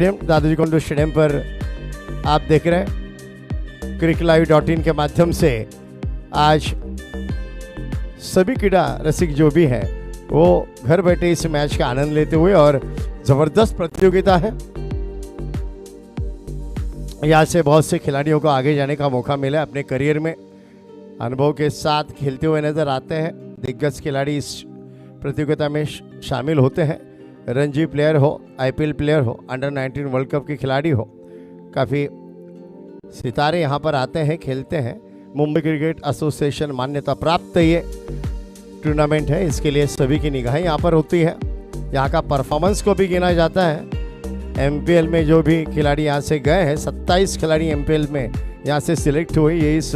दादाजी कोंडू स्टेडियम पर आप देख रहे हैं CricLive.in के माध्यम से आज सभी क्रीड़ा रसिक जो भी है वो घर बैठे इस मैच का आनंद लेते हुए, और जबरदस्त प्रतियोगिता है। यहाँ से बहुत से खिलाड़ियों को आगे जाने का मौका मिला, अपने करियर में अनुभव के साथ खेलते हुए नजर आते हैं। दिग्गज खिलाड़ी इस प्रतियोगिता में शामिल होते हैं। रणजी प्लेयर हो, IPL प्लेयर हो, अंडर-19 वर्ल्ड कप के खिलाड़ी हो, काफ़ी सितारे यहाँ पर आते हैं, खेलते हैं। मुंबई क्रिकेट एसोसिएशन मान्यता प्राप्त ये टूर्नामेंट है, इसके लिए सभी की निगाहें यहाँ पर होती है। यहाँ का परफॉर्मेंस को भी गिना जाता है। MPL में जो भी खिलाड़ी यहाँ से गए हैं, 27 खिलाड़ी MPL में यहाँ से सिलेक्ट हुए, ये इस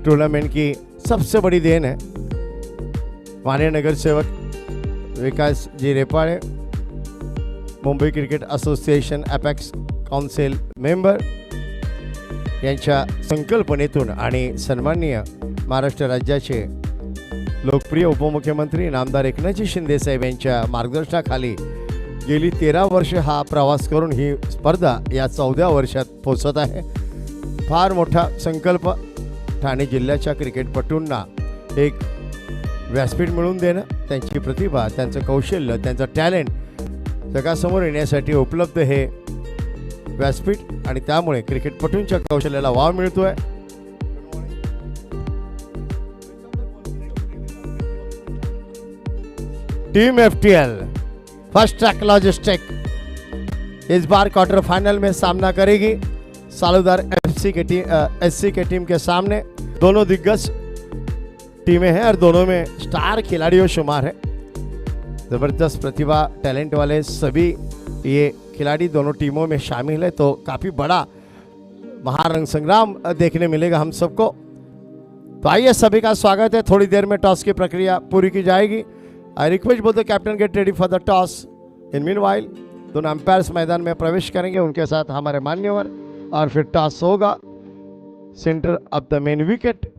टूर्नामेंट की सबसे बड़ी देन है। माननीय नगर सेवक Vikas ji Repale, Mumbai cricket association apex council member यांच्या संकल्पनेतून आणि सन्माननीय महाराष्ट्र राज्याचे लोकप्रिय उपमुख्यमंत्री नामदार एकनाथजी शिंदे साहेब यांच्या मार्गदर्शनाखाली गेली 13 वर्ष हा प्रवास करून ही स्पर्धा या 14व्या वर्षात पोहोचत आहे। फार मोठा संकल्प, ठाणे जिल्ह्याच्या क्रिकेटपटूंना एक व्यासपीठ मिळवून देणं, त्यांची प्रतिभा, त्यांचं कौशल्य, त्यांचं टॅलेंट जगासमोर येण्यासाठी उपलब्ध हे व्यासपीठ, आणि त्यामुळे क्रिकेटपटूंच्या कौशल्याला वाव मिळतोय। Team FTL first track logistic इस बार क्वार्टर फाइनल में सामना करेगी सालुदार SC के टीम के सामने। दोनों दिग्गज टीमें हैं और दोनों में स्टार खिलाड़ियों शुमार है। ज़बरदस्त प्रतिभा, टैलेंट वाले सभी ये खिलाड़ी दोनों टीमों में शामिल है, तो काफ़ी बड़ा महारंग संग्राम देखने मिलेगा हम सबको। तो आइए, सभी का स्वागत है। थोड़ी देर में टॉस की प्रक्रिया पूरी की जाएगी। I request both the captain get ready for the toss. In meanwhile दोनों अंपायर्स मैदान में प्रवेश करेंगे, उनके साथ हमारे मान्यवर, और फिर टॉस होगा centre of the main wicket.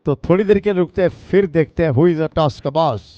तो थोड़ी देर के रुकते हैं, फिर देखते हैं हु इज द टॉस का boss.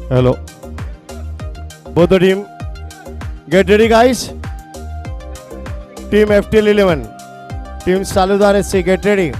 Hello. Both the team, get ready, guys. Team FTL 11, Team Saludar SC, get ready.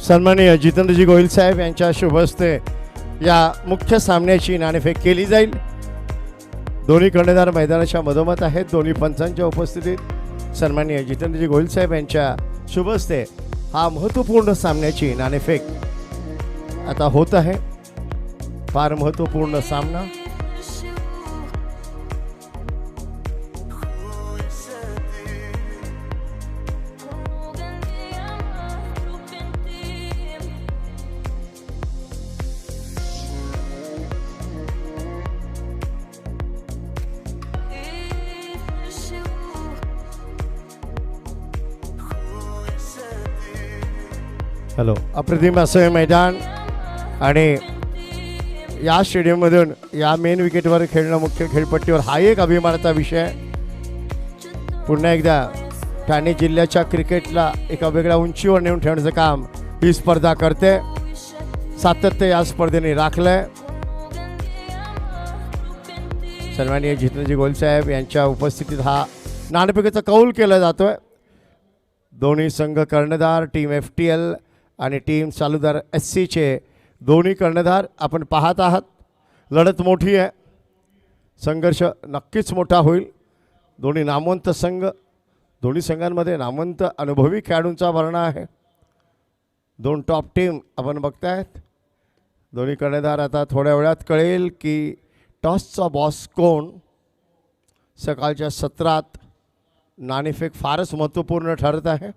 सन्माननीय जितेंद्रजी गोहिल साहेब यांच्या शुभ हस्ते या मुख्य सामन्याची नाणेफेक केली जाईल. दोन्ही कर्णधार मैदानाच्या मधोमध आहेत. दोन्ही पंचांच्या उपस्थितीत सन्माननीय जितेंद्रजी गोहिल साहेब यांच्या शुभ हस्ते हा महत्त्वपूर्ण सामन्याची नाणेफेक आता होत आहे. फार महत्त्वपूर्ण सामना. हॅलो. अप्रतिम असं हे मैदान आणि या स्टेडियममधून या मेन विकेटवर खेळणं, मुख्य खेळपट्टीवर हा एक अभिमानाचा विषय. पुन्हा एकदा ठाणे जिल्ह्याच्या क्रिकेटला एका वेगळ्या उंचीवर नेऊन ठेवण्याचं काम ही स्पर्धा करते. सातत्य या स्पर्धेने राखलंय. सन्माननीय जितेंद्रजी गोहिल साहेब यांच्या उपस्थितीत हा नाणेफेकीचा कौल केला जातोय. दोन्ही संघ कर्णधार टीम FTL आणि टीम सालुदार SC चे दोन्ही कर्णधार आपण पाहत आहात. लढत मोठी आहे. संघर्ष नक्कीच मोठा होईल. दोन्ही नामवंत संघ, दोन्ही संघांमध्ये नामवंत अनुभवी खेळाडूंचा भरणा आहे. दोन टॉप टीम आपण बघतायत. दोन्ही कर्णधार आता थोड्या वेळात कळेल की टॉसचा बॉस कोण. सकाळच्या सत्रात नाणेफेक फारच महत्त्वपूर्ण ठरत आहे.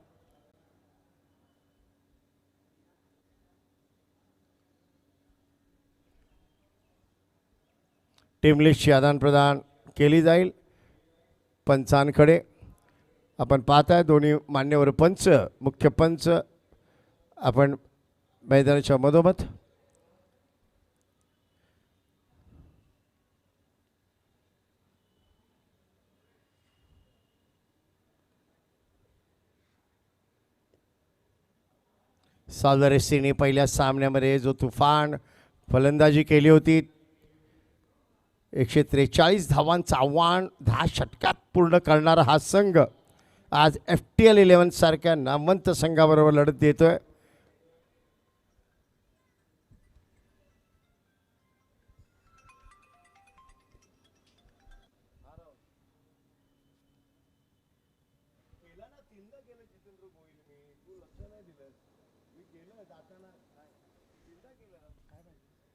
टीम लिस्टची आदानप्रदान केली जाईल पंचांकडे. आपण पाहताय दोन्ही मान्यवर पंच, मुख्य पंच आपण मैदानाच्या मधोमध. सालुदार SCने पहिल्या सामन्यामध्ये जो तुफान फलंदाजी केली होती, 143 धावांचं आव्हान 10 षटकात पूर्ण करणारा हा संघ आज FTL 11 सारख्या नामवंत संघाबरोबर लढत देतोय.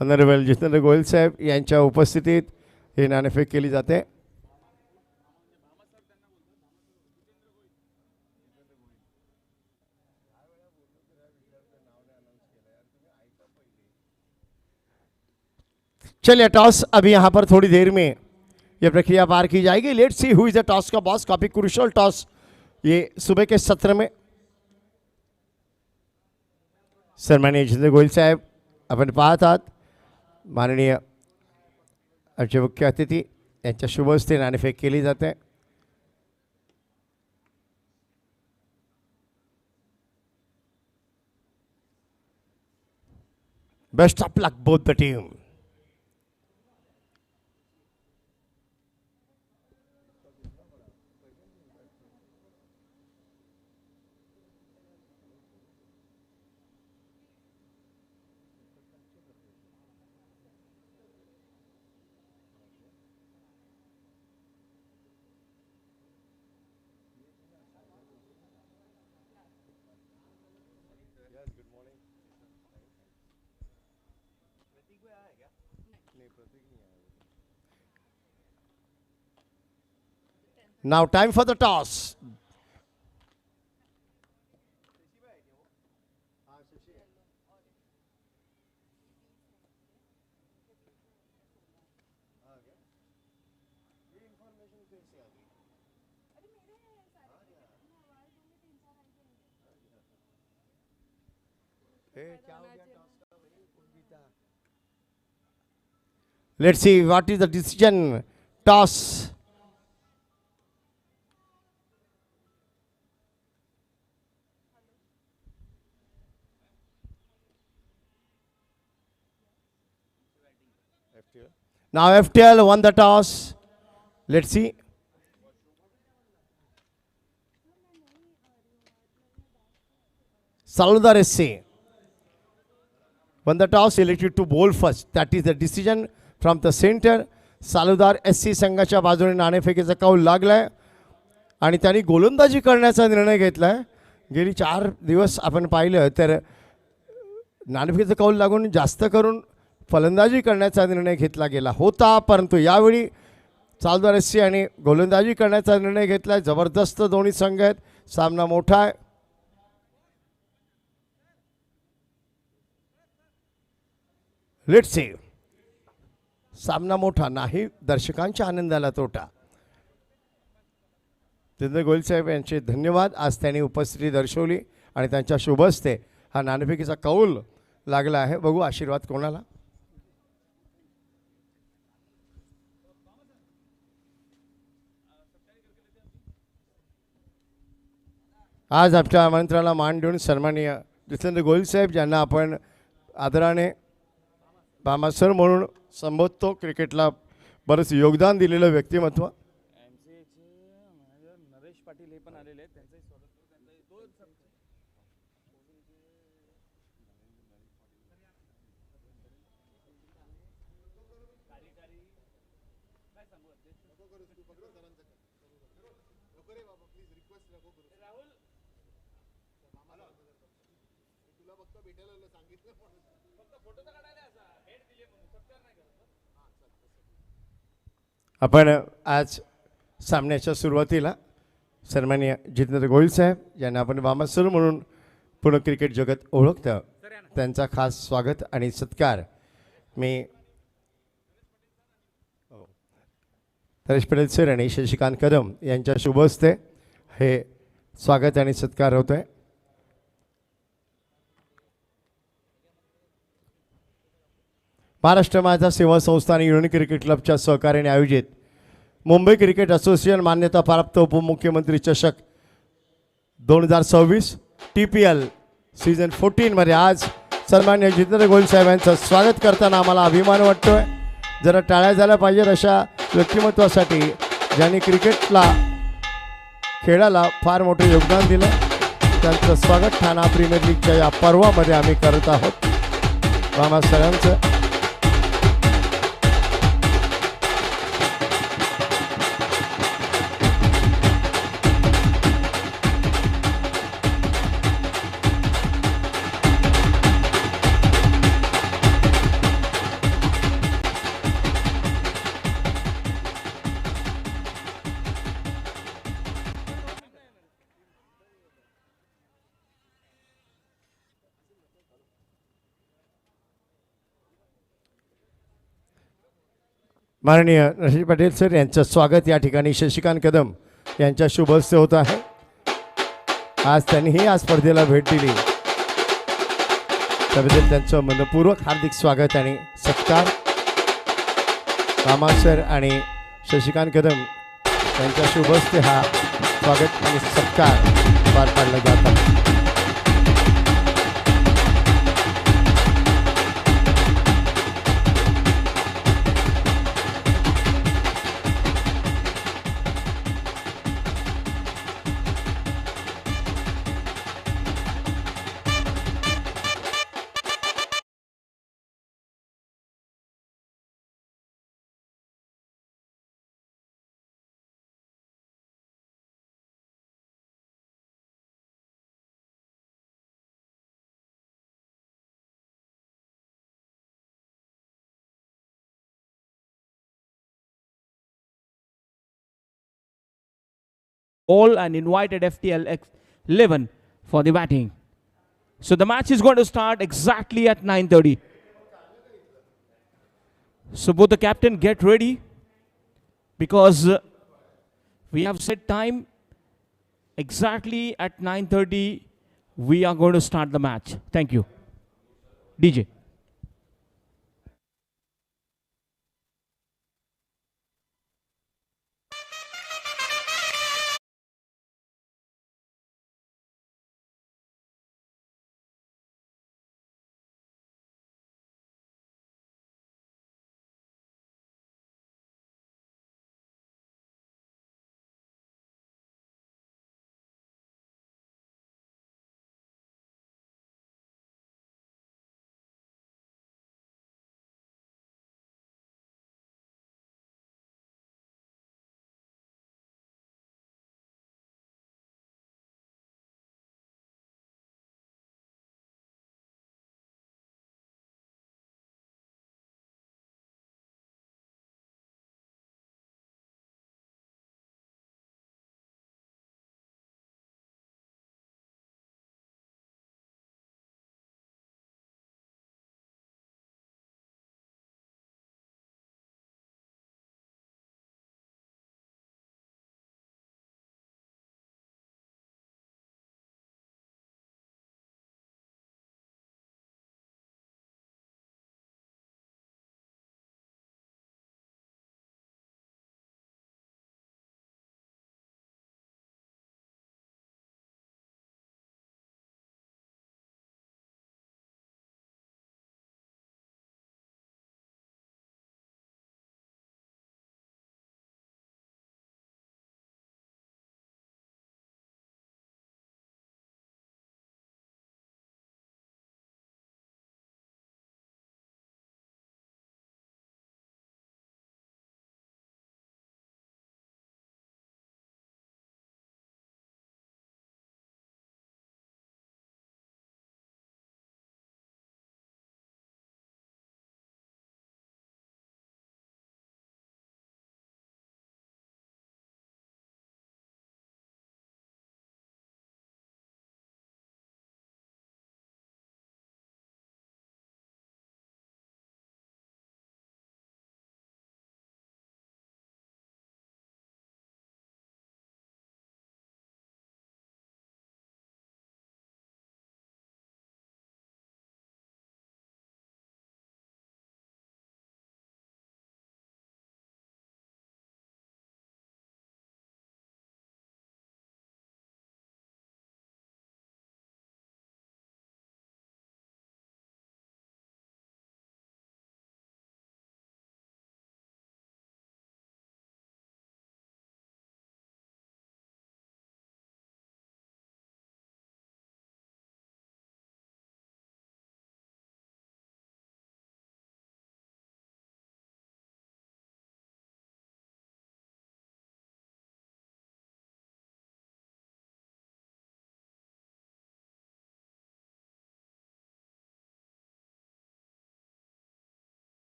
ऑनरेबल जितेंद्र गोहिल साहेब यांच्या उपस्थितीत ही नाणेफेक केली जाते. चलिए टॉस अभी यहाँ पर थोड़ी देर में ये प्रक्रिया पार की जाएगी। Let's see who is the toss का बॉस। काफी क्रूशियल टॉस ये सुबह के सत्र में। सन्माननीय जितेंद्र गोयल साहेब आपण पाहत आहात, माननीय आमचे मुख्य अतिथी यांच्या शुभ हस्ते नाणेफेक केली जाते। Best of luck both the team. Now time for the toss. Let's see what is the decision. Toss. Now FTL won the toss. Let's see. Saludar SC won the toss, elected to bowl first. That is the decision from the center. Saludar SC संघाच्या बाजूने नाणेफेकीचा कौल लागलाय आणि त्यांनी गोलंदाजी करण्याचा निर्णय घेतलाय। गेली 4 दिवस आपण पाहिलं तर नाणेफेकीचा कौल लागून जास्त करून फलंदाजी करण्याचा निर्णय घेतला गेला होता, परंतु यावेळी सालुदार एससी आणि गोलंदाजी करण्याचा निर्णय घेतलाय। जबरदस्त दोन्ही संघ आहेत, सामना मोठा आहे। लेट्स सी, सामना मोठा नाही, दर्शकांच्या आनंदाला तोटा। जितेंद्र गोयल साहेब यांचे धन्यवाद, आज त्यांनी उपस्थिती दर्शवली आणि त्यांच्या शुभ हस्ते हा नाणेफेकीचा कौल लागला आहे। बघू आशीर्वाद कोणाला। आज आपल्या आमंत्रणाला मान देऊन सन्माननीय जितेंद्र गोयल साहेब ज्यांना आपण आदराने बामा सर म्हणून संबोधतो, क्रिकेटला बरेच योगदान दिलेलं व्यक्तिमत्व। नरेश पाटील हे पण आलेले आहेत, त्यांचे स्वागत करतो। आपण आज सामन्याच्या सुरुवातीला सन्माननीय जितेंद्र गोयल साहेब ज्यांना आपण वामासर म्हणून पूर्ण क्रिकेट जगत ओळखतं, त्यांचा खास स्वागत आणि सत्कार मी नरेश पाटील सर आणि शशिकांत कदम यांच्या शुभ हस्ते हे स्वागत आणि सत्कार होतोय। महाराष्ट्र माझा सेवा संस्था आणि युनियन क्रिकेट क्लबच्या सहकार्याने आयोजित मुंबई क्रिकेट असोसिएशन मान्यता प्राप्त उपमुख्यमंत्री चषक 2026 TPL सीझन 14 मध्ये आज सन्माननीय जितेंद्र गोयल साहेब यांचं स्वागत करताना आम्हाला अभिमान वाटतोय। जरा टाळ्या झाल्या पाहिजेत अशा व्यक्तिमत्वासाठी ज्यांनी क्रिकेटला खेळाला फार मोठे योगदान दिलं। त्यांचं स्वागत ठाणा प्रीमियर लीगच्या या पर्वामध्ये आम्ही करत आहोत। रामा सरांचं माननीय रशीद पटेल सर यांचं स्वागत या ठिकाणी शशिकांत कदम यांच्या शुभ हस्ते होत आहे. आज त्यांनीही या स्पर्धेला भेट दिली त्याबद्दल त्यांचं मनपूर्वक हार्दिक स्वागत आणि सत्कार. रामा सर आणि शशिकांत कदम यांच्या शुभ हस्ते हा स्वागत आणि सत्कार पार पाडला जात आहे. all and invited FTL 11 for the batting. So the match is going to start exactly at 9:30. So both the captain get ready because we have set time exactly at 9:30. We are going to start the match. Thank you. DJ.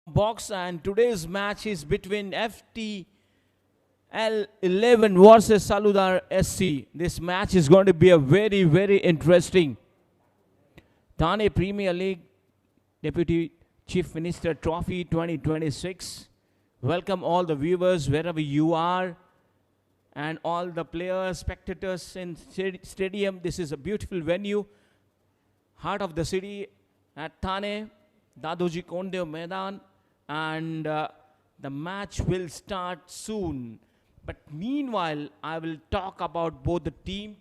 box, and today's match is between FTL 11 versus Saludar SC. This match is going to be a very, very interesting. Thane Premier League Deputy Chief Minister Trophy 2026. Welcome all the viewers wherever you are, and all the players, spectators in stadium. This is a beautiful venue, heart of the city at Thane, Dadoji Kondev Maidan, and the match will start soon. But meanwhile, I will talk about both the team.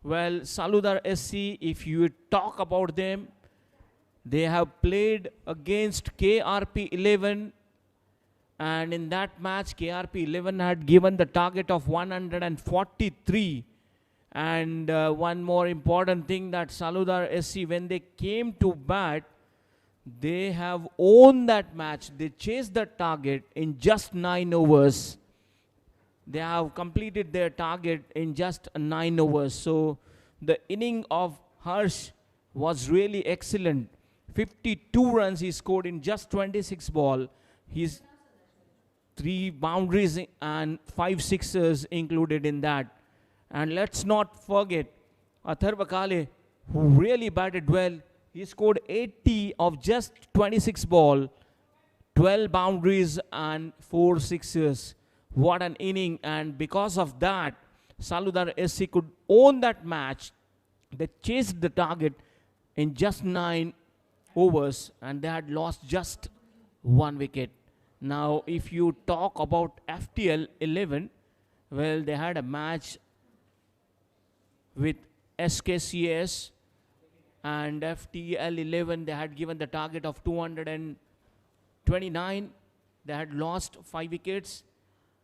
Well, Saludar SC, if you talk about them, they have played against KRP 11, and in that match, KRP 11 had given the target of 143. And one more important thing, that Saludar SC, when they came to bat, they have owned that match. They chased the target in just 9 overs. They have completed their target in just 9 overs. So the inning of Harsh was really excellent. 52 runs he scored in just 26 balls. He's 3 boundaries and 5 sixes included in that. And let's not forget Atharva Kale, who really batted well. He scored 80 of just 26 balls, 12 boundaries and 4 sixes. What an inning. And because of that, Saludar SC could own that match. They chased the target in just 9 overs, and they had lost just 1 wicket. Now, if you talk about FTL 11, well, they had a match with SKCS, and FTL 11, they had given the target of 229. They had lost 5 wickets.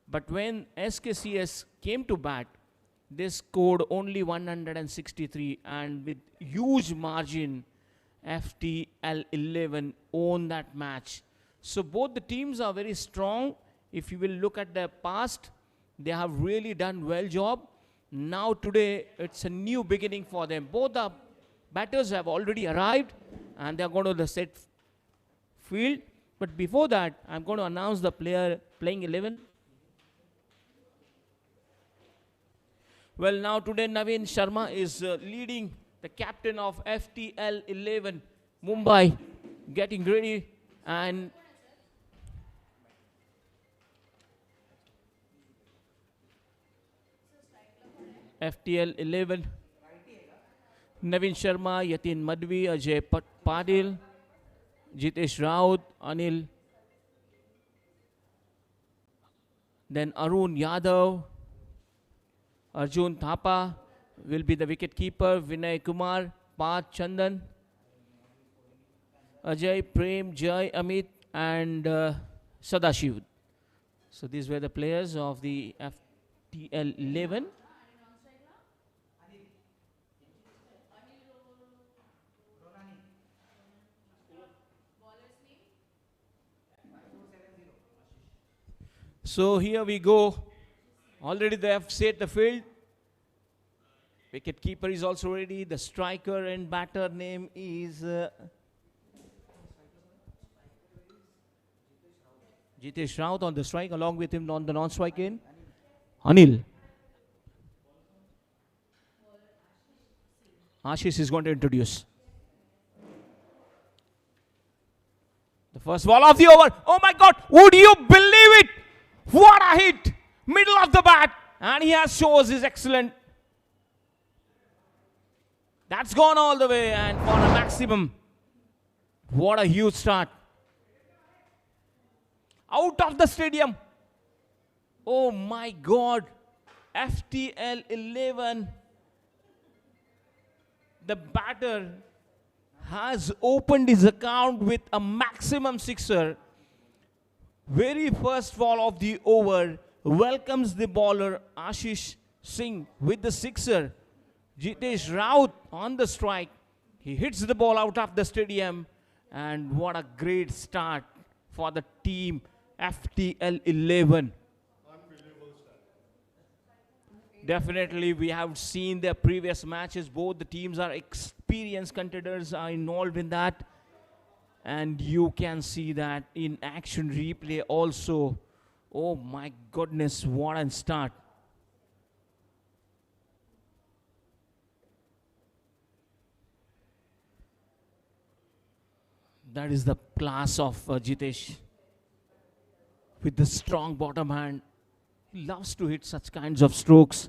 But when SKCS came to bat, they scored only 163, and with huge margin, FTL 11 won that match. So both the teams are very strong. If you will look at their past, they have really done well job. Now today, it's a new beginning for them. Both the batters have already arrived, and they are going to the set field. But before that, I'm going to announce the player playing 11. Well, now today Naveen Sharma is leading, the captain of FTL 11 Mumbai, getting ready. And FTL 11, Naveen Sharma, Yatin Madhvi, Ajay Padil, Jitesh Raut, Anil, then Arun Yadav, Arjun Thapa will be the wicket keeper, Vinay Kumar, Path Chandan, Ajay, Prem, Jai, Amit, and Sadashiv. So these were the players of the FTL 11. So here we go. Already they have set the field. Wicket keeper is also ready. The striker and batter name is Jitesh Raut on the strike. Along with him on the non-strike end, Anil. Ashish is going to introduce. The first ball of the over. Oh my God, would you believe it? What a hit! Middle of the bat, and he has shows his excellent. That's gone all the way, and for a maximum. What a huge start. Out of the stadium. Oh my God. FTL 11. The batter has opened his account with a maximum sixer. Very first ball of the over welcomes the bowler Ashish Singh with the sixer. Jitesh Raut on the strike. He hits the ball out of the stadium, and what a great start for the team FTL 11. Definitely, we have seen their previous matches. Both the teams are experienced contenders, are involved in that. And you can see that in action replay also. Oh my goodness, what a start. That is the class of Jitesh. With the strong bottom hand. He loves to hit such kinds of strokes.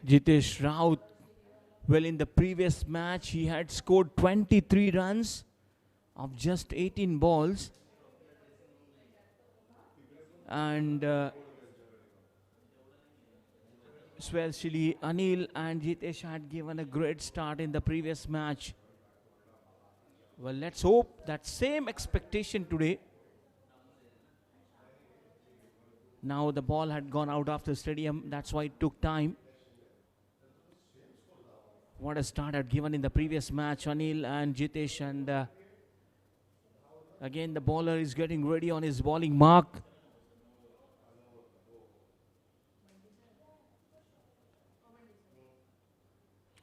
Jitesh Raut, well, in the previous match, he had scored 23 runs of just 18 balls. And especially Anil and Jitesh had given a great start in the previous match. Well, let's hope that same expectation today. Now the ball had gone out of the stadium, that's why it took time. What a start had given in the previous match, Anil and Jitesh, and again the bowler is getting ready on his bowling mark.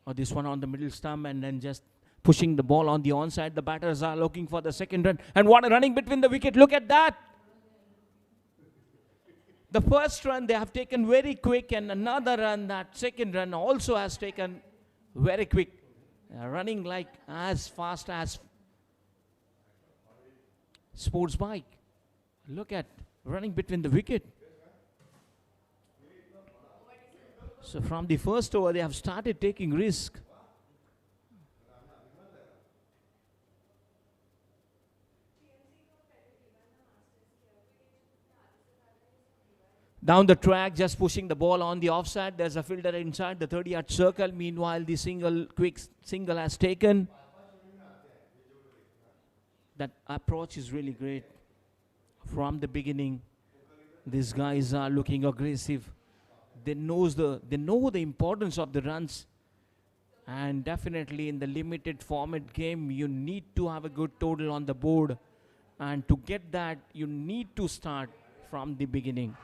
Oh, this one on the middle stump and then just pushing the ball on the onside. The batters are looking for the second run. And what a running between the wicket. Look at that. The first run they have taken very quick, and another run, that second run also has taken very quick. Running like as fast as sports bike. Look at running between the wicket. So from the first over, they have started taking risk. Down the track, just pushing the ball on the offside. There's a fielder inside the 30-yard circle. Meanwhile, the quick single has taken. That approach is really great. From the beginning, these guys are looking aggressive. They know the importance of the runs. And definitely in the limited format game, you need to have a good total on the board. And to get that, you need to start from the beginning.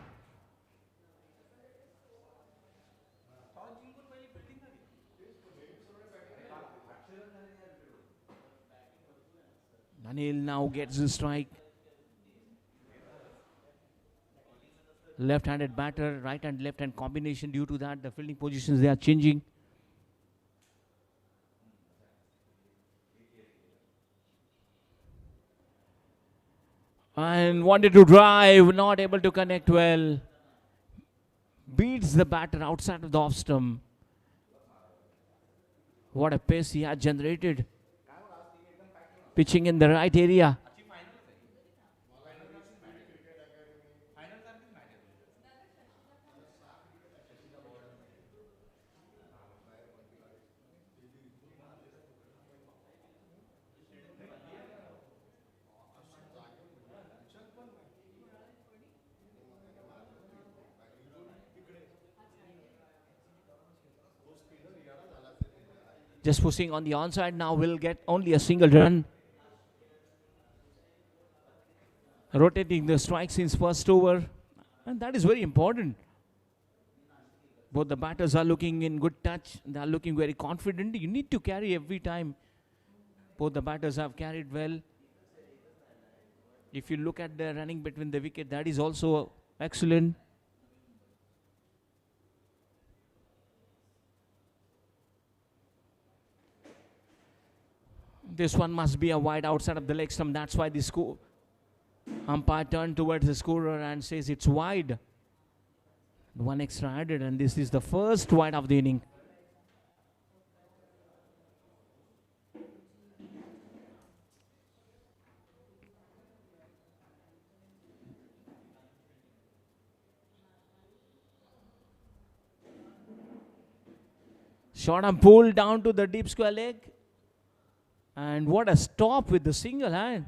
Anil now gets the strike. Left-handed batter, right and left-hand combination. Due to that, the fielding positions, they are changing. And wanted to drive, not able to connect well. Beats the batter outside of the off stump. What a pace he had generated. Pitching in the right area. Just pushing on the onside now will get only a single run. Rotating the strike since first over. And that is very important. Both the batters are looking in good touch. They are looking very confident. You need to carry every time. Both the batters have carried well. If you look at the running between the wicket, that is also excellent. This one must be a wide outside of the leg stump. That's why the umpire turned towards the scorer and says it's wide. One extra added, and this is the first wide of the inning. Short arm pull down to the deep square leg. And what a stop with the single hand.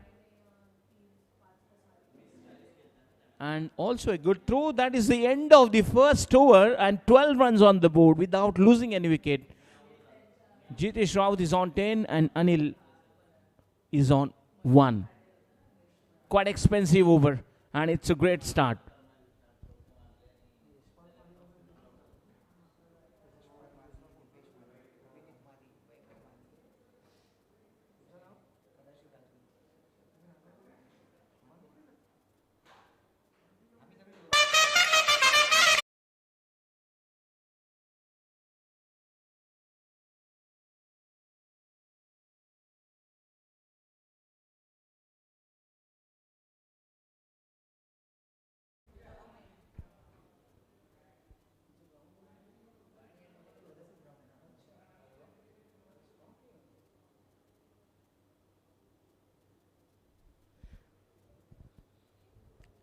And also a good throw. That is the end of the first over and 12 runs on the board without losing any wicket. Jitesh Raut is on 10 and Anil is on 1. Quite expensive over and it's a great start.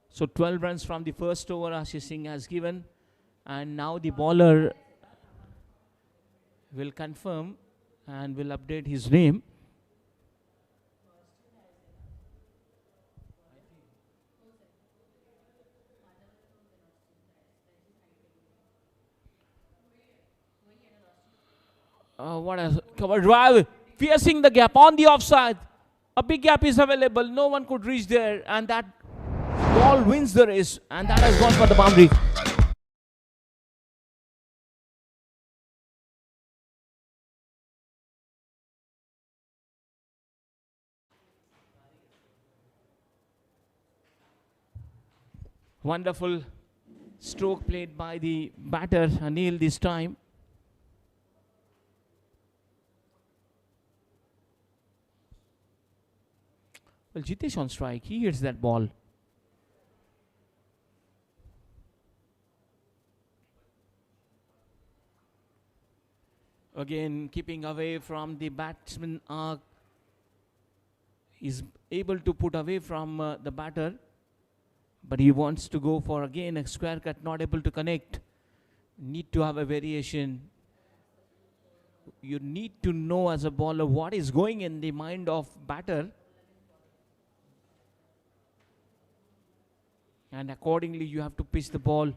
So 12 runs from the first over Ashish Singh has given. And now the bowler will confirm and will update his name. What a cover drive. Piercing the gap on the offside. A big gap is available. No one could reach there. And that ball wins the race. And that has gone for the boundary. Wonderful stroke played by the batter, Anil, this time. Well, Jitesh on strike. He hits that ball. Again, keeping away from the batsman arc. Is able to put away from the batter. But he wants to go for again a square cut, not able to connect. Need to have a variation. You need to know as a bowler what is going in the mind of batter. And accordingly you have to pitch the ball.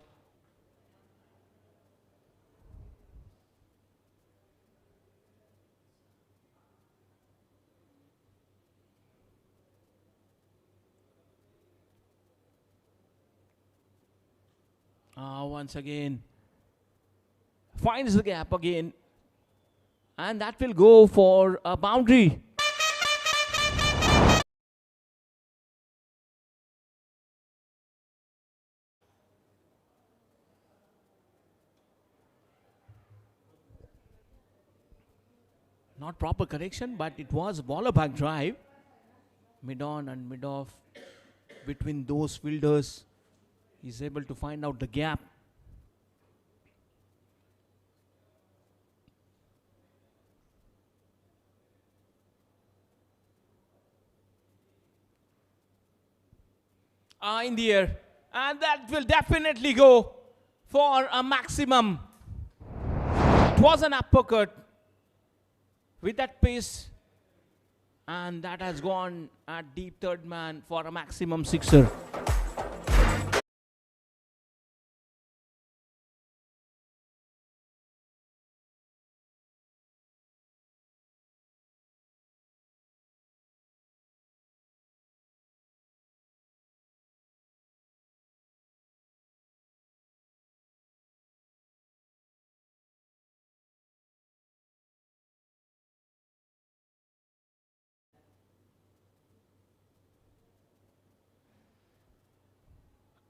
Once again finds the gap again, and that will go for a boundary. Not proper correction, but it was a bowler back drive, mid on and mid off between those fielders. He's able to find out the gap. In the air, and that will definitely go for a maximum. It was an uppercut with that pace, and that has gone at deep third man for a maximum sixer.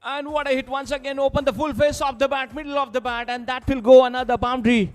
And what a hit once again, open the full face of the bat, middle of the bat, and that will go another boundary.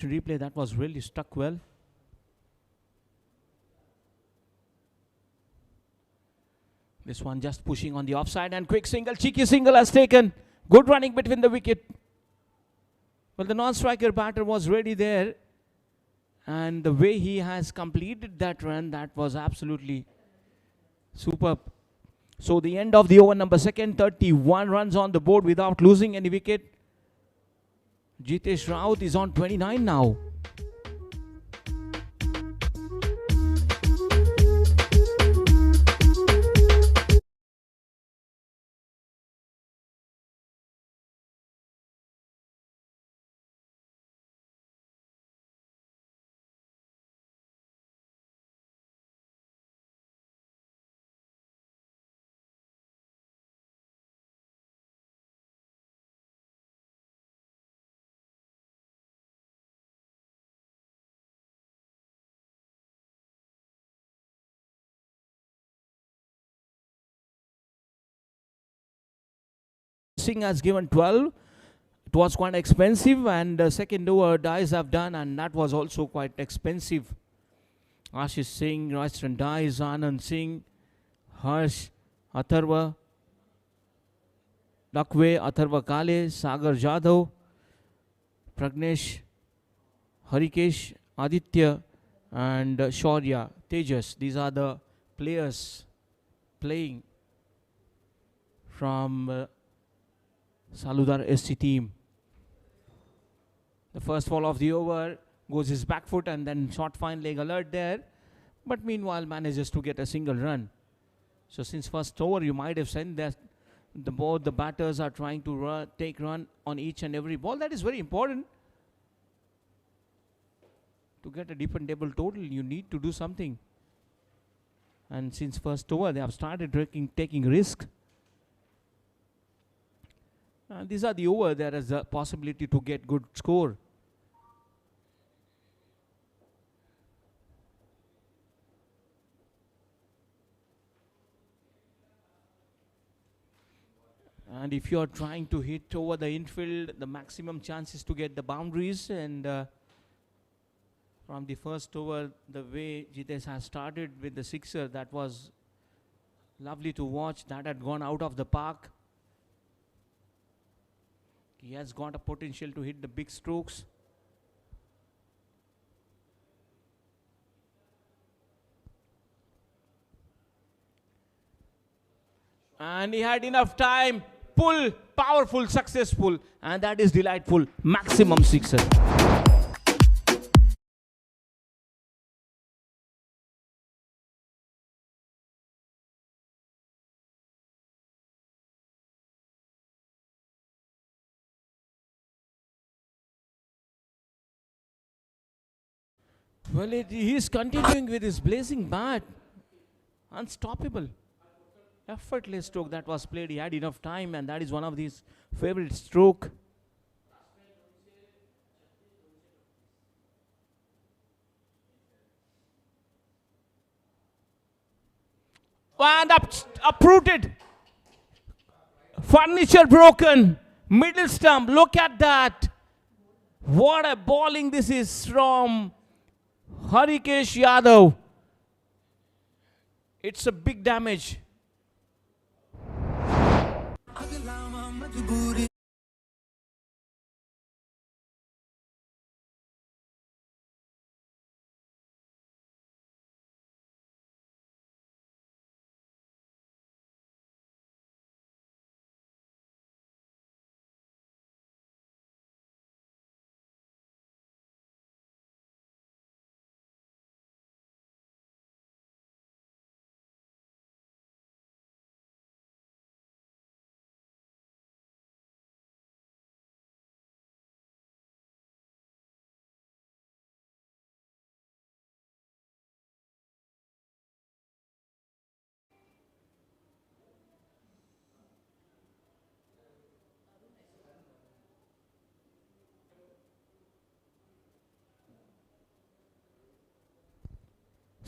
To replay, that was really stuck well. This one just pushing on the offside, and quick single, cheeky single has taken. Good running between the wicket. Well, the non-striker batter was ready there, and the way he has completed that run, that was absolutely superb. So the end of the over number second, 31 runs on the board without losing any wicket. Jitesh Raut is on 29 now. Singh has given 12. It was quite expensive, and the second over dice have done, and that was also quite expensive. Ashish Singh, Rajasthan dice, Anand Singh, Harsh, Atharva, Dakwe, Atharva Kale, Sagar Jadhav, Pragnesh, Harikesh, Aditya, and Shaurya, Tejas. These are the players playing from Saludar SC team. The first ball of the over goes his back foot, and then short fine leg alert there, but meanwhile manages to get a single run. So since first over, you might have seen that both the batters are trying to take run on each and every ball. That is very important. To get a dependable total, you need to do something. And since first over, they have started taking risk. These are the over. There is a possibility to get good score. And if you are trying to hit over the infield, the maximum chances to get the boundaries. And from the first over, the way Jitesh has started with the sixer, that was lovely to watch. That had gone out of the park. He has got a potential to hit the big strokes. And he had enough time. Pull, powerful, successful, and that is delightful. Maximum sixer. Well, he is continuing with his blazing bat. Unstoppable. Effortless stroke that was played. He had enough time, and that is one of his favorite stroke. And uprooted. Furniture broken. Middle stump. Look at that. What a bowling this is from Harikesh Yadav. It's a big damage.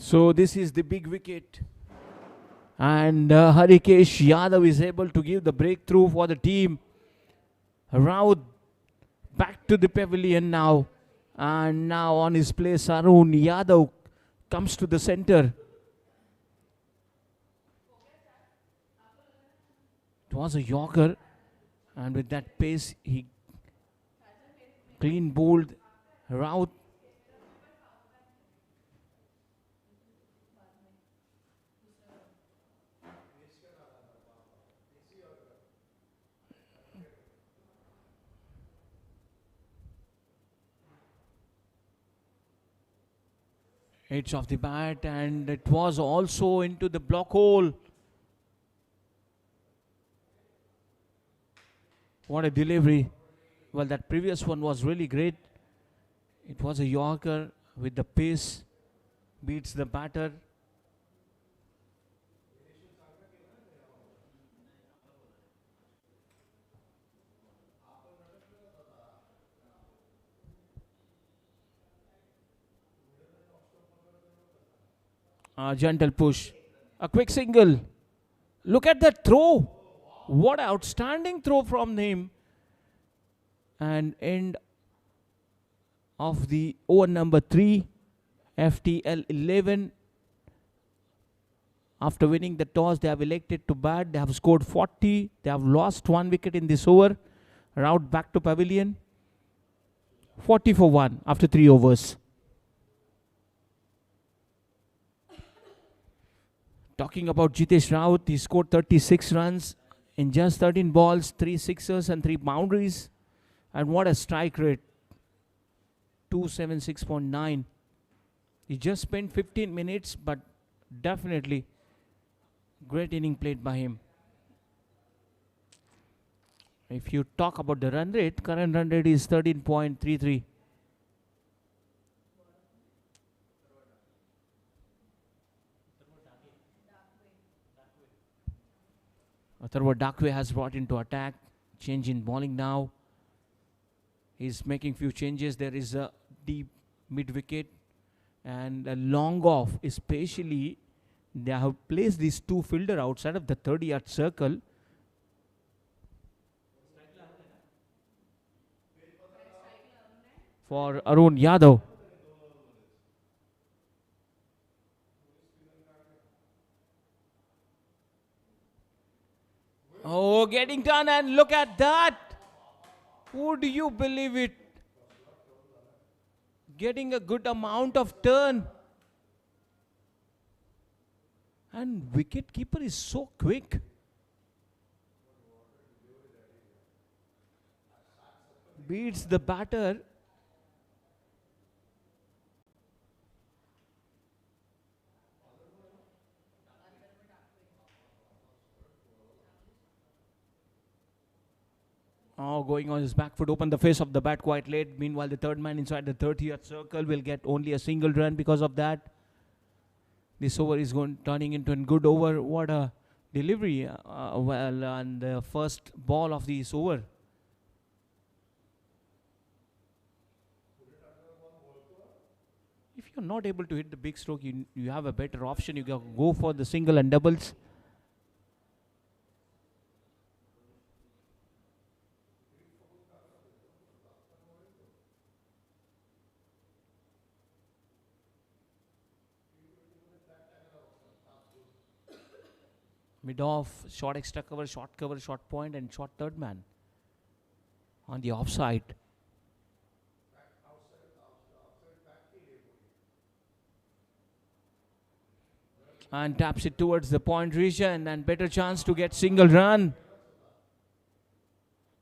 So this is the big wicket, and Harikesh Yadav is able to give the breakthrough for the team. Raut back to the pavilion now, and now on his place Arun Yadav comes to the center. was a Yorker, and with that pace, he clean bowled Raut. Edge of the bat, and it was also into the block hole. What a delivery. Well, that previous one was really great. It was a Yorker with the pace, beats the batter. A gentle push. A quick single. Look at that throw. What an outstanding throw from him. And end of the over number 3. FTL 11. After winning the toss, they have elected to bat. They have scored 40. They have lost 1 wicket in this over. Route back to pavilion. 40 for 1 after 3 overs. Talking about Jitesh Raut, he scored 36 runs in just 13 balls, 3 sixers and 3 boundaries. And what a strike rate, 276.9. He just spent 15 minutes, but definitely great inning played by him. If you talk about the run rate, current run rate is 13.33. Atharva Dakwe has brought into attack. Change in bowling now. He's making few changes. There is a deep mid wicket and a long off. Especially, they have placed these 2 fielder outside of the 30-yard circle. For Arun Yadav. Oh, getting done, and look at that. Would you believe it? Getting a good amount of turn. And wicket keeper is so quick. Beats the batter. Oh, going on his back foot, open the face of the bat quite late. Meanwhile, the third man inside the 30th circle will get only a single run because of that. This over is turning into a good over. What a delivery. Well, on the first ball of this over. If you're not able to hit the big stroke, you have a better option. You can go for the single and doubles. Mid off, short extra cover, short point, and short third man on the offside. And taps it towards the point region, and better chance to get single run.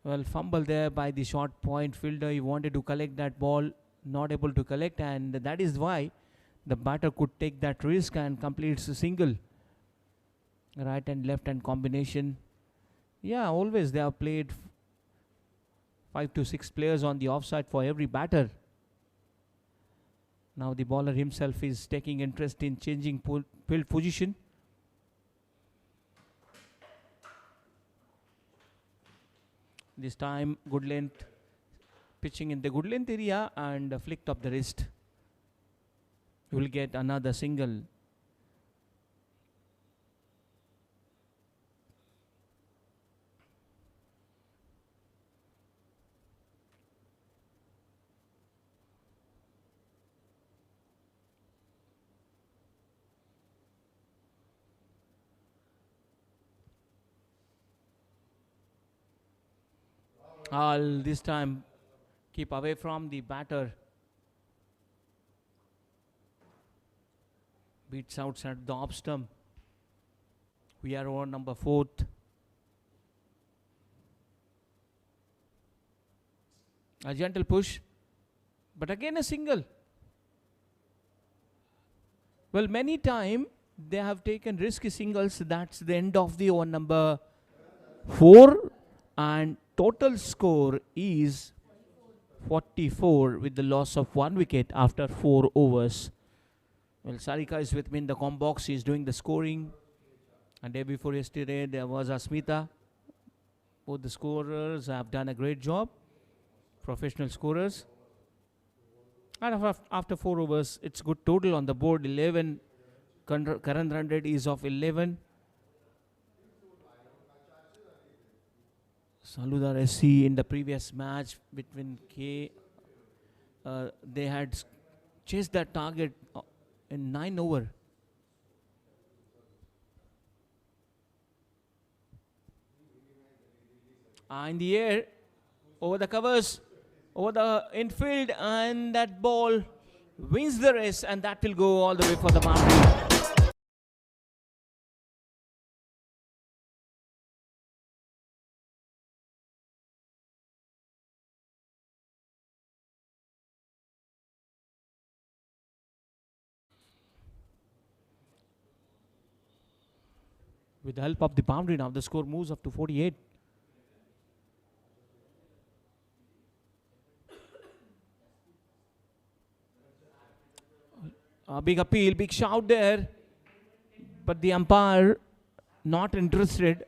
Well, fumble there by the short point fielder. He wanted to collect that ball, not able to collect, and that is why the batter could take that risk and completes a single. Right and left hand combination. Yeah, always they have played 5 to 6 players on the offside for every batter. Now the bowler himself is taking interest in changing field position. This time good length, pitching in the good length area and flicked up the wrist. You will get another single. I'll this time keep away from the batter. Beats outside the off stump. We are over number 4th. A gentle push, but again a single. Well, many times they have taken risky singles. That's the end of the over number 4, and total score is 44 with the loss of 1 wicket after 4 overs. Well, Sarika is with me in the com box. He's doing the scoring. And day before yesterday, there was Asmita. Both the scorers have done a great job. Professional scorers. And after 4 overs, it's good total on the board. 11. Current run rate is of 11. Saludar SC in the previous match between K, they had chased that target in 9 over. In the air, over the covers, over the infield, and that ball wins the race, and that will go all the way for the boundary. With the help of the boundary now, the score moves up to 48. A big appeal, big shout there, but the umpire not interested.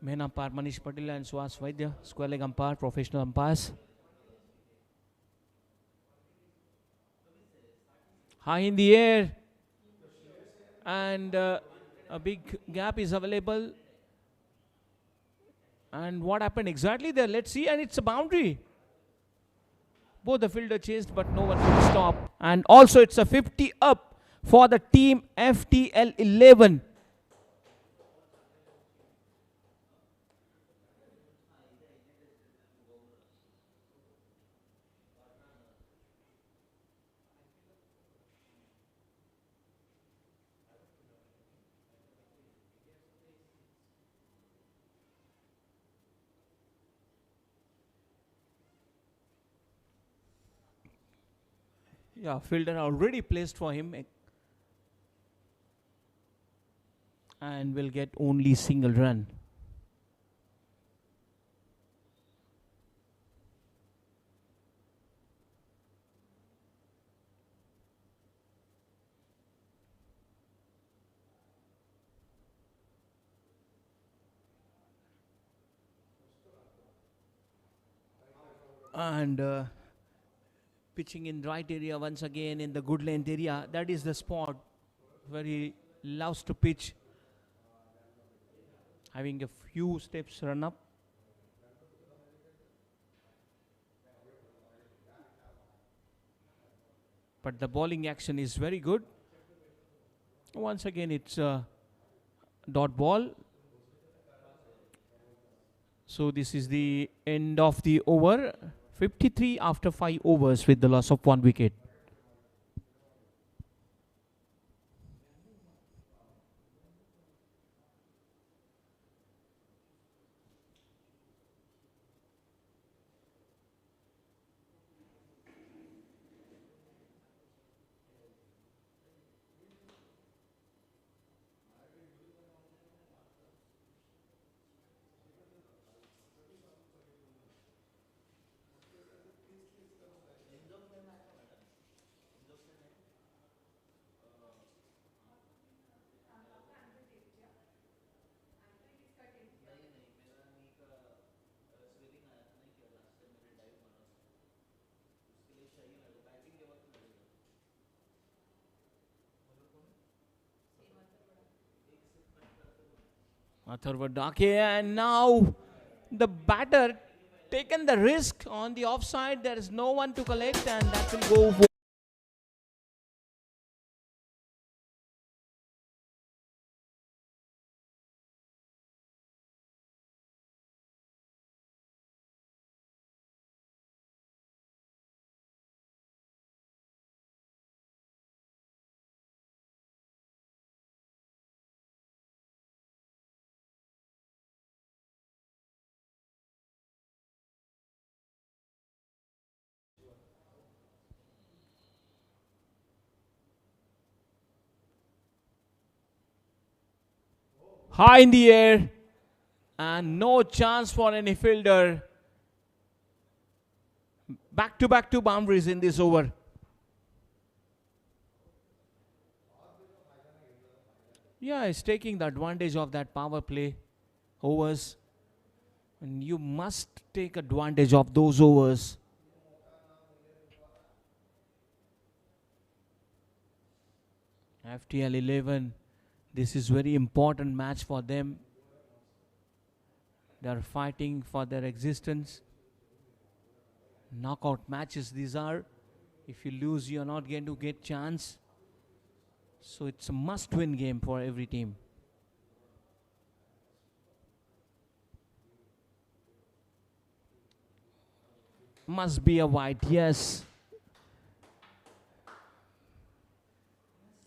Main umpire Manish Patil and Suhas Vaidya, square leg umpire, professional umpires. High in the air, and a big gap is available. And what happened exactly there? Let's see, and it's a boundary. Both the fielder chased, but no one could stop. And also it's a 50 up for the team FTL 11. Yeah, fielder already placed for him and will get only single run. And pitching in right area once again in the good length area. That is the spot where he loves to pitch. Having a few steps run up. But the bowling action is very good. Once again it's a dot ball. So this is the end of the over. 53 after 5 overs with the loss of 1 wicket. Atharva Dake, and now the batter taken the risk on the offside. There is no one to collect, and that will go for High in the air. And no chance for any fielder. Back-to-back two boundaries in this over. Yeah, he's taking the advantage of that power play overs. And you must take advantage of those overs. FTL 11. This is very important match for them. They are fighting for their existence. Knockout matches these are. If you lose, you are not going to get chance. So it's a must-win game for every team. Must be a wide, yes.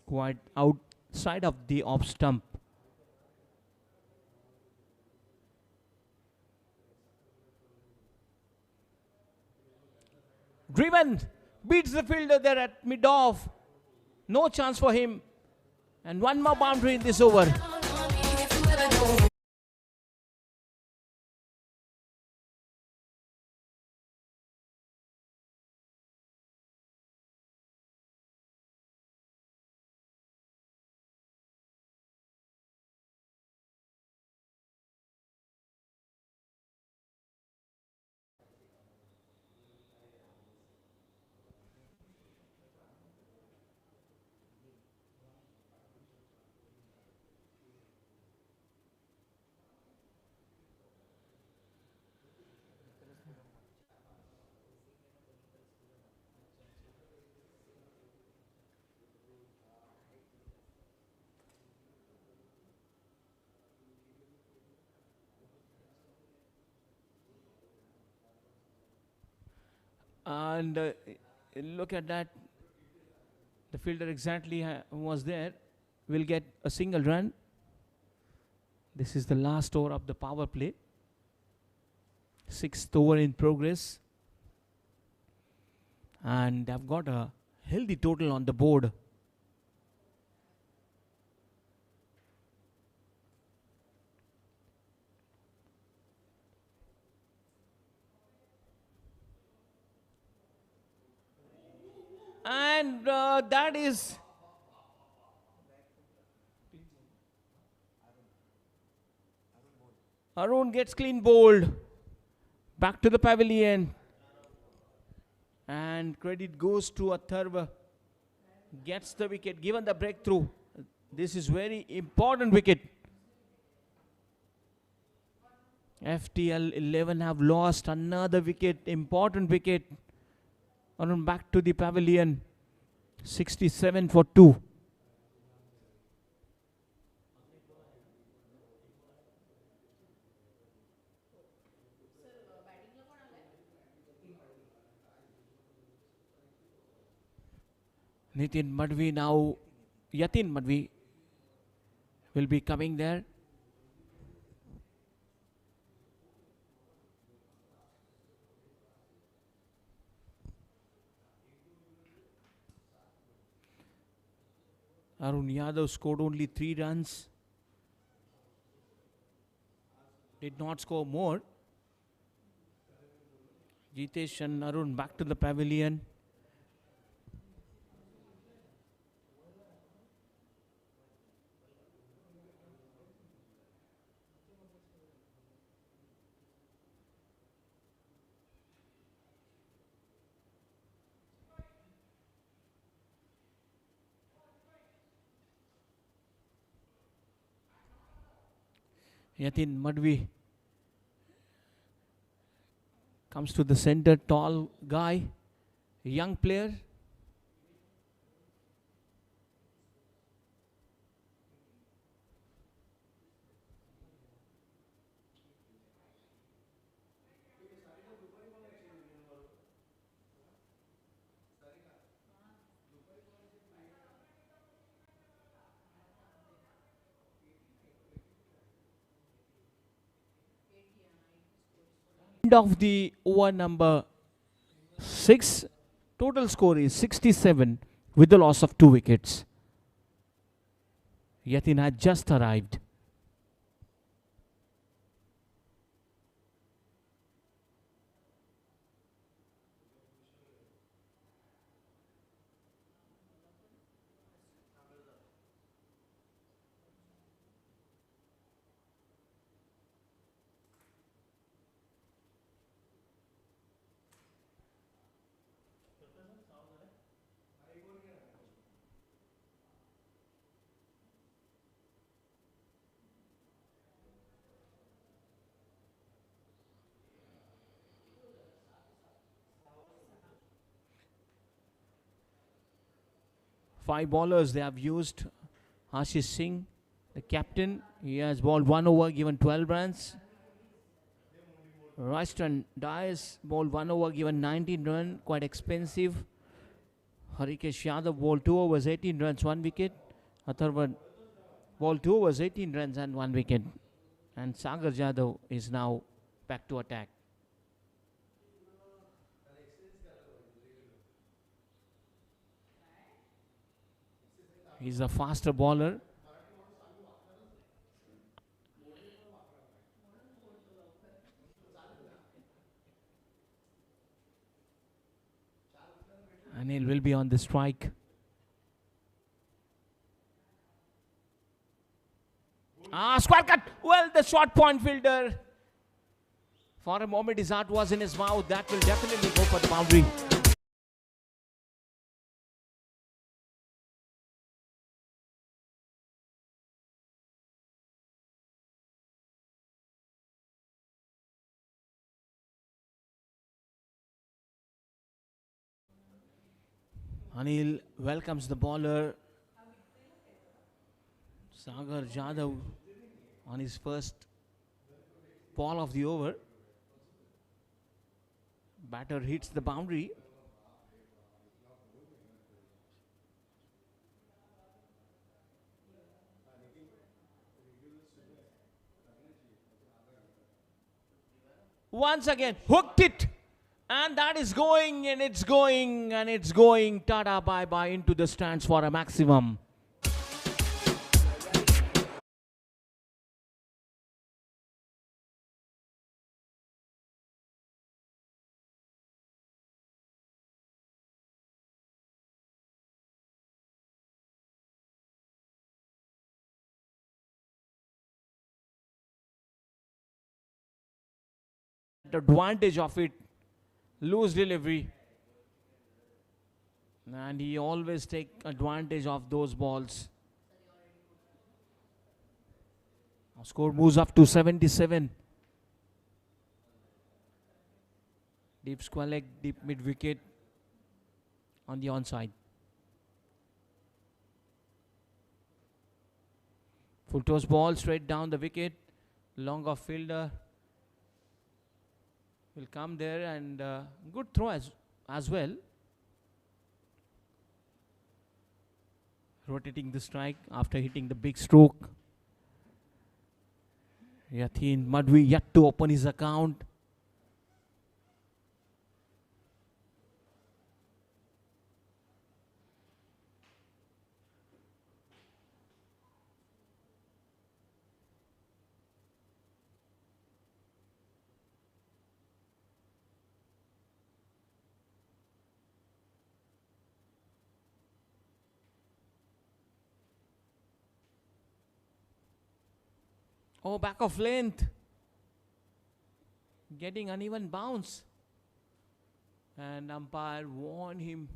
Quite outside of the off stump. Driven beats the fielder there at mid-off. No chance for him. And one more boundary in this over. And look at that. The fielder exactly was there. Will get a single run. This is the last over of the power play. 6th over in progress. And they've got a healthy total on the board. And that is Arun gets clean bowled. Back to the pavilion. And credit goes to Atharva. Gets the wicket, given the breakthrough. This is very important wicket. FTL 11 have lost another wicket, important wicket. Arun back to the pavilion. 67 for 2. Nitin Madhvi now, Yatin Madhvi will be coming there. Arun Yadav scored only 3 runs. Did not score more. Jitesh and Arun back to the pavilion. Yatin Madhvi comes to the center, tall guy, young player. End of the over number 6. Total score is 67 with the loss of 2 wickets. Yatin had just arrived. 5 bowlers they have used. Ashish Singh, the captain, he has bowled 1 over, given 12 runs. Rashton Dias bowled 1 over, given 19 runs, quite expensive. Harikesh Yadav bowled 2 overs, 18 runs, 1 wicket. Atharvan bowled 2 overs, 18 runs and 1 wicket. And Sagar Jadhav is now back to attack. He's a faster bowler. Anil will be on the strike. Square cut. Well, the short point fielder. For a moment, his heart was in his mouth. That will definitely go for the boundary. Anil welcomes the bowler. Sagar Jadhav on his first ball of the over. Batter hits the boundary. Once again, hooked it. And that is going, and it's going, and it's going. Tada, bye-bye into the stands for a maximum. The advantage of it. Loose delivery. And he always take advantage of those balls. Our score moves up to 77. Deep square leg, deep mid wicket on the onside. Full toss ball straight down the wicket. Long off fielder will come there, and good throw as well. Rotating the strike after hitting the big stroke. Yathin Madhvi yet to open his account. Oh, back of length. Getting uneven bounce. And umpire warned him.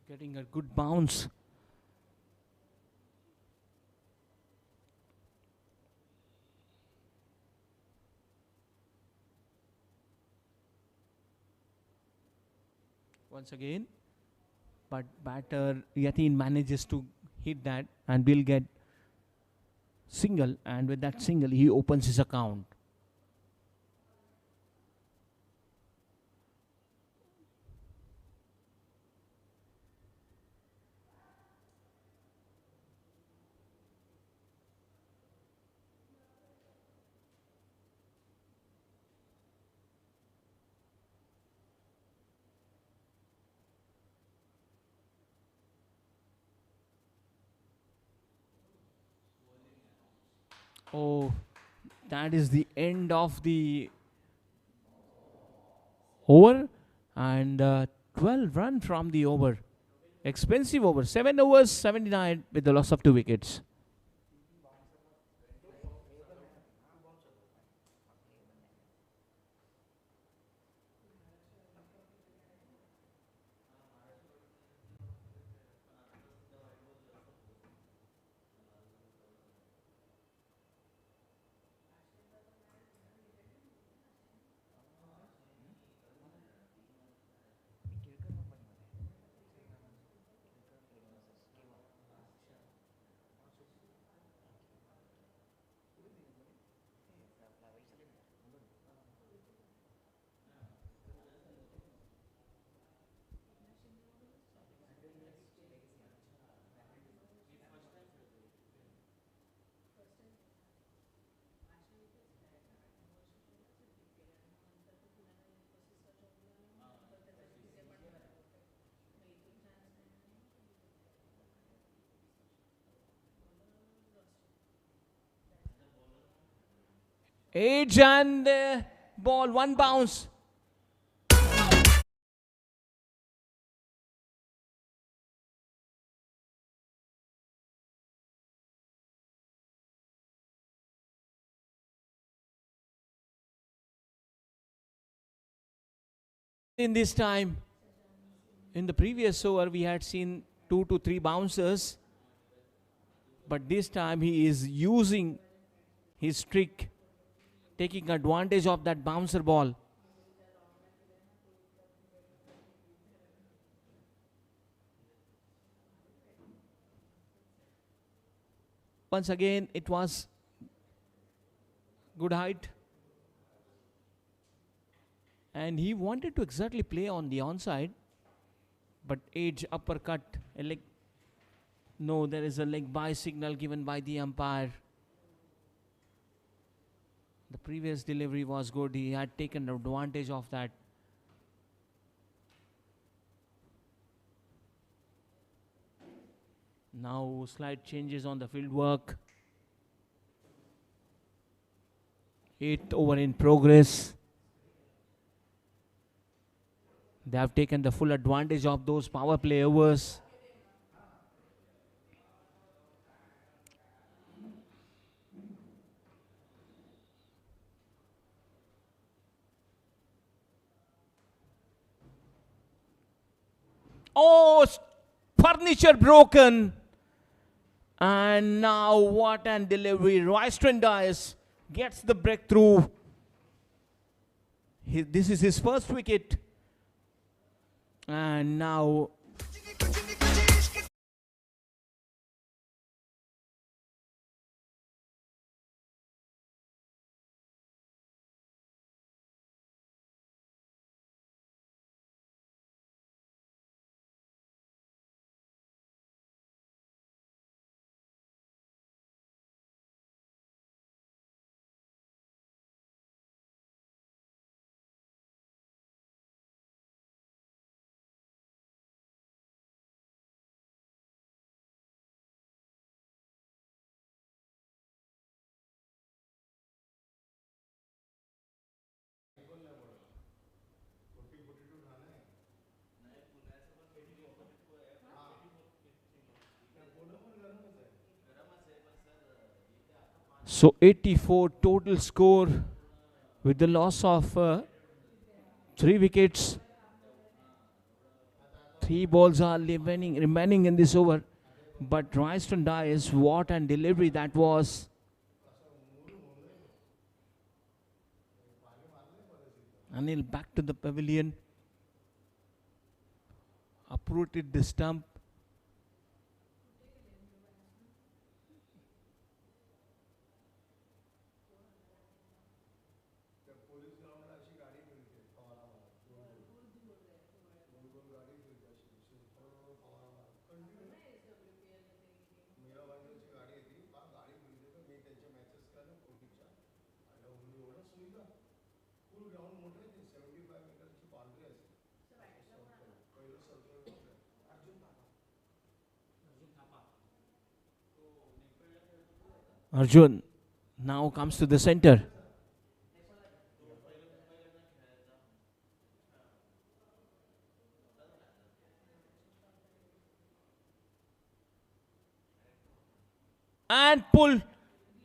Getting a good bounce. Once again, but batter Yatin manages to hit that and will get single, and with that single he opens his account. Oh, that is the end of the over, and 12 run from the over. Expensive over. 7 overs, 79 with the loss of 2 wickets. Edge and ball, one bounce. In this time, in the previous over, we had seen 2 to 3 bouncers, but this time he is using his trick, taking advantage of that bouncer ball. Once again, it was good height, and he wanted to exactly play on the onside, but edge uppercut, a leg. No, there is a leg by signal given by the umpire. The previous delivery was good. He had taken advantage of that. Now slight changes on the field work. 8th over in progress. They have taken the full advantage of those power play overs. Oh, furniture broken. And now what an delivery. Royston Dias gets the breakthrough. This is his first wicket. And now so 84 total score with the loss of 3 wickets. 3 balls are remaining in this over. But Royston Dias, what an delivery that was. Anil back to the pavilion. Uprooted the stump. Arjun now comes to the center. And pull,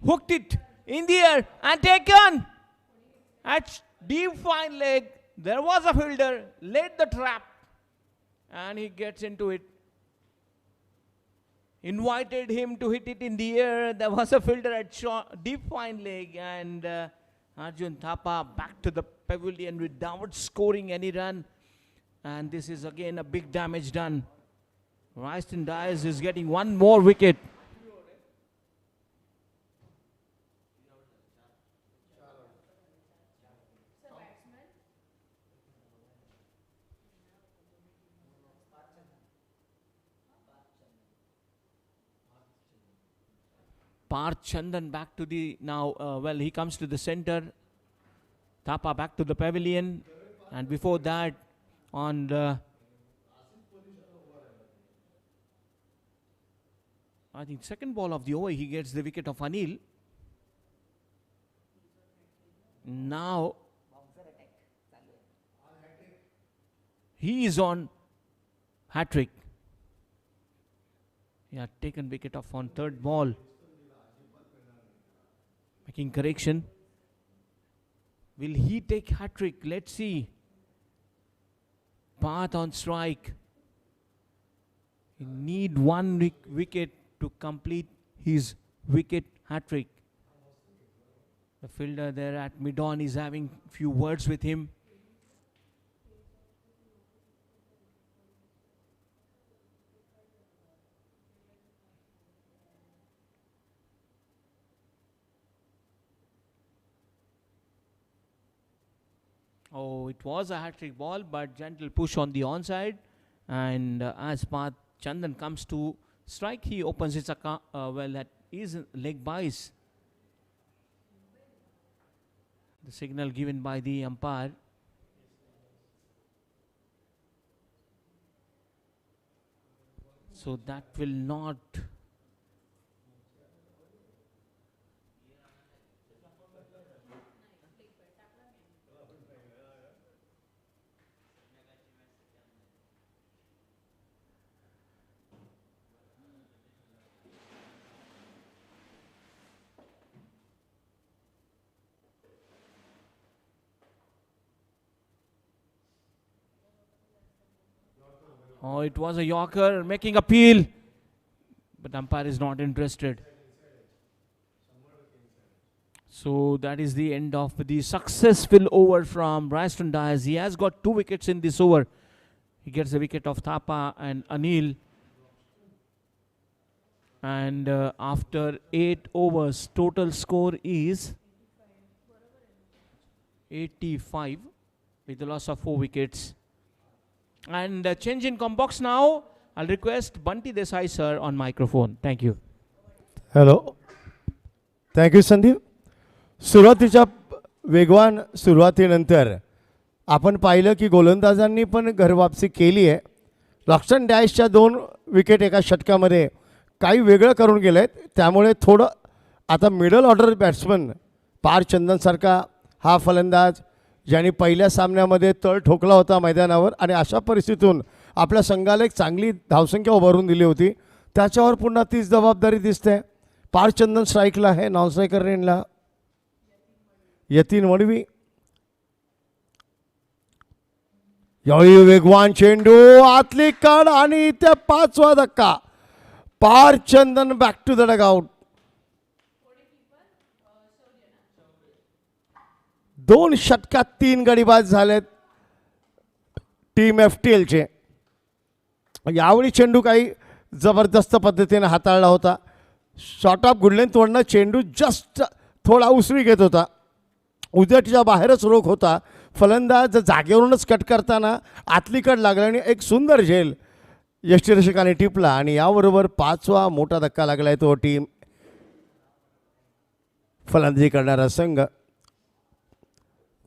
hooked it in the air and taken. At deep fine leg, there was a fielder, laid the trap, and he gets into it. Invited him to hit it in the air. There was a fielder at deep fine leg, and Arjun Thapa back to the pavilion without scoring any run. And this is again a big damage done. Royston Dias is getting one more wicket. Parth Chandan back to the he comes to the center. Thapa back to the pavilion. And before that, on the, I think, second ball of the over, he gets the wicket of Anil. Now he is on hat-trick. He had taken wicket off on third ball. Making correction. Will he take hat-trick? Let's see. Path on strike. He need one wicket to complete his wicket hat-trick. The fielder there at mid-on is having few words with him. Oh, it was a hat-trick ball, but gentle push on the onside. And as Path Chandan comes to strike, he opens his account. Well, that is leg bias. The signal given by the umpire. So that will not. Oh, it was a Yorker making appeal, but umpire is not interested. So that is the end of the successful over from Bryston Dias. He has got 2 wickets in this over. He gets the wicket of Thapa and Anil. And after 8 overs, total score is 85 with the loss of 4 wickets. And change in box now. I'll request Bunty Desai sir on microphone. Thank you. Hello, thank you Sandeep. सुरुवातीच्या वेगवान सुरुवातीनंतर आपण पाहिलं की गोलंदाजांनी पण घरवापसी केली आहे. ब्रायस्टन डायसच्या 2 wicket एका षटकामध्ये काही वेगळं करून गेले आहेत. त्यामुळे थोडं आता मिडल ऑर्डर बॅट्समन पार चंदनसारखा हा फलंदाज ज्यांनी पहिल्या सामन्यामध्ये तळ ठोकला होता मैदानावर आणि अशा परिस्थितीतून आपल्या संघाला एक चांगली धावसंख्या उभारून दिली होती, त्याच्यावर पुन्हा तीच जबाबदारी दिसते. पार चंदन स्ट्राईकला आहे, नॉन स्ट्रायकर रेनला यतीन वडवी. यावेळी वेगवान चेंडू आतली कड आणि त्या 5वा धक्का. पार चंदन बॅक टू द डगआउट. 2 षटकात 3 गडी बाद झालेत टीम FTLचे. यावेळी चेंडू काही जबरदस्त पद्धतीने हाताळला होता. शॉर्ट ऑफ गुड लेंथवरनं चेंडू जस्ट थोडा उसळी घेत होता. उद्याच्या बाहेरच रोख होता. फलंदाज जागेवरूनच कट करताना आतली कड लागल्याने एक सुंदर झेल यष्टीरक्षकाने टिपला आणि याबरोबर 5वा मोठा धक्का लागलाय तो टीम फलंदाजी करणारा संघ.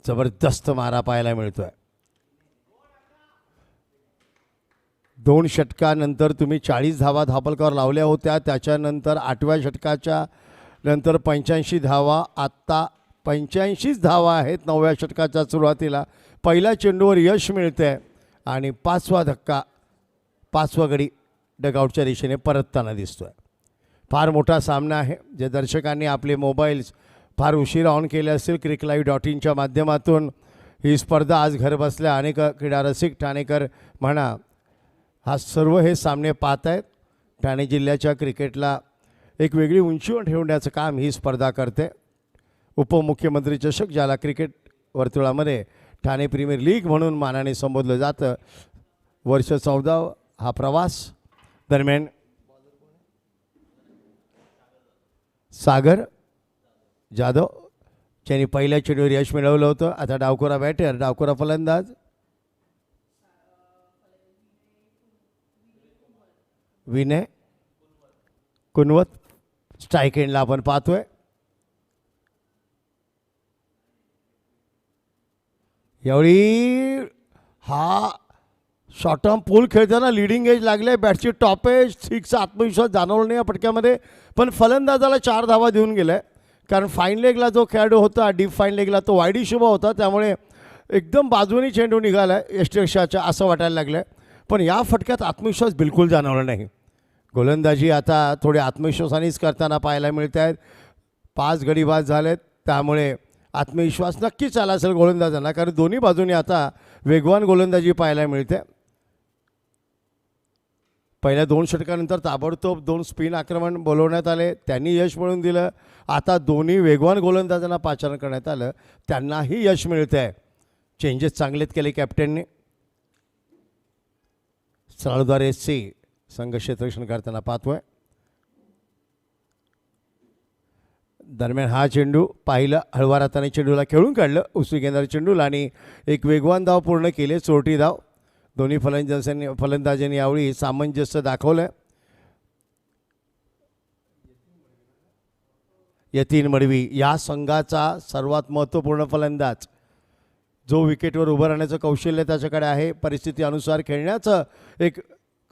जबरदस्त मारा पाहायला मिळतोय. 2 षटकानंतर तुम्ही 40 धावा धापलकावर लावल्या होत्या. त्याच्यानंतर 8व्या षटकाच्या नंतर 85 धावा. आत्ता 85 धावा आहेत 9व्या षटकाच्या सुरुवातीला. पहिल्या चेंडूवर यश मिळते आणि 5वा धक्का 5वा गडी डगआउटच्या दिशेने परतताना दिसतोय. फार मोठा सामना आहे. जे दर्शकांनी आपले मोबाईल्स फार उशीर ऑन केले असतील CricLive.in माध्यमातून ही स्पर्धा आज घर बसल्या अनेक क्रीडा रसिक ठाणेकर म्हणा हा सर्व हे सामने पाहत आहेत. ठाणे जिल्ह्याच्या क्रिकेटला एक वेगळी उंचीवर ठेवण्याचं काम ही स्पर्धा करते. उपमुख्यमंत्री चषक ज्याला क्रिकेट वर्तुळामध्ये ठाणे प्रीमियर लीग म्हणून मानाने संबोधलं जातं. वर्ष 14 हा प्रवास दरम्यान सागर जाधव ज्यांनी पहिल्या चेंडूवर यश मिळवलं होतं. आता डावखोरा बॅटर, डावखोरा फलंदाज विनय कुनवत. स्ट्राईक एंडला आपण पाहतोय. यावेळी हा शॉर्ट टर्म पूल खेळताना लिडिंग एज लागले. बॅटची टॉप एज 6चा आत्मविश्वास जाणवला नाही या फटक्यामध्ये, पण फलंदाजाला 4 धावा देऊन गेलाय. कारण फाईन लेगला जो खेळाडू होता डीप फाईन लेगला तो वाईडी शुभ होता, त्यामुळे एकदम बाजूनी चेंडू निघाला आहे यष्टिरक्षाच्या असं वाटायला लागलं आहे. पण या फटक्यात आत्मविश्वास बिलकुल जाणवला नाही. गोलंदाजी आता थोडे आत्मविश्वासानेच करताना पाहायला मिळत आहेत. 5 गडी बाद झालेत, त्यामुळे आत्मविश्वास नक्कीच आला असेल गोलंदाजांना, कारण दोन्ही बाजूनी आता वेगवान गोलंदाजी पाहायला मिळते. पहिल्या 2 षटकानंतर ताबडतोब 2 स्पिन आक्रमण बोलवण्यात आले, त्यांनी यश मिळवून दिलं. आता दोन्ही वेगवान गोलंदाजांना पाचारण करण्यात आलं, त्यांनाही यश मिळतं आहे. चेंजेस चांगलेत केले कॅप्टनने. सालुदार SC संघ क्षेत्ररक्षण करताना पाहतोय. दरम्यान हा चेंडू पाहिलं, हळवा हाताने चेंडूला खेळून काढलं उसवी घेणाऱ्या चेंडूला आणि एक वेगवान धाव पूर्ण केले, चोरटी धाव. दोन्ही फलंदाजांनी यावेळी सामंजस्य दाखवलं. यतीन मडवी या संघाचा सर्वात महत्त्वपूर्ण फलंदाज, जो विकेटवर उभं राहण्याचं कौशल्य त्याच्याकडे आहे, परिस्थिती अनुसार खेळण्याचं एक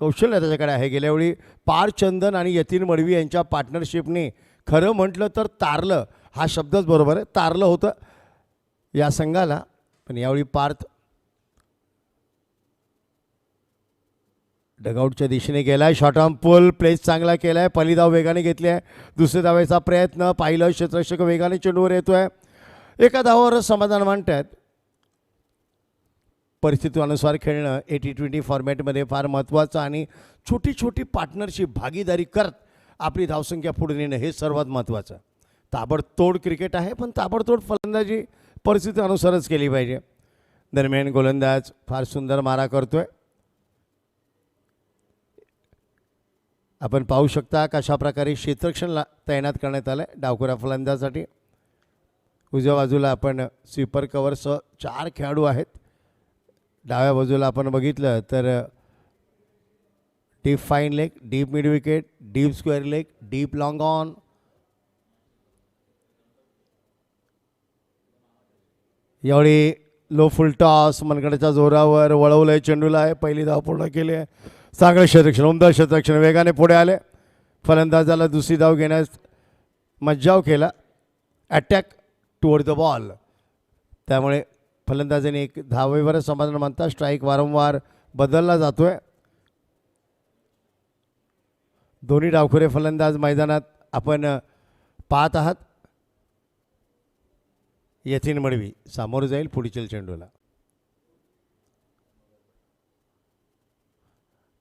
कौशल्य त्याच्याकडे आहे. गेल्यावेळी पार चंदन आणि यतीन मडवी यांच्या पार्टनरशिपने खरं म्हटलं तर तारलं, हा शब्दच बरोबर आहे, तारलं होतं या संघाला. पण यावेळी पार्थ डगआउटच्या दिशेने गेला आहे, शॉर्ट आर्म पुल प्लेस चांगला केला आहे, पहिली धाव वेगाने घेतली आहे. दुसऱ्या धावेचा प्रयत्न पाहिलं, क्षेत्ररक्षक वेगाने चेंडूवर येतो आहे. एका धावावर समाधान मानत आहेत. परिस्थितीनुसार खेळणं T20 फॉर्मॅटमध्ये फार महत्त्वाचं आणि छोटी छोटी पार्टनरशिप भागीदारी करत आपली धावसंख्या पुढे नेणं हे सर्वात महत्त्वाचं. ताबडतोड क्रिकेट आहे, पण ताबडतोड फलंदाजी परिस्थितीनुसारच केली पाहिजे. दरम्यान गोलंदाज फार सुंदर मारा करतोय. आपण पाहू शकता कशा प्रकारे क्षेत्ररक्षण तैनात करण्यात आलं आहे डावखुऱ्या फलंदाजासाठी. उजव्या बाजूला आपण स्वीपर कव्हरसह 4 खेळाडू आहेत. डाव्या बाजूला आपण बघितलं तर deep fine leg, deep mid wicket, deep square leg, deep long on. यावेळी लो फुल टॉस मनगडाच्या जोरावर वळवलं आहे चेंडूला आहे, पहिली धाव पूर्ण केली आहे. चांगलं क्षेत्ररक्षण, उमदा क्षेत्ररक्षण, वेगाने पुढे आले. फलंदाजाला दुसरी धाव घेण्यास मज्जाव केला, अटॅक टुवर्ड द बॉल. त्यामुळे फलंदाजाने एक धावेवर समाधान मानता स्ट्राईक वारंवार बदलला जातोय. दोन्ही डावखुरे फलंदाज मैदानात आपण पाहत आहात. यतीन मडवी सामोर जाईल पुढील चेंडूला.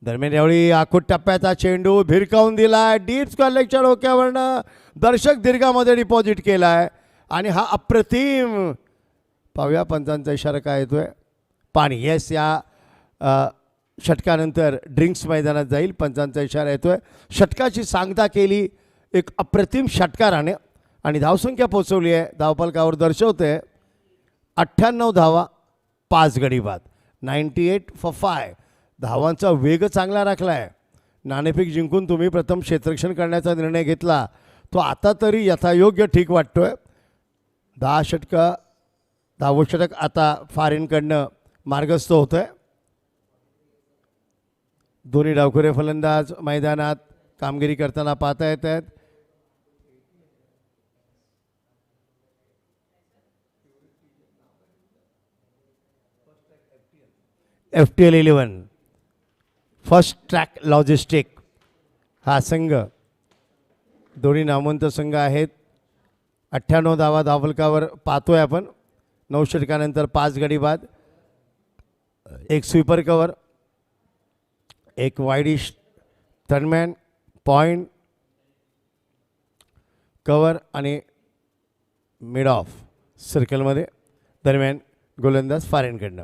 दरम्यान यावेळी आखूट टप्प्याचा चेंडू भिरकावून दिलाय, डीप स्क्वेअर लेगच्या डोक्यावरनं दर्शक दीर्घामध्ये डिपॉझिट केलाय आणि हा अप्रतिम पाहूया पंचांचा इशारा काय येतोय. पाणी येस, या षटकानंतर ड्रिंक्स मैदानात जाईल, पंचांचा इशारा येतोय. षटकाची सांगता केली एक अप्रतिम षटकाराने आणि धावसंख्या पोचवली आहे धावफलकावर दर्शवते 98 धावा 5 गडी बाद, 98 for 5. धावांचा वेग चांगला राखला आहे. नाणेफेक जिंकून तुम्ही प्रथम क्षेत्ररक्षण करण्याचा निर्णय घेतला, तो आता तरी यथायोग्य ठीक वाटतोय. 10 षटकं 10वं षटक आता फॉरेनकडनं मार्गस्थ होतं आहे. दोन्ही डावखुरे फलंदाज मैदानात कामगिरी करताना पाहता येत आहेत. FTL 11 फर्स्ट ट्रॅक लॉजिस्टिक हा संघ, दोन्ही नामवंत संघ आहेत. 98 धावा धावफलकावर पाहतोय आपण. 9 षटकानंतर 5 गडी बाद, एक स्वीपर कवर, एक वाईडिश थर्डमॅन पॉईंट कवर आणि मिड ऑफ सर्कलमध्ये. दरम्यान गोलंदाज फॉरेनकडनं.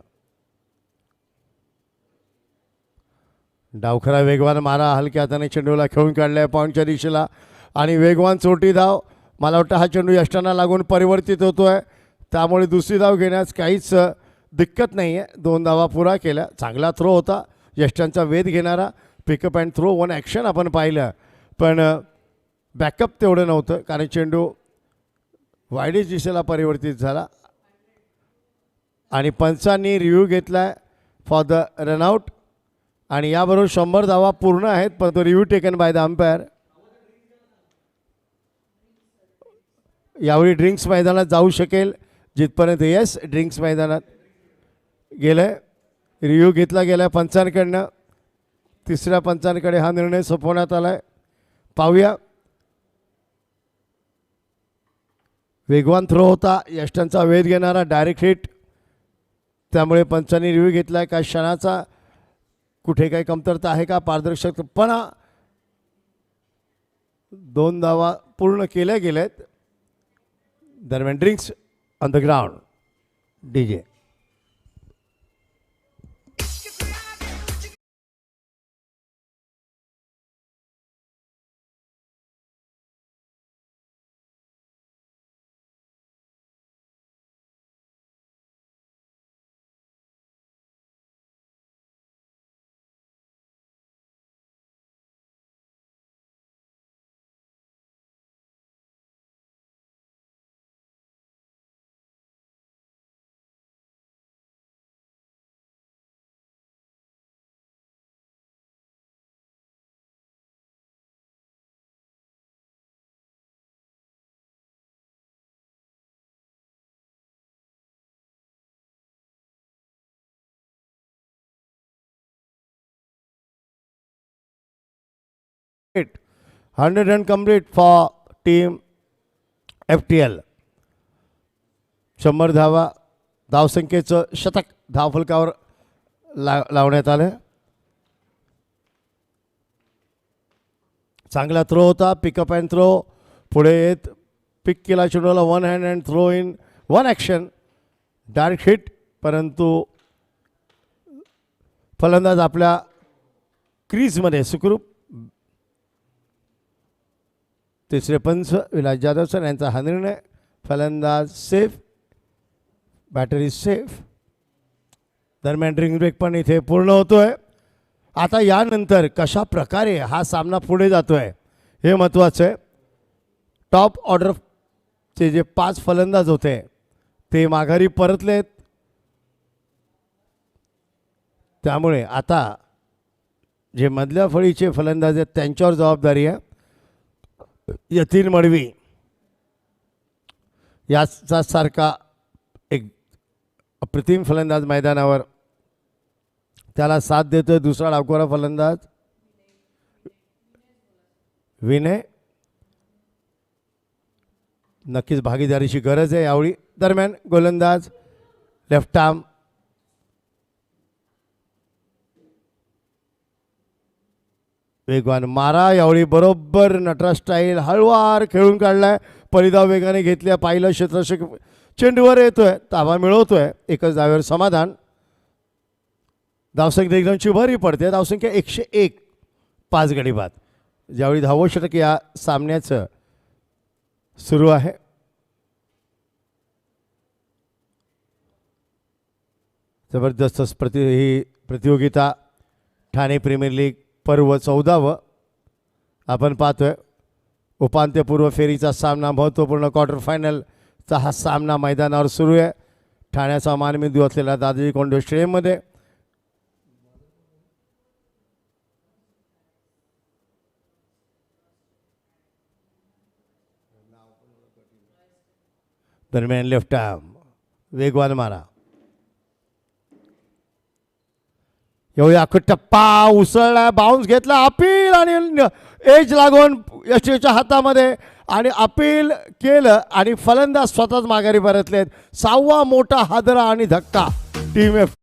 डावखरा वेगवान मारा, हलक्या हाताने चेंडूला खेळून काढलाय पॉईंटच्या दिशेला आणि वेगवान चोटी धाव. मला वाटतं हा चेंडू यष्टांना लागून परिवर्तित होतोय, त्यामुळे दुसरी धाव घेण्यास काहीच दिक्कत नाही आहे. 2 धावा पुरा केल्या. चांगला थ्रो होता, यष्टांचा वेध घेणारा पिकअप अँड थ्रो 1 ॲक्शन आपण पाहिलं, पण बॅकअप तेवढं नव्हतं कारण चेंडू वाईडिश दिशेला परिवर्तित झाला आणि पंचांनी रिव्ह्यू घेतला फॉर द रनआउट आणि याबरोबर 100 धावा पूर्ण आहेत, पण तो review taken by the umpire. यावेळी ड्रिंक्स मैदानात जाऊ शकेल जिथपर्यंत. येस, ड्रिंक्स मैदानात गेलं. रिव्ह्यू घेतला गेला पंचांकडनं. तिसऱ्या पंचांकडे हा निर्णय सोपवण्यात आला आहे. पाहूया. वेगवान थ्रो होता, यष्टांचा वेध घेणारा डायरेक्ट हिट. त्यामुळे पंचांनी रिव्ह्यू घेतला आहे. काय क्षणाचा कुठे काही कमतरता आहे का? पारदर्शकपणा. 2 धावा पूर्ण केल्या गेल्यात. दरम्यान drinks on the ground. DJ it. 100 run complete for team FTL. 100 धावा धावसंख्येचं शतक धावफलकावर लावण्यात आलं. चांगला थ्रो होता. Pickup and throw. पुढे येत पिक केला चेंडूला. 1 hand and throw in 1 action. Direct hit. परंतु फलंदाज आपल्या क्रीजमध्ये सुखरूप. तिसरे पंच विलास जाधव सर यांचा हा निर्णय. फलंदाज सेफ, बॅटरी सेफ. दरम्यान ड्रिंक ब्रेक पण इथे पूर्ण होतोय. आता यानंतर कशा प्रकारे हा सामना पुढे जातोय हे महत्त्वाचं आहे. टॉप ऑर्डरचे जे 5 फलंदाज होते ते माघारी परतलेत. त्यामुळे आता जे मधल्या फळीचे फलंदाज आहेत त्यांच्यावर जबाबदारी आहे. यतीन मडवी याचा सारखा एक अप्रतिम फलंदाज मैदानावर त्याला साथ देतोय. दुसरा डावखोरा फलंदाज विनय. नक्कीच भागीदारीची गरज आहे यावेळी. दरम्यान गोलंदाज लेफ्ट आर्म. वेगवान मारा. यावेळी बरोबर नटराज स्टाईल हळवार खेळून काढलाय. परिधाव वेगाने घेतल्या. पाहिलं क्षेत्ररक्षक चेंडूवर येतोय, ताबा मिळवतोय. एकच धावेवर समाधान. धावसंख्या एकदमची भरी पडते. धावसंख्या 101. 5 गडी बाद. ज्यावेळी 10वं षटक या सामन्याचं सुरू आहे. जबरदस्त ही प्रतियोगिता. ठाणे प्रीमियर लीग पर्व 14वं आपण पाहतोय. उपांत्यपूर्व फेरीचा सामना, महत्त्वपूर्ण क्वार्टर फायनलचा हा सामना मैदानावर सुरू आहे. ठाण्याचा मानबिंदू असलेला दादाजी कोंडे स्टेडियममध्ये. दरम्यान लेफ्ट आर्म वेगवान मारा. एवढी अख्खा टप्पा उसळला. बाउन्स घेतला. अपील आणि एज लागून यष्टीच्या हातामध्ये आणि अपील केलं आणि फलंदाज स्वतःच माघारी परतलेत. 6वा मोठा हादरा आणि धक्का टीम एफ.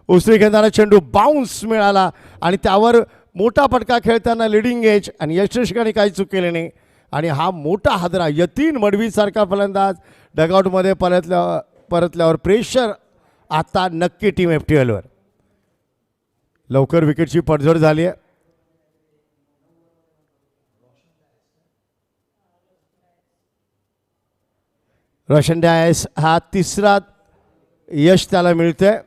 उसरी घेणारा चेंडू बाउन्स मिळाला आणि त्यावर मोठा फटका खेळताना लिडिंग एज आणि यशस्वीने काही चूक केली नाही. आणि हा मोठा हादरा यतीन मडवीसारखा फलंदाज डगआउटमध्ये परतल्यावर प्रेशर आता नक्की टीम FTLवर. लवकर विकेटची पडझड झाली आहे. रोशन डायस हा तिसरा यश त्याला मिळतंय.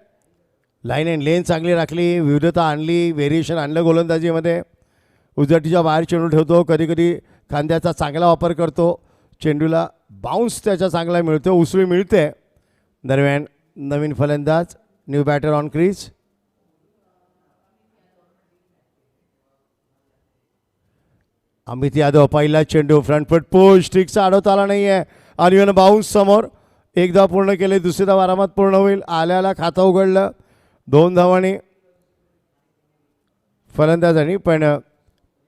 लाईन अँड लेन चांगली राखली, विविधता आणली, व्हेरिएशन आणलं गोलंदाजीमध्ये. उजटीच्या बाहेर चेंडू ठेवतो, कधी कधी खांद्याचा चांगला वापर करतो, चेंडूला बाउन्स त्याचा चांगला मिळतो, उसळी मिळते. दरम्यान नवीन फलंदाज, new batter on crease. Amit Yadav पहिला चेंडू, फ्रंट फूट पुश, स्टिकचा अडवता आला नाही आहे आणि बाउन्स समोर. एक धाव पूर्ण केले, दुसरी धाव आरामात पूर्ण होईल. आल्याला खातं उघडलं 2 धावांनी फलंदाजांनी, पण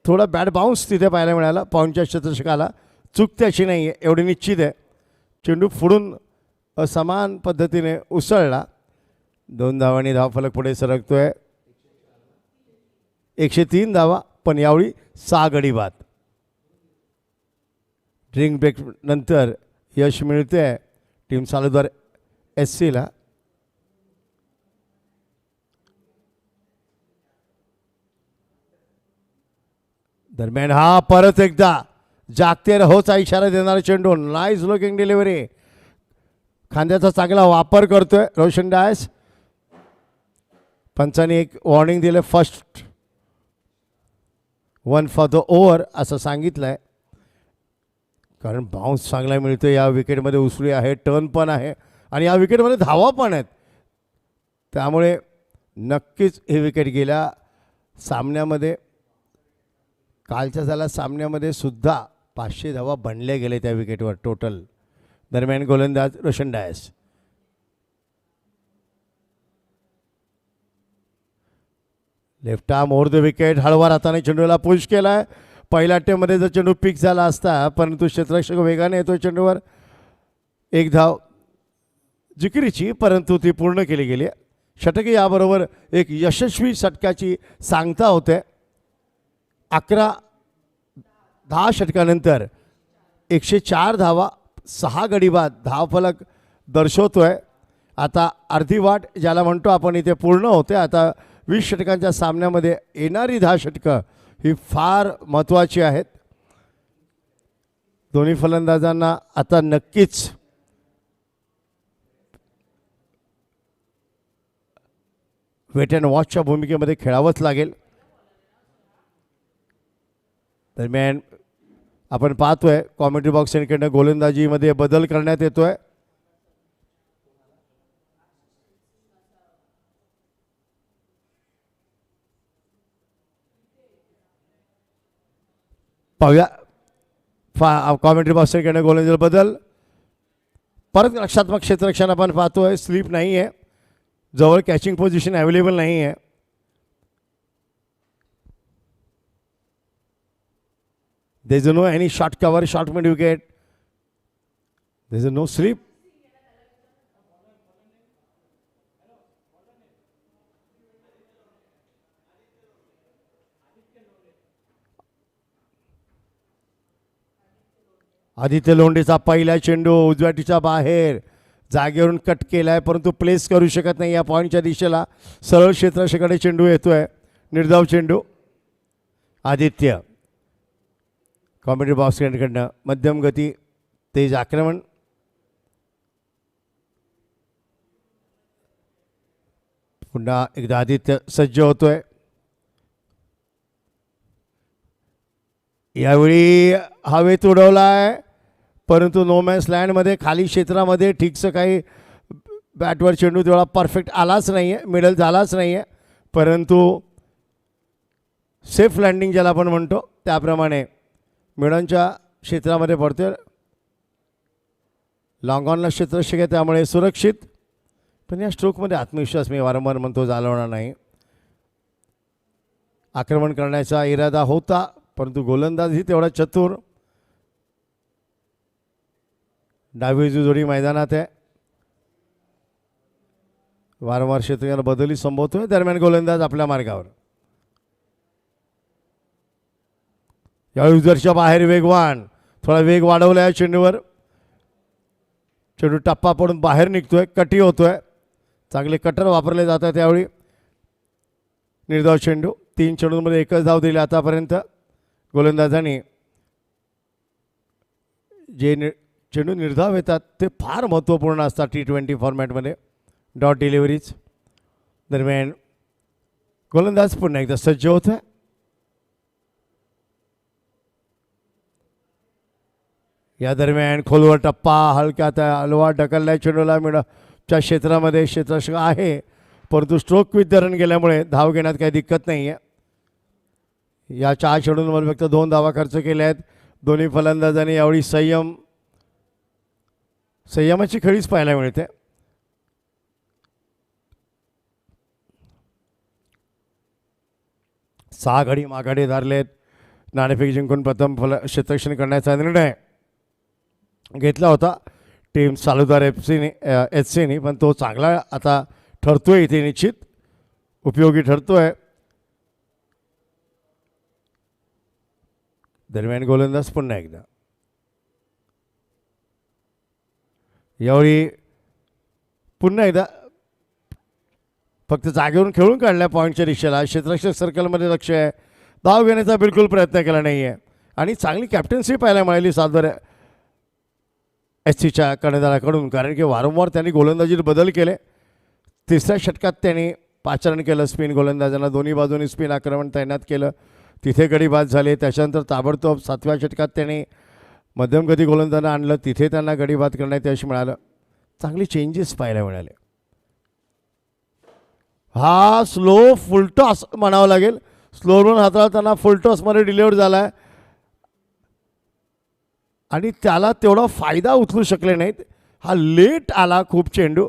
थोडा बॅट बाउन्स तिथे पाहायला मिळाला. पॉईंटच्या क्षेत्ररक्षकाला चूक त्याची नाही आहे एवढी निश्चित आहे. चेंडू फोडून असमान पद्धतीने उसळला. 2 धावांनी धावफलक पुढे सरकतोय. 103 धावा, पण यावेळी 6 गडी बाद. ड्रिंक ब्रेक नंतर यश मिळते टीम सालुदार SC ला. दरम्यान हा परत एकदा जागते रहोचा इशारा देणारा चेंडू. नाईस लुकिंग डिलिव्हरी, खांद्याचा चांगला वापर करतोय रोशन डायस. पंचांनी एक वॉर्निंग दिले, फर्स्ट 1 फॉर द ओव्हर असं सांगितलंय, कारण बाउन्स चांगला मिळतो. या विकेटमध्ये उसळी आहे, टर्न पण आहे आणि या विकेटमध्ये धावा पण आहेत. त्यामुळे नक्कीच ही विकेट गेल्या सामन्यामध्ये, कालच्या झाल्या सामन्यामध्ये सुद्धा 500 धावा बनले गेले त्या विकेटवर टोटल. दरम्यान गोलंदाज Roshan Dias. Left arm over the wicket, हळवा हाताने चेंडूला पुश केलाय. पहिल्या अटेम्प्टमध्ये जर चेंडू पिक झाला असता, परंतु क्षेत्ररक्षक वेगाने येतो चेंडूवर. एक धाव जिकिरीची, परंतु ती पूर्ण केली गेली. षटके याबरोबर एक यशस्वी षटकाची सांगता होते. 10 षटकानंतर 104 धावा, 6 गडी बाद धावफलक दर्शवतोय. आता अर्धी वाट ज्याला म्हणतो आपण इथे पूर्ण होते. आता 20 षटकांच्या सामन्यामध्ये येणारी 10 षटकं ही फार महत्त्वाची आहेत. दोन्ही फलंदाजांना आता नक्कीच वेट अँड वॉचच्या भूमिकेमध्ये खेळावंच लागेल. दरम्यान आपण पाहतोय कॉमेंट्री बॉक्स यांकडनं गोलंदाजीमध्ये बदल करण्यात येतोय. पाहूया कॉमेंट्री बॉक्स यांकडनं गोलंदाजी बदल. परत रक्षात्मक क्षेत्ररक्षण आपण पाहतोय, स्लीप नाही आहे, जवळ कॅचिंग पोझिशन अवेलेबल नाही आहे. There is no any short cover, short mid wicket. There is no sleep. Aditya लोंढेचा पहिला चेंडू उजव्या टीच्या बाहेर जागेवरून कट केलाय, परंतु प्लेस करू शकत नाही या पॉईंटच्या दिशेला. सरळ क्षेत्ररक्षकाकडे चेंडू येतोय, निर्धाव चेंडू. आदित्य कॉमेंट्री बॉक्सकडनं मध्यम गती तेज आक्रमण. पुन्हा एकदा आदित्य सज्ज होतोय. यावेळी हवेत उडवलाय, परंतु नोमॅन्स लँडमध्ये खाली क्षेत्रामध्ये ठीकसं काही बॅटवर चेंडू तेवढा परफेक्ट आलाच नाही आहे, मिडल झालाच नाही आहे, परंतु सेफ लँडिंग ज्याला आपण म्हणतो त्याप्रमाणे मिडनच्या क्षेत्रामध्ये पडते. लॉंग ऑनला क्षेत्ररक्षक आहे त्यामुळे सुरक्षित, पण या स्ट्रोकमध्ये आत्मविश्वास मी वारंवार म्हणतो जालवणार नाही. आक्रमण करण्याचा इरादा होता, परंतु गोलंदाजही तेवढा चतुर. डावी जोडी मैदानात आहे, वारंवार क्षेत्ररक्षकाला बदली संभवतोय. दरम्यान गोलंदाज आपल्या मार्गावर. यावेळी उजव्याच्या बाहेर वेगवान, थोडा वेग वाढवला आहे चेंडूवर. चेंडू टप्पा पडून बाहेर निघतोय, कटी होतोय. चांगले कटर वापरले जातात त्यावेळी. निर्धाव चेंडू. 3 चेंडूंमध्ये एकच धाव दिली आतापर्यंत गोलंदाजांनी. जे चेंडू निर्धाव येतात ते फार महत्त्वपूर्ण असतात T20 फॉर्मॅटमध्ये. डॉट डिलिव्हरीज दरम्यान गोलंदाज पुन्हा एकदा सज्ज होत आहे. या दरम्यान खोलवर टप्पा हलक्या हलवा ढकलल्या चेंडूला मिडच्या क्षेत्रामध्ये क्षेत्ररक्षक आहे, परंतु स्ट्रोक विथ रन गेल्यामुळे धाव घेण्यात काही दिक्कत नाही आहे. या 4 चेंडूंवर फक्त 2 धावा खर्च केल्या आहेत. दोन्ही फलंदाजांनी यावेळी संयमाची खळीच पाहायला मिळते. सहा घडी माघाडी धरलेत. नाणेफेक जिंकून प्रथम क्षेत्ररक्षण करण्याचा निर्णय घेतला होता टीम सालुदार SCने, पण तो चांगला आता ठरतोय, इथे निश्चित उपयोगी ठरतोय. दरम्यान गोलंदाज पुन्हा एकदा. यावेळी पुन्हा एकदा फक्त जागेवरून खेळून काढल्या पॉईंटच्या दिशेला. क्षेत्ररक्षक सर्कलमध्ये लक्ष आहे. धाव घेण्याचा बिलकुल प्रयत्न केला नाही आहे आणि चांगली कॅप्टन्सी पाहायला मिळाली सालुदार SCच्या कर्णधाराकडून, कारण की वारंवार त्यांनी गोलंदाजीत बदल केले. 3ऱ्या षटकात त्यांनी 5 रन केलं स्पिन गोलंदाजांना. दोन्ही बाजूंनी स्पिन आक्रमण तैनात केलं, तिथे गडी बाद झाले. त्याच्यानंतर ताबडतोब 7व्या षटकात त्यांनी मध्यम गती गोलंदाजांना आणलं, तिथे त्यांना गडी बाद करण्यात यश मिळालं. चांगली चेंजेस पाहायला मिळाले. हा स्लो फुलटॉस म्हणावं लागेल. स्लो रन हाताळताना फुलटॉसमध्ये डिलिव्हर झाला आहे आणि त्याला तेवढा फायदा उचलू शकले नाहीत. हा लेट आला खूप चेंडू.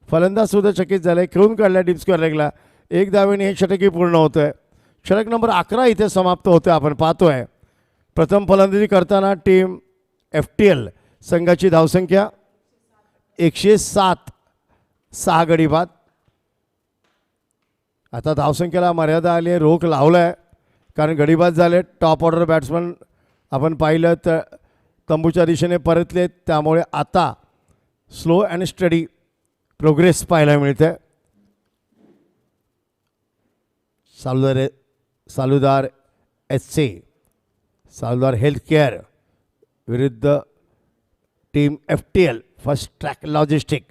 फलंदाजसुद्धा चकित झाले. खेळून काढल्या डीप स्क्वेअर लेगला. 1 धावेने हे षटकही पूर्ण होतं आहे. षटक नंबर 11 इथे समाप्त होतं आपण पाहतोय. प्रथम फलंदाजी करताना टीम FTL संघाची धावसंख्या 107, 6 गडी बाद. आता धावसंख्येला मर्यादा आली आहे, रोख लावला आहे, कारण गडी बाद झाले. टॉप ऑर्डर बॅट्समन आपण पाहिलं तर तंबूच्या दिशेने परतले, त्यामुळे आता स्लो अँड स्टडी प्रोग्रेस पाहायला मिळते. सालुदार SC, सालुदार हेल्थकेअर विरुद्ध team FTL first track logistic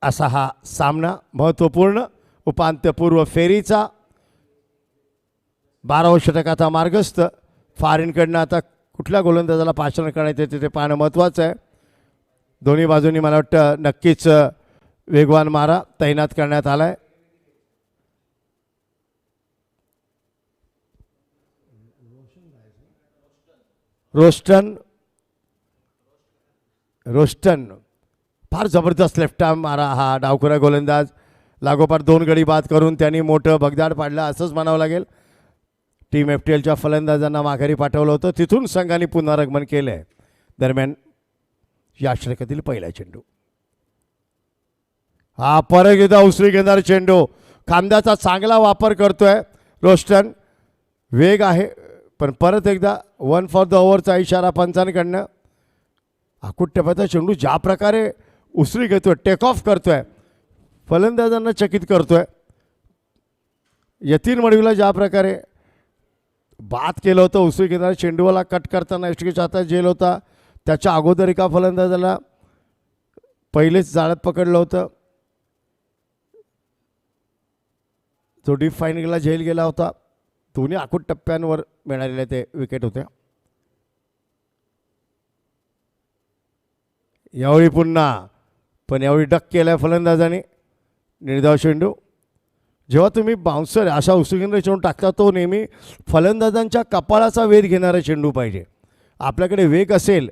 असा हा सामना महत्त्वपूर्ण उपांत्यपूर्व फेरीचा. 12व्या षटकाचा मार्गस्थ. फॉरेनकडनं आता कुठल्या गोलंदाजाला 5 रन करण्यात येते ते पाहणं महत्त्वाचं आहे. दोन्ही बाजूंनी मला वाटतं नक्कीच वेगवान मारा तैनात करण्यात आला आहे. रोस्टन फार जबरदस्त लेफ्ट आर्म मारा हा डावखुरा गोलंदाज. लागोपाठ 2 गडी बाद करून त्यांनी मोठं भगदाड पाडलं असंच म्हणावं लागेल. टीम FTLच्या फलंदाजांना माघारी पाठवलं होतं, तिथून संघाने पुनरागमन केलं आहे. दरम्यान या षटकातील पहिला चेंडू हा परत एकदा उसळी घेणारा चेंडू. खांद्याचा चांगला वापर करतोय रोस्टन. वेग आहे, पण परत एकदा 1 फॉर द ओव्हरचा इशारा पंचांकडनं. आकुट्यपचा चेंडू ज्या प्रकारे उसळी घेतोय, टेक ऑफ करतोय, फलंदाजांना चकित करतोय. यतीन मडवीला ज्या प्रकारे बाद केलं होतं उसळी घेणारा चेंडूला कट करताना एसटीच्या हातात जेल होता, त्याच्या अगोदर एका फलंदाजाला पहिलेच जाळ्यात पकडलं होतं. तो डीप फायनलला झेल गेला होता. दोन्ही आखूट टप्प्यांवर मिळालेले ते विकेट होते. यावेळी पुन्हा, पण यावेळी डक केला फलंदाजाने. निर्धाव चेंडू. जेव्हा तुम्ही बाउन्सर अशा उसळीने चेंडू टाकता, तो नेहमी फलंदाजांच्या कपाळाचा वेध घेणारा चेंडू पाहिजे. आपल्याकडे वेग असेल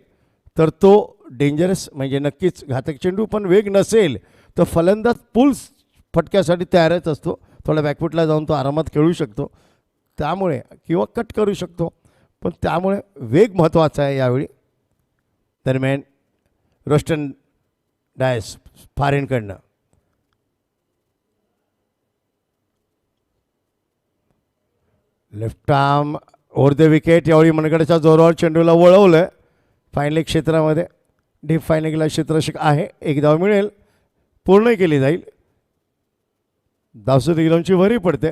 तर तो डेंजरस म्हणजे नक्कीच घातक चेंडू, पण वेग नसेल तर फलंदाज पुल्स फटक्यासाठी तयारच असतो. थोडा बॅकफुटला जाऊन तो आरामात खेळू शकतो, त्यामुळे किंवा कट करू शकतो, पण त्यामुळे वेग महत्त्वाचा आहे यावेळी. दरम्यान रोस्टन डायस फॉरेनकडनं left arm over the wicket. यावेळी मनगडाच्या जोरावर चेंडूला वळवलं फायनल क्षेत्रामध्ये. डीप फायनलला क्षेत्ररक्षक आहे, 1 धाव मिळेल, पूर्ण केली जाईल. धावसुद्धा गिलोंची भरी पडते.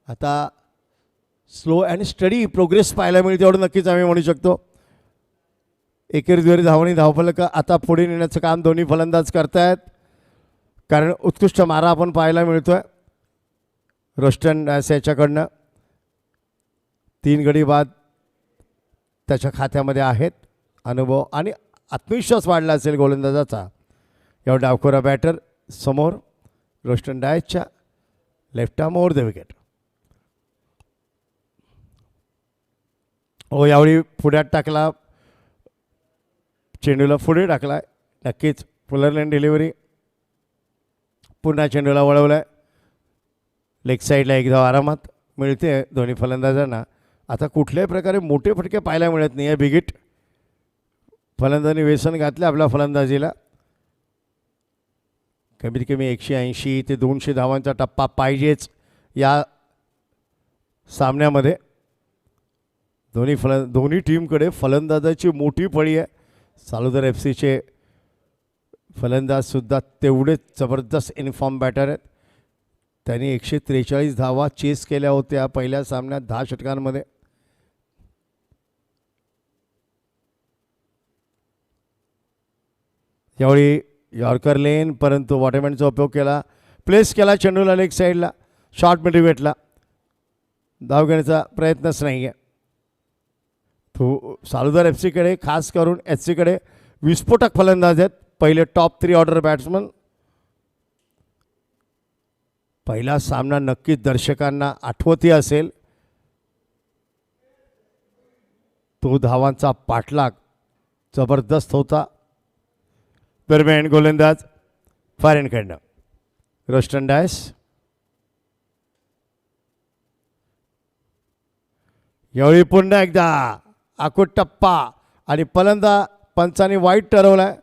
आता स्लो अँड स्टडी प्रोग्रेस पाहायला मिळते एवढं नक्कीच आम्ही म्हणू शकतो. एकेरी धावणी धावफलक आता पुढे नेण्याचं काम दोन्ही फलंदाज करतायत, कारण उत्कृष्ट मारा आपण पाहायला मिळतोय रोस्टन डायस याच्याकडनं. 3 गडी बाद त्याच्या खात्यामध्ये आहेत. अनुभव आणि आत्मविश्वास वाढला असेल गोलंदाजाचा. एवढा डावखोरा बॅटर समोर रोस्टन डायसच्या left arm over the wicket. हो, यावेळी पुढ्यात टाकला, चेंडूला पुढे टाकला. नक्कीच फुलरलँड डिलिव्हरी. पुन्हा चेंडूला वळवला आहे. लेग साईडला एक धाव आरामात मिळते दोन्ही फलंदाजांना. आता कुठल्याही प्रकारे मोठे फटके पाहायला मिळत नाही आहे. बिगिट फलंदाजांनी व्यसन घातलं आपल्या फलंदाजीला. कमीत कमी 180 ते 200 धावांचा टप्पा पाहिजेच या सामन्यामध्ये. दोन्ही टीमकडे फलंदाजाची मोठी फळी आहे. सालुदार FCचे फलंदाजसुद्धा तेवढेच जबरदस्त इनफॉर्म बॅटर आहेत. त्यांनी 143 धावा चेस केल्या होत्या पहिल्या सामन्यात 10 षटकांमध्ये. यावेळी यॉर्कर लेन, परंतु वॉटरमॅनचा उपयोग केला. प्लेस केला चेंडूला लेग साईडला, शॉर्ट मिड विकेटला. धाव घेण्याचा प्रयत्नच नाही आहे. तो सालुदार FCकडे खास करून SCकडे विस्फोटक फलंदाज आहेत. पहिले टॉप 3 ऑर्डर बॅट्समन. पहिला सामना नक्कीच दर्शकांना आठवती असेल. तो धावांचा पाठलाग जबरदस्त होता. दरम्यान गोलंदाज फॉरेनकडनं रोस्टन डायस. यावेळी पुन्हा एकदा आखूट टप्पा आणि पंचांनी वाईट ठरवलाय.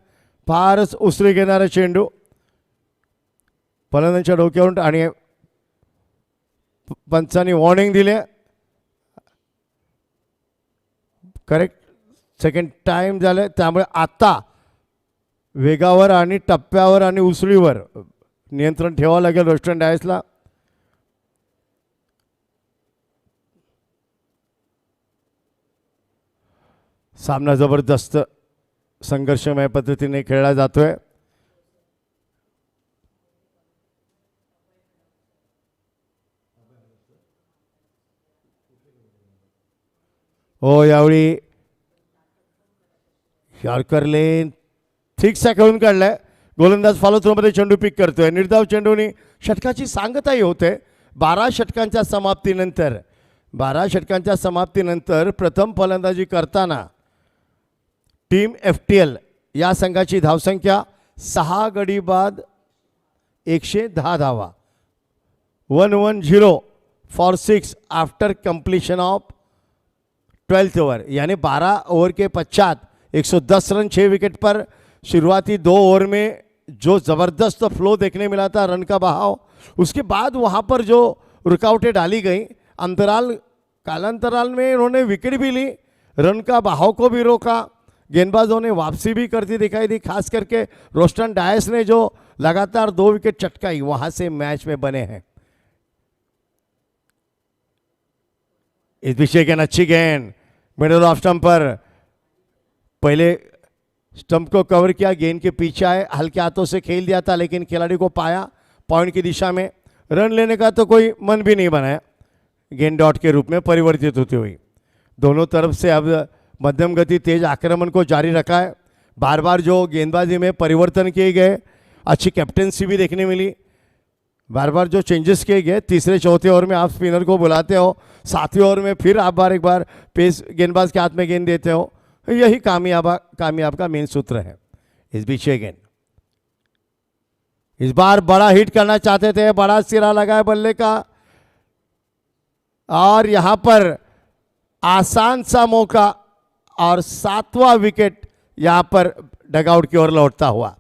फारच उसळी घेणारा चेंडू फलंदाजांच्या डोक्यावरून आणि पंचांनी वॉर्निंग दिले. करेक्ट सेकंड टाइम झालं. त्यामुळे आता वेगावर आणि टप्प्यावर आणि उसळीवर नियंत्रण ठेवावं लागेल रोस्टन डायसला. सामना जबरदस्त संघर्षमय पद्धतीने खेळला जातोय. हो, यावेळी यॉर्कर लेन थिकसा खेळून काढलाय. गोलंदाज फॉलो थ्रोमध्ये चेंडू पिक करतोय. निर्धाव चेंडूनी षटकाची सांगताही होते. 12 षटकांच्या समाप्तीनंतर प्रथम फलंदाजी करताना टीम FTL या संघाची धावसंख्या 6 गडी बाद 110 धावा. 110 for 6 after completion of 12th over, यानी 12 ओवर के पश्चात 110 रन 6 विकेट पर. शुरुआती 2 ओवर में जो ज़बरदस्त फ्लो देखने मिला था, रन का बहाव, उसके बाद वहाँ पर जो रुकावटें डाली गई, कालांतराल में इन्होंने विकेट भी ली, रन का बहाव को भी रोका, गेंदबाजों ने वापसी भी करती दिखाई दी. खास करके रोस्टन डायस ने जो लगातार 2 विकेट चटकाई, वहाँ से मैच में बने हैं. इस विषय के अच्छी गेंद मिडल ऑफ स्टंप पर, पहले स्टंप को कवर किया, गेंद के पीछे आए, हल्के हाथों से खेल दिया था, लेकिन खिलाड़ी को पाया पॉइंट की दिशा में. रन लेने का तो कोई मन भी नहीं बनाया. गेंद डॉट के रूप में परिवर्तित होती हुई. दोनों तरफ से अब मध्यम गति तेज आक्रमण को जारी रखा है. बार बार जो गेंदबाजी में परिवर्तन किए गए, अच्छी कैप्टेंसी भी देखने मिली. बार बार जो चेंजेस किए गए, तीसरे चौथे ओवर में आप स्पिनर को बुलाते हो, 7वें ओवर में फिर आप एक बार पेस गेंदबाज के हाथ में गेंद देते हो. यही कामयाब का मेन सूत्र है. इस बीच गेंद इस बार बड़ा हिट करना चाहते थे, बड़ा सिरा लगा है बल्ले का, और यहां पर आसान सा मौका और 7वां विकेट यहां पर डगआउट की ओर लौटता हुआ.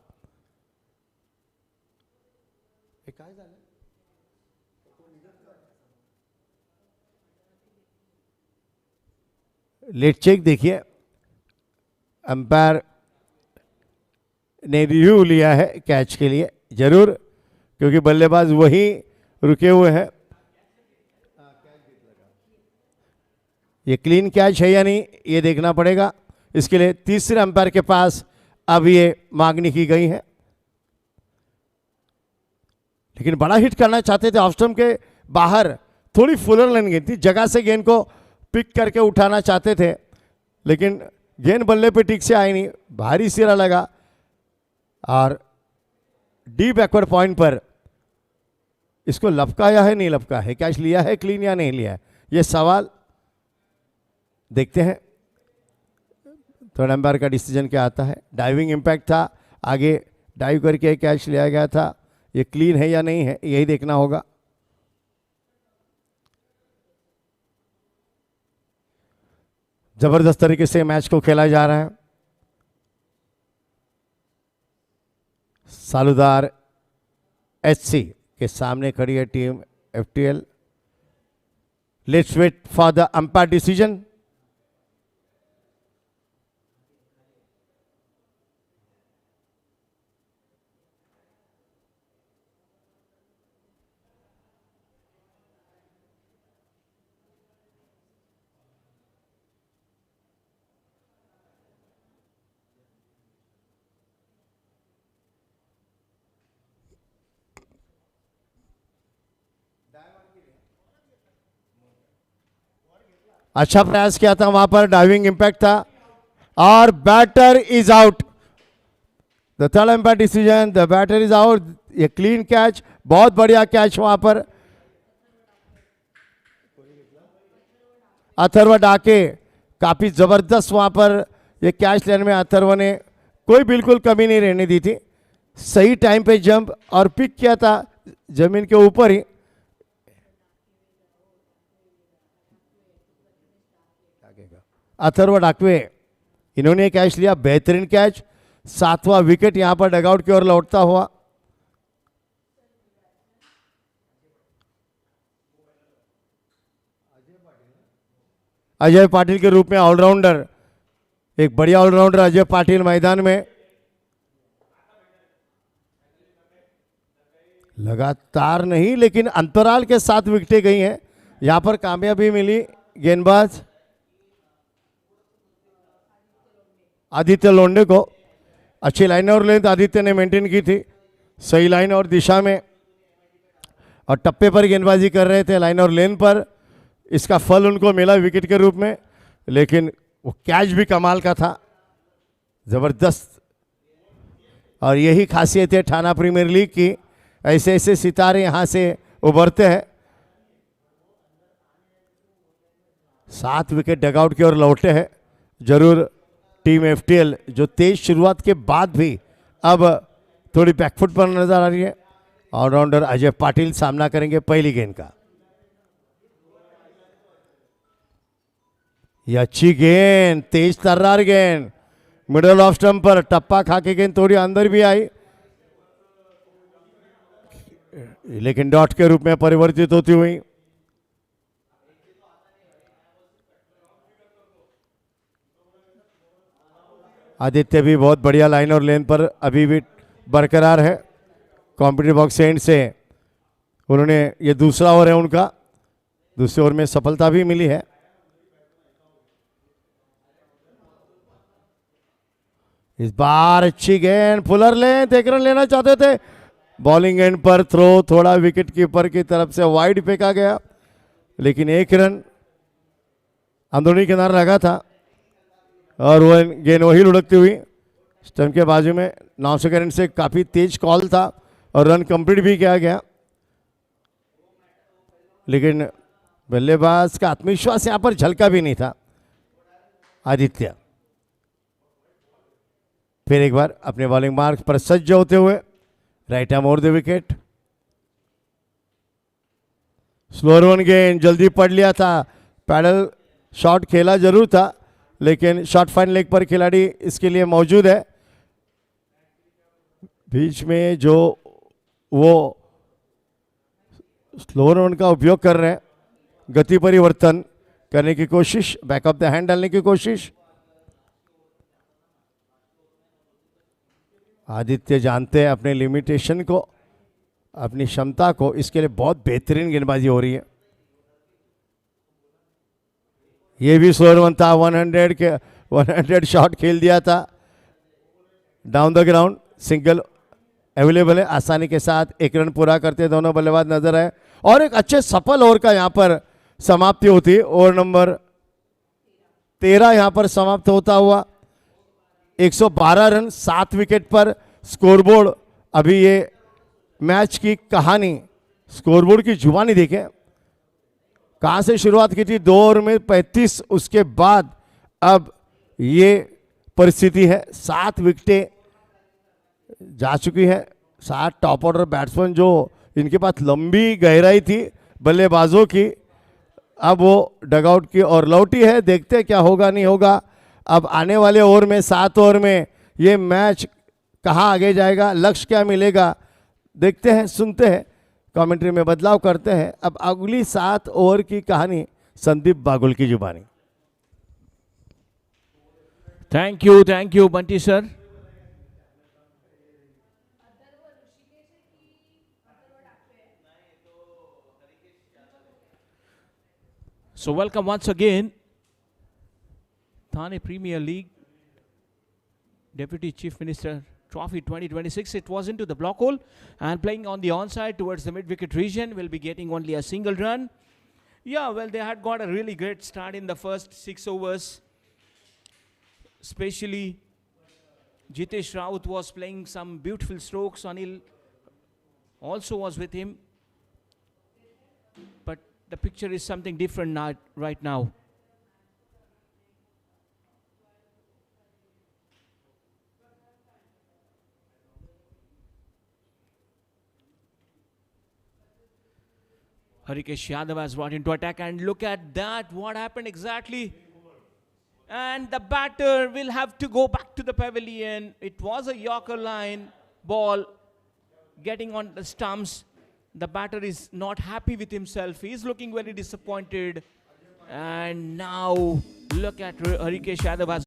लेट चेक देखिए, अंपायर ने रिव्यू लिया है कैच के लिए जरूर, क्योंकि बल्लेबाज वहीं रुके हुए हैं. ये क्लीन कैच है या नहीं ये देखना पड़ेगा। इसके लिए तीसरे अंपायर के पास अब ये मांगनी की गई है, लेकिन बड़ा हिट करना चाहते थे। ऑफ स्टंप के बाहर थोड़ी फुलर लाइन गेंद थी, जगह से गेंद को पिक करके उठाना चाहते थे, लेकिन गेंद बल्ले पे ठीक से आई नहीं, भारी सिरा लगा और डी बैकवर्ड पॉइंट पर इसको लपकाया है नहीं लपका है, कैच लिया है क्लीन या नहीं लिया है, ये सवाल देखते हैं। थर्ड अंपायर का डिसीजन क्या आता है। डाइविंग इंपैक्ट था, आगे डाइव करके कैच लिया गया था, ये क्लीन है या नहीं है यही देखना होगा। जबरदस्त तरीके से मैच को खेला जा रहा है। सालुदार एससी के सामने खड़ी है team FTL. Let's wait for the umpire decision. अच्छा प्रयास किया था, वहां पर डाइविंग इंपैक्ट था और batter is out. The third umpire decision, the batter is out. ये क्लीन कैच, बहुत बढ़िया कैच वहां पर। अथर्व डाके काफी जबरदस्त वहां पर ये कैच लेने में अथर्व ने कोई बिल्कुल कमी नहीं रहने दी थी। सही टाइम पे जंप और पिक किया था जमीन के ऊपर ही। अथर्व डाकवे इन्होंने कैच लिया, बेहतरीन कैच, 7वां विकेट यहां पर डगआउट की ओर लौटता हुआ। अजय पाटिल के रूप में ऑलराउंडर, एक बढ़िया ऑलराउंडर अजय पाटिल मैदान में लगातार नहीं लेकिन अंतराल के साथ विकेटें गई हैं। यहां पर कामयाबी मिली गेंदबाज आदित्य लोंडे को। अच्छी लाइन और लेंथ आदित्य ने मेंटेन की थी, सही लाइन और दिशा में, और टप्पे पर गेंदबाजी कर रहे थे लाइन और लेन पर। इसका फल उनको मिला विकेट के रूप में, लेकिन वो कैच भी कमाल का था, जबरदस्त। और यही खासियत है ठाना प्रीमियर लीग की, ऐसे ऐसे सितारे यहां से उभरते हैं। 7 विकेट डगआउट की ओर लौटे हैं। जरूर टीम एफटीएल जो तेज शुरुआत के बाद भी अब थोड़ी बैकफुट पर नजर आ रही है। ऑलराउंडर अजय पाटिल सामना करेंगे पहली गेंद का। ये अच्छी गेंद, तेज तर्रार गेंद, मिडल ऑफ स्टंप पर टप्पा खा के गेंद थोड़ी अंदर भी आई, लेकिन डॉट के रूप में परिवर्तित होती हुई। आदित्य भी बहुत बढ़िया लाइन और लेन पर अभी भी बरकरार है। कॉम्पिटिटिव बॉक्स एंड से उन्होंने, ये दूसरा ओवर है उनका, दूसरे ओवर में सफलता भी मिली है। इस बार अच्छी गेंद, फुलर लेंथ, एक रन लेना चाहते थे, बॉलिंग एंड पर थ्रो थोड़ा विकेट कीपर की तरफ से वाइड फेंका गया, लेकिन एक रन अंदरूनी किनारा लगा था और वो गेंद वही लुढ़कती हुई स्टंप के बाजू में। 900 के रन से काफी तेज कॉल था और रन कंप्लीट भी किया गया, लेकिन बल्लेबाज का आत्मविश्वास यहां पर झलका भी नहीं था। आदित्य फिर एक बार अपने बॉलिंग मार्क पर सज्ज होते हुए right arm over the wicket. Slower one गेंद, जल्दी पढ़ लिया था, पैडल शॉट खेला जरूर था, लेकिन शॉट फाइन लेग पर खिलाड़ी इसके लिए मौजूद है। बीच में जो वो स्लोअर वन का उपयोग कर रहे हैं, गति परिवर्तन करने की कोशिश, बैक ऑफ द हैंड डालने की कोशिश। आदित्य जानते हैं अपने लिमिटेशन को, अपनी क्षमता को, इसके लिए बहुत बेहतरीन गेंदबाजी हो रही है। ये भी स्लोअर वन था, 100 के 100 शॉट खेल दिया था down the ground, single available है, आसानी के साथ 1 रन पूरा करते दोनों बल्लेबाज नजर आए और एक अच्छे सफल ओवर का यहाँ पर समाप्ति होती, ओवर नंबर 13 यहाँ पर समाप्त होता हुआ 112 रन 7 विकेट पर स्कोरबोर्ड। अभी ये मैच की कहानी स्कोरबोर्ड की जुबानी देखें, कहां से शुरुआत की थी 2 ओवर में 35, उसके बाद अब ये परिस्थिति है, 7 विकेटें जा चुकी है। 7 टॉप ऑर्डर बैट्समैन जो इनके पास लंबी गहराई थी बल्लेबाजों की, अब वो डगआउट की और लौटी है। देखते हैं क्या होगा नहीं होगा। अब आने वाले ओवर में 7 ओवर में ये मैच कहां आगे जाएगा, लक्ष्य क्या मिलेगा, देखते हैं, सुनते हैं, कमेंट्री में बदलाव करते हैं। अब अगली 7 ओवर की कहानी संदीप बागुल की जुबानी। Thank you Bunty sir. So welcome once again, Thane Premier League Deputy Chief Minister Trophy 2026. It was into the block hole and playing on the onside towards the mid-wicket region. Will be getting only a single run. Yeah, well, they had got a really great start in the first 6 overs. Especially Jitesh Raut was playing some beautiful strokes. Anil also was with him. But the picture is something different now, right now. Harikesh Yadav has brought into attack, and look at that, what happened exactly? And the batter will have to go back to the pavilion. It was a Yorker line ball getting on the stumps. The batter is not happy with himself. He is looking very disappointed. And now look at Harikesh Yadav has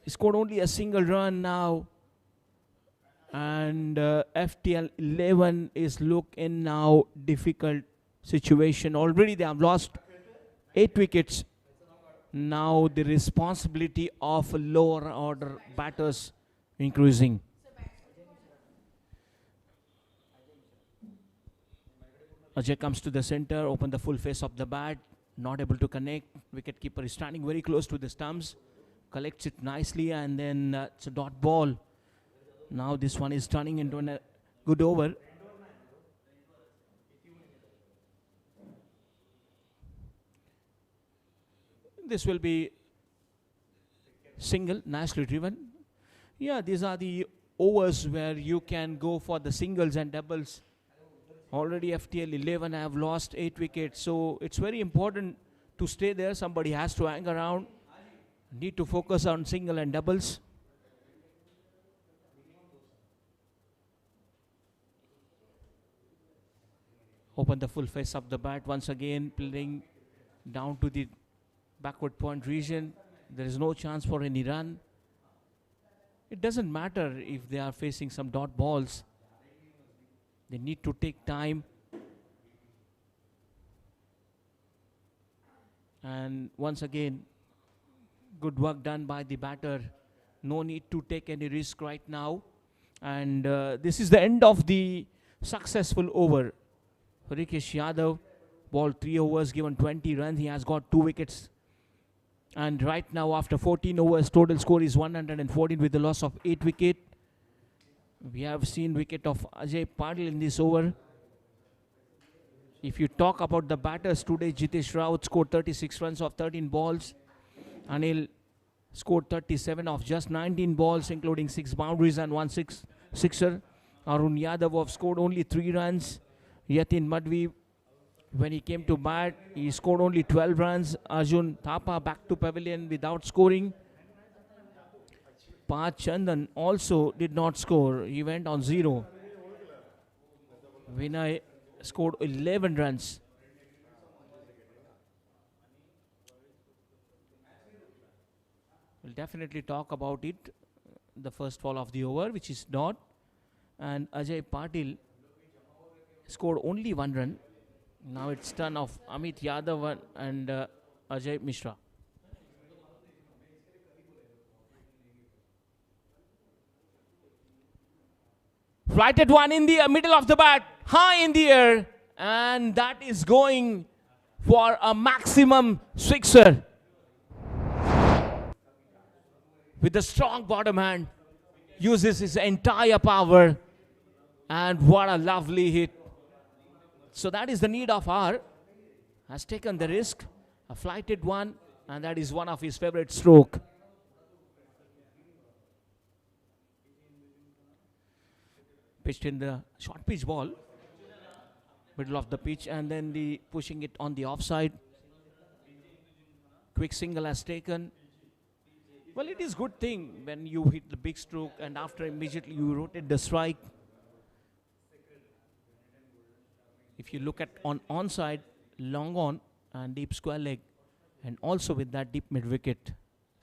scored only a single run now. And FTL 11 is looking now difficult situation. Already they have lost 8 wickets. Now the responsibility of lower order batters increasing. Ajay comes to the center, open the full face of the bat, not able to connect. Wicketkeeper is standing very close to the stumps, collects it nicely, and then it's a dot ball. Now this one is turning into a good over. This will be single, nicely driven. Yeah, these are the overs where you can go for the singles and doubles. Already FTL 11 have lost 8 wickets, so it's very important to stay there. Somebody has to hang around. Need to focus on single and doubles. Open the full face of the bat once again, playing down to the backward point region. There is no chance for any run. It doesn't matter if they are facing some dot balls. They need to take time. And once again, good work done by the batter. No need to take any risk right now. And this is the end of the successful over. Rikesh Yadav, ball 3 overs, given 20 runs. He has got 2 wickets. And right now, after 14 overs, total score is 114 with the loss of 8 wicket. We have seen wicket of Ajay Patil in this over. If you talk about the batters today, Jitesh Raut scored 36 runs of 13 balls. Anil scored 37 of just 19 balls, including 6 boundaries and 1 sixer. Arun Yadav have scored only 3 runs. Yatin Madhvi, when he came to bat, he scored only 12 runs. Arjun Thapa back to pavilion without scoring. Pa Chandan also did not score. He went on 0. Vinay scored 11 runs. We'll definitely talk about it. The first ball of the over, which is not. And Ajay Patil scored only 1 run. Now it's turn of Amit Yadav and Ajay Mishra. Flighted one in the middle of the bat, high in the air, and that is going for a maximum sixer. With a strong bottom hand, uses his entire power, and what a lovely hit. So that is the need of R. Has taken the risk, a flighted one, and that is one of his favorite stroke. Pitched in the short pitch ball, middle of the pitch, and then the pushing it on the offside. Quick single has taken. Well, it is good thing when you hit the big stroke and after immediately you rotate the strike. If you look at on onside, long on and deep square leg, and also with that deep mid wicket,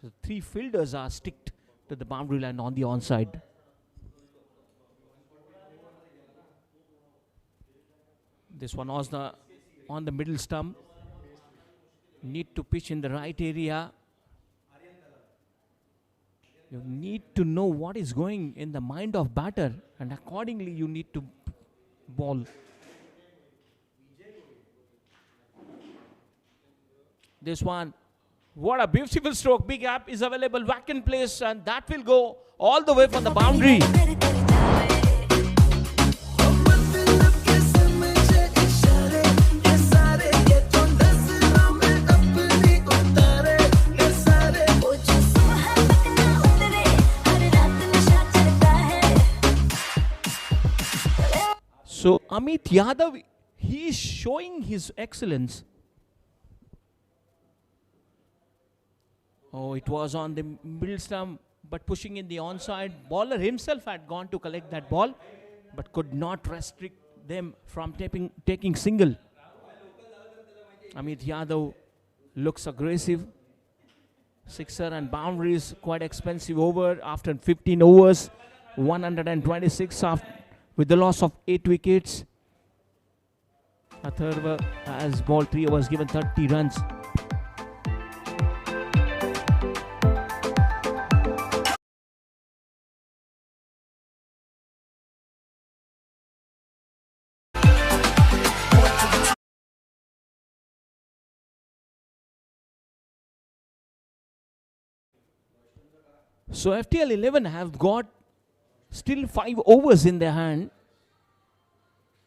so 3 fielders are sticked to the boundary line on the onside. This one was on the middle stump. Need to pitch in the right area. You need to know what is going in the mind of batter, and accordingly you need to ball. This one, what a beautiful stroke. Big gap is available, vacant place, and that will go all the way from the boundary. So Amit Yadav, he is showing his excellence. Oh, it was on the middle stump, but pushing in the onside. Bowler himself had gone to collect that ball, but could not restrict them from taking single. Amit Yadav looks aggressive. Sixer and boundaries, quite expensive over after 15 overs. 126 with the loss of 8 wickets. Atharva has ball 3 overs, given 30 runs. So FTL 11 have got still 5 overs in their hand,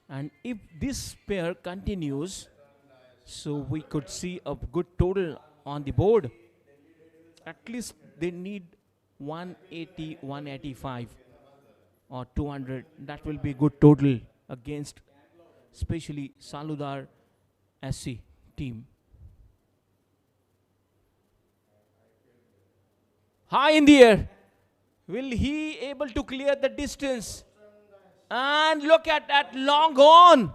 and if this pair continues, so we could see a good total on the board. At least they need 180, 185 or 200. That will be a good total against especially Saludar SC team. High in the air. Will he able to clear the distance? And look at that, long on.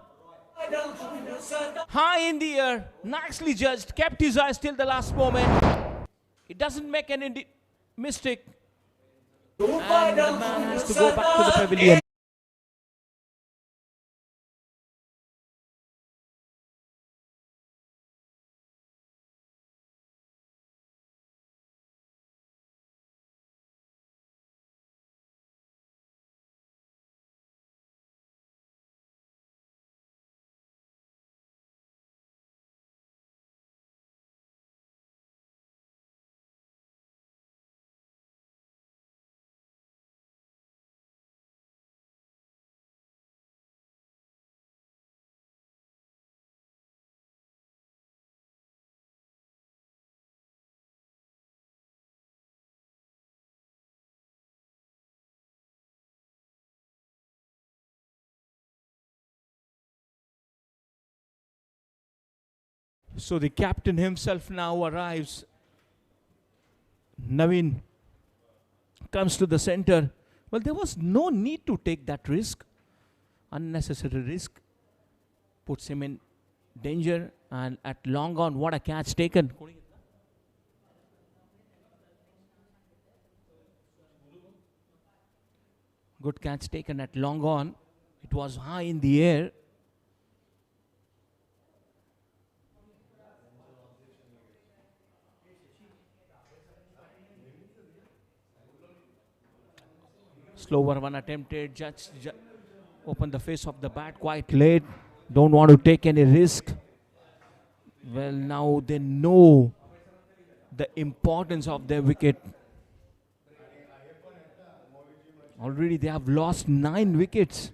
High in the air. Nicely judged. Kept his eyes till the last moment. It doesn't make any mistake. And the man has to go back to the pavilion. So the captain himself now arrives. Naveen comes to the center. Well, there was no need to take that risk. Unnecessary risk. Puts him in danger. And at long on, what a catch taken. Good catch taken at long on. It was high in the air. Slower one attempted. Just open the face of the bat quite late. Don't want to take any risk. Well, now they know the importance of their wicket. Already they have lost 9 wickets.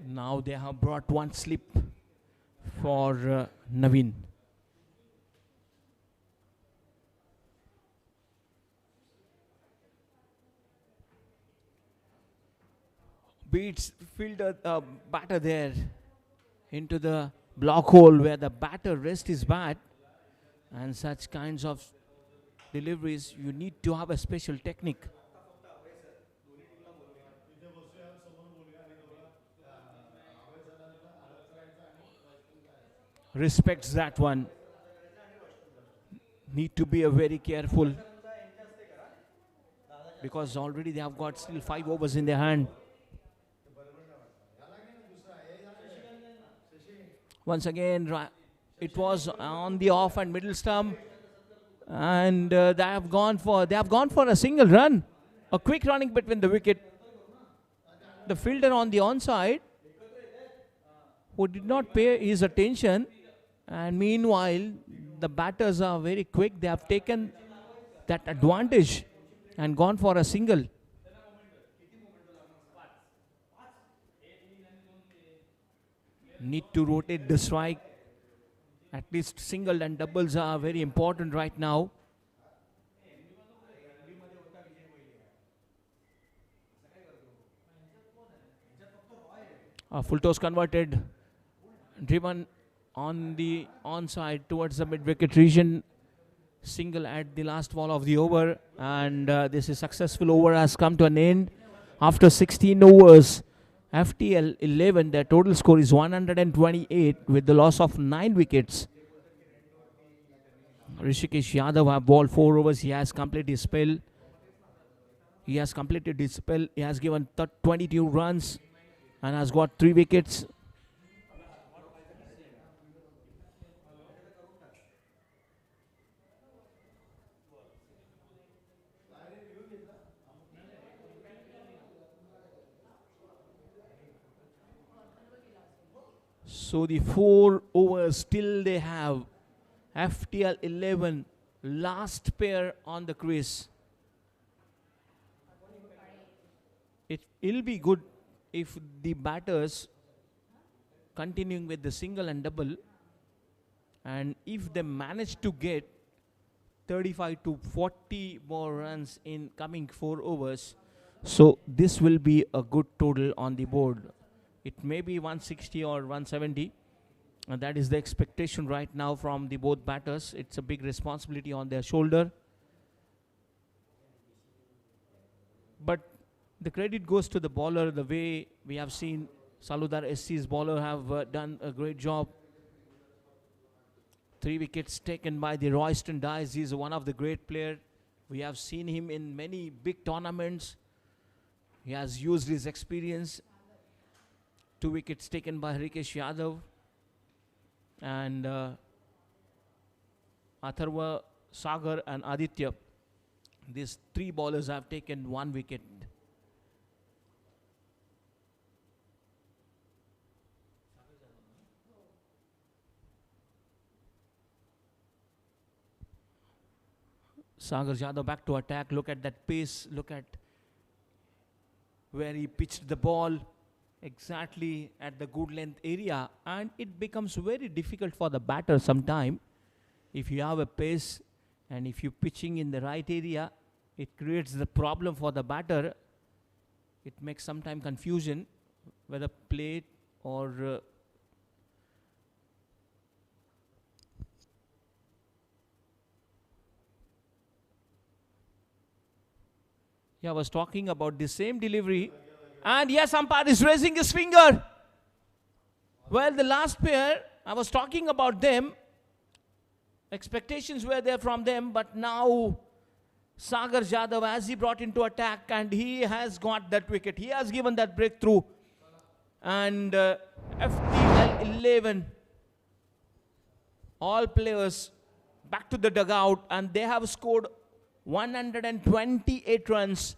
Now they have brought one slip for Naveen. Beats fielder batter there into the block hole where the batter rests his bat, and such kinds of deliveries you need to have a special technique. Respects that one. Need to be very careful because already they have got still 5 overs in their hand. Once again, it was on the off and middle stump, and they have gone for a single run, a quick running between the wicket. The fielder on the onside, who did not pay his attention, and meanwhile the batters are very quick. They have taken that advantage and gone for a single. Need to rotate the strike. At least single and doubles are very important right now. Full toss converted, driven on the onside towards the mid-wicket region. Single at the last ball of the over, and this is successful. Over has come to an end after 16 overs. FTL 11, their total score is 128 with the loss of 9 wickets. Rishikesh Yadav have bowled 4 overs. He has completed his spell. He has given 22 runs and has got 3 wickets. So the 4 overs still they have. FTL 11, last pair on the crease. It'll be good if the batters continuing with the single and double, and if they manage to get 35 to 40 more runs in coming 4 overs, so this will be a good total on the board. It may be 160 or 170, and that is the expectation right now from the both batters. It's a big responsibility on their shoulder. But the credit goes to the bowler. The way we have seen Saludar SC's bowler have done a great job. 3 wickets taken by the Royston Dice. He's one of the great players. We have seen him in many big tournaments. He has used his experience. 2 wickets taken by Rikesh Yadav. And Atharva, Sagar and Aditya. These 3 bowlers have taken 1 wicket. Sagar Yadav back to attack. Look at that pace. Look at where he pitched the ball. Exactly at the good length area, and it becomes very difficult for the batter sometime. If you have a pace and if you're pitching in the right area, it creates the problem for the batter. it makes sometime confusion whether plate or yeah, I was talking about the same delivery. And yes, umpire is raising his finger. Well, the last pair, I was talking about them. Expectations were there from them, but now Sagar Jadhav, as he brought into attack, and he has got that wicket. He has given that breakthrough. And FTL 11, all players back to the dugout, and they have scored 128 runs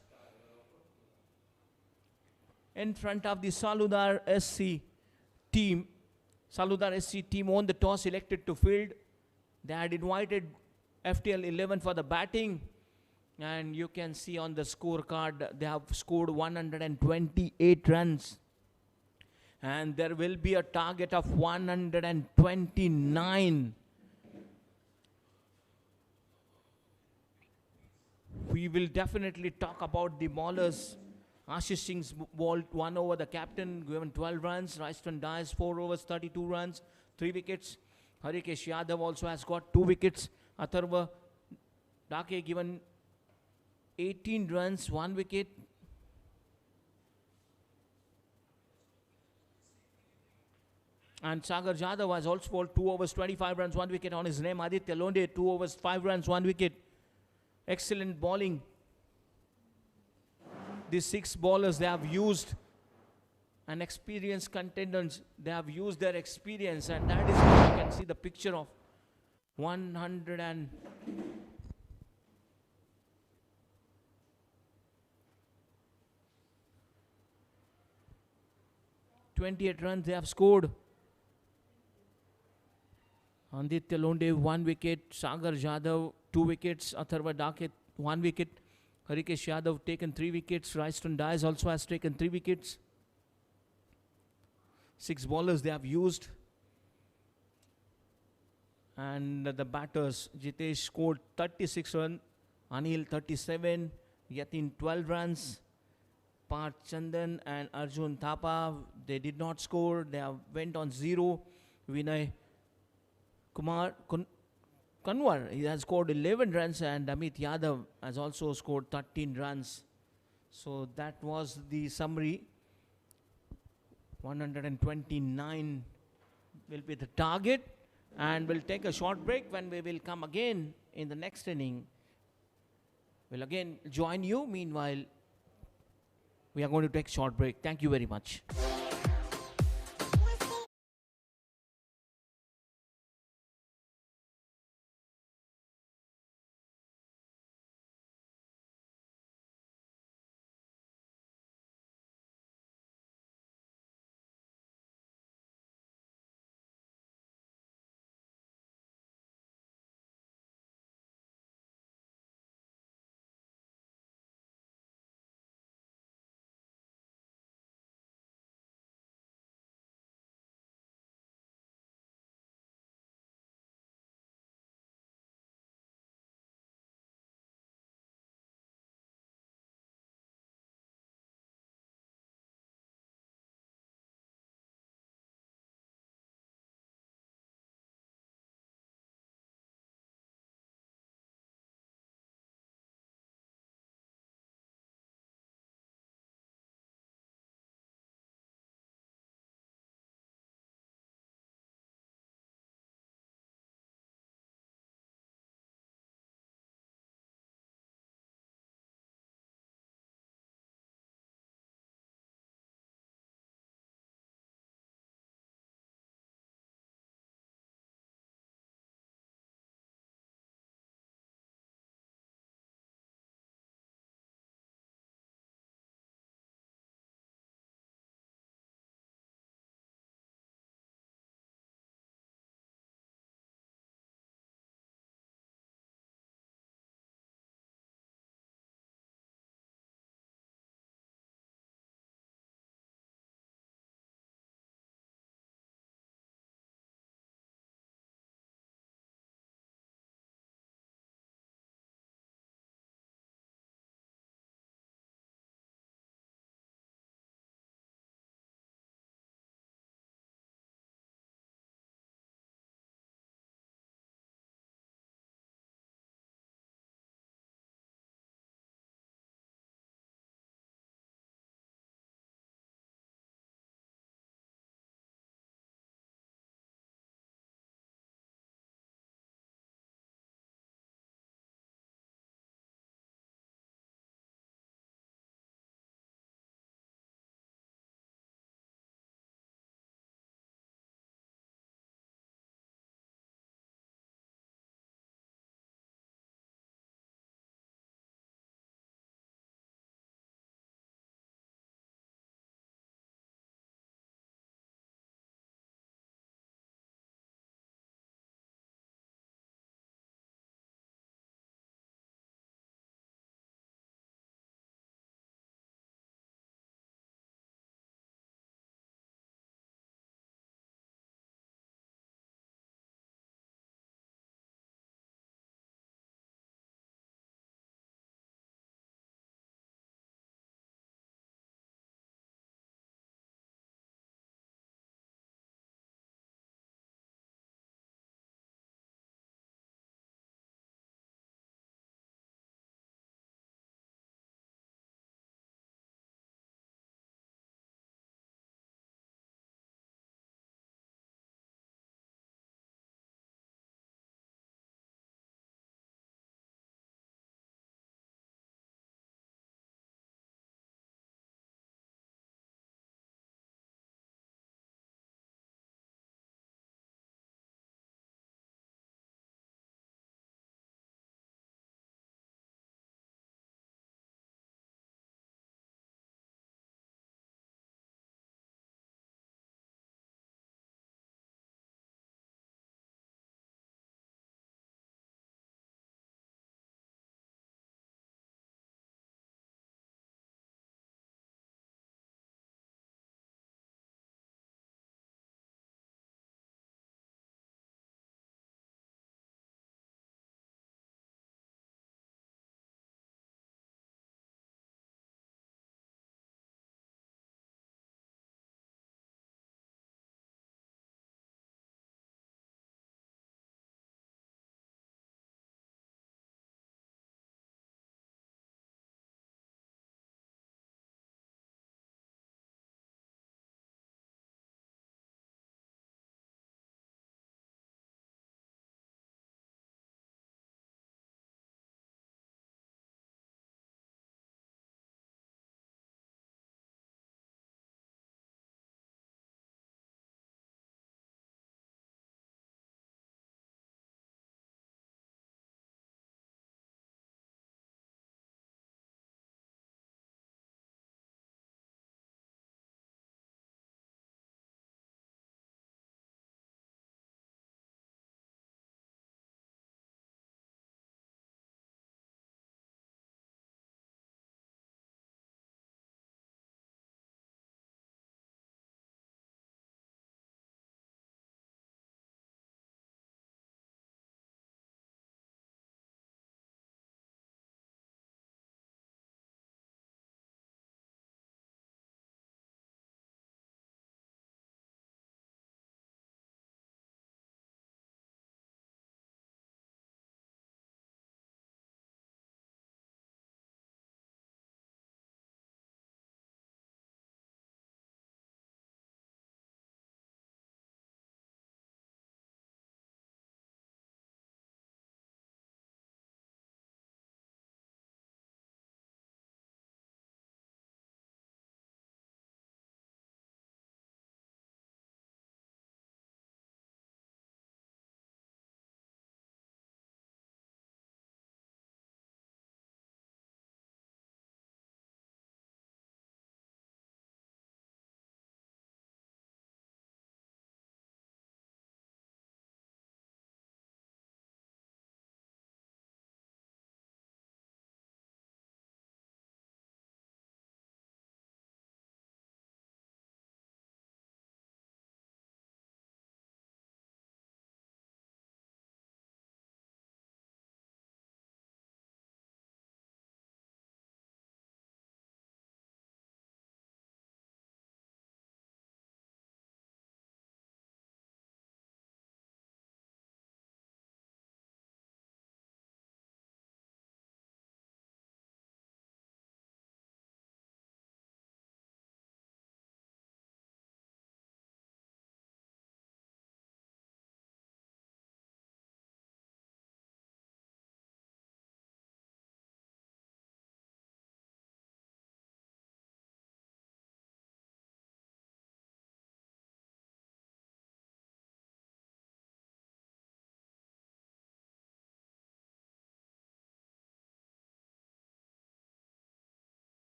in front of the Saludar SC team. Saludar SC team won the toss, elected to field. They had invited FTL 11 for the batting. And you can see on the scorecard, they have scored 128 runs. And there will be a target of 129. We will definitely talk about the bowlers. Ashish Singh's bowled 1 over, the captain, given 12 runs. Raiston Dias, 4 overs, 32 runs, 3 wickets. Harikesh Yadav also has got 2 wickets. Atharva Dake given 18 runs, 1 wicket. And Sagar Jadhav has also bowled 2 overs, 25 runs, 1 wicket on his name. Aditya Londe, 2 overs, 5 runs, 1 wicket. Excellent bowling. These 6 bowlers, they have used an experienced contenders. They have used their experience, and that is why you can see the picture of 128 runs they have scored. Aditya Londe 1 wicket, Sagar Jadhav 2 wickets, Atharva Dake 1 wicket, Harikesh Yadav taken 3 wickets, Raiston Dias also has taken 3 wickets. 6 bowlers they have used. And the batters, Jitesh scored 36 runs, Anil 37, Yatin 12 runs, Parth Chandan and Arjun Thapa, they did not score, they have went on 0. Vinay Kumar Kanwar, he has scored 11 runs, and Amit Yadav has also scored 13 runs. So that was the summary. 129 will be the target, and we'll take a short break. When we will come again in the next inning, we'll again join you. Meanwhile, we are going to take a short break. Thank you very much.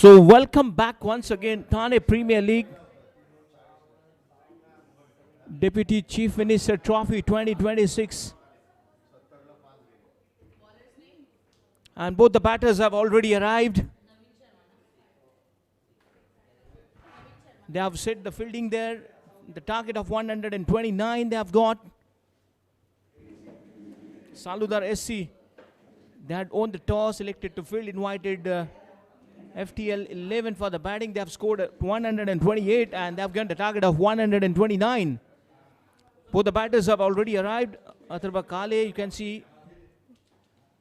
So welcome back once again, Thane Premier League Deputy Chief Minister Trophy 2026. And both the batters have already arrived. They have set the fielding there. The target of 129 they have got. Saludar SC, they had won the toss, selected to field, invited FTL 11 for the batting. They have scored 128 and they have gotten the target of 129. Both the batters have already arrived. Atharva Kale, you can see.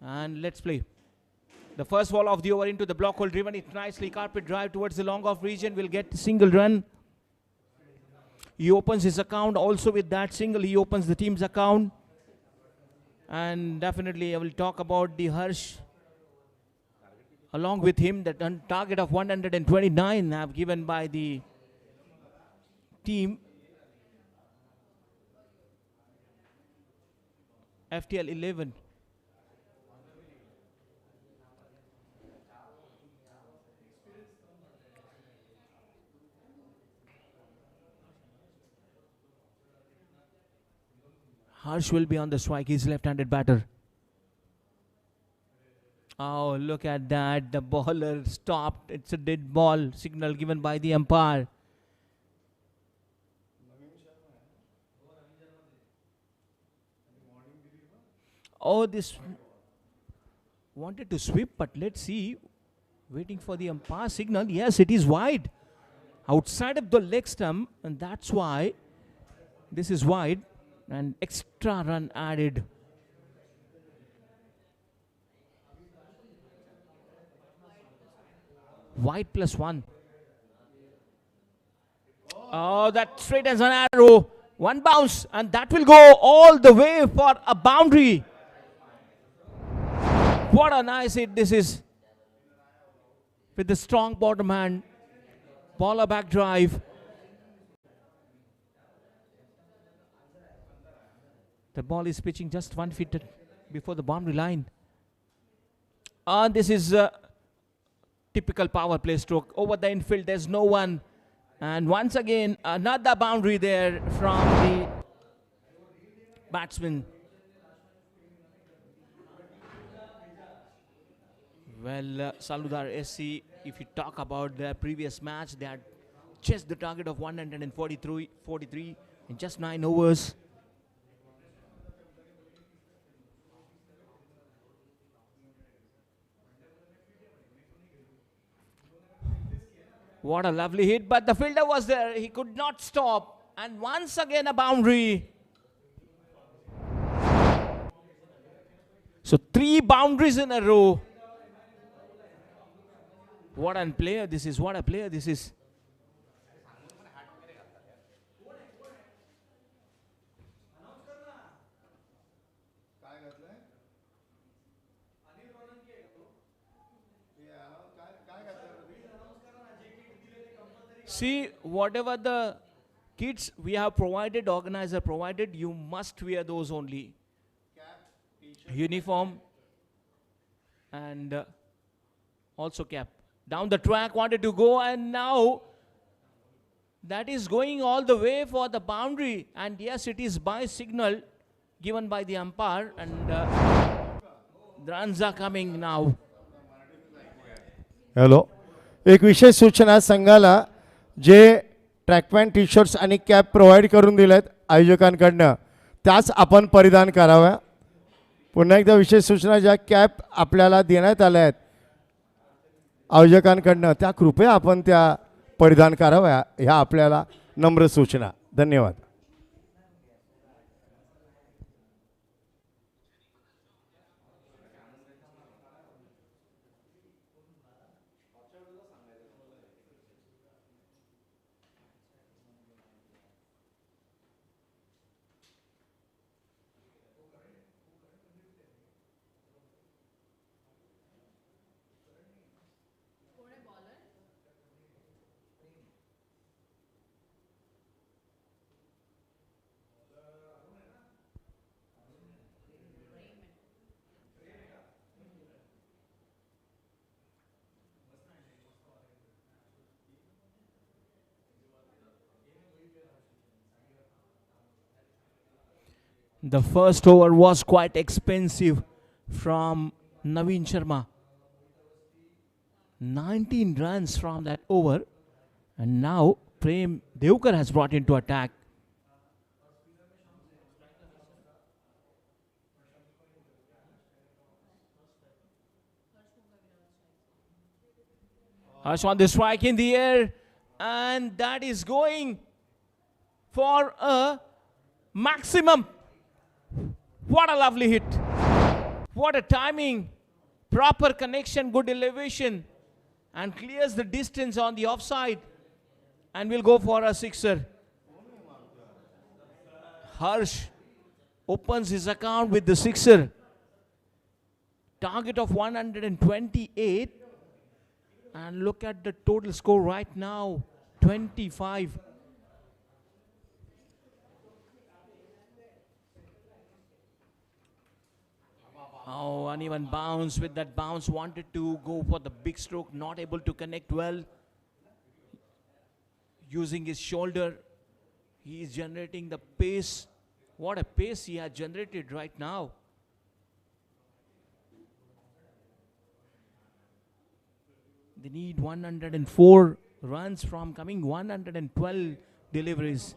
And let's play. The first ball of the over into the block hole, driven it nicely. Carpet drive towards the long off region, will get a single run. He opens his account. Also with that single, he opens the team's account. And definitely I will talk about the Harsh. Along with him, the target of 129 have given by the team. FTL 11. Harsh will be on the strike. He's left-handed batter. Oh, look at that. The bowler stopped. It's a dead ball. Signal given by the umpire. Oh, this wanted to sweep, but let's see. Waiting for the umpire signal. Yes, it is wide. Outside of the leg stump, and that's why this is wide. And extra run added. Wide +1. Oh, that straight as an arrow. One bounce, and that will go all the way for a boundary. What a nice hit this is. With the strong bottom hand. Baller back drive. The ball is pitching just 1 feet before the boundary line. And this is a typical power play stroke. Over the infield, there's no one. And once again, another boundary there from the batsman. Well, Saludar SC, if you talk about their previous match, they had chased the target of 143 in just 9 overs. What a lovely hit, but the fielder was there. He could not stop. And once again, a boundary. So 3 boundaries in a row. What a player this is. What a player this is. See, whatever the kits we have provided, organizer provided, you must wear those only. Uniform and also cap. Down the track, wanted to go, and now that is going all the way for the boundary. And yes, it is by signal given by the umpire, and the runs are coming now. Hello, एक विशेष सूचना संघाला जे track pant T shirts आणि cap provide करून दिलेत आयोजकांकडनं त्याच आपण परिधान कराव्या. पुन्हा एकदा विशेष सूचना, ज्या कॅप आपल्याला देण्यात आल्या आहेत आयोजकांकडनं त्या कृपया आपण त्या परिधान कराव्या, ह्या आपल्याला नम्र सूचना. धन्यवाद. The first over was quite expensive from Naveen Sharma. 19 runs from that over. And now Prem Devkar has brought into attack. Harsh on the strike in the air. And that is going for a maximum. What a lovely hit. What a timing. Proper connection, good elevation. And clears the distance on the offside. And will go for a sixer. Harsh opens his account with the sixer. Target of 128. And look at the total score right now, 25. Oh, uneven bounce. With that bounce, wanted to go for the big stroke, not able to connect well. Using his shoulder, he is generating the pace. What a pace he has generated right now. They need 104 runs from coming 112 deliveries.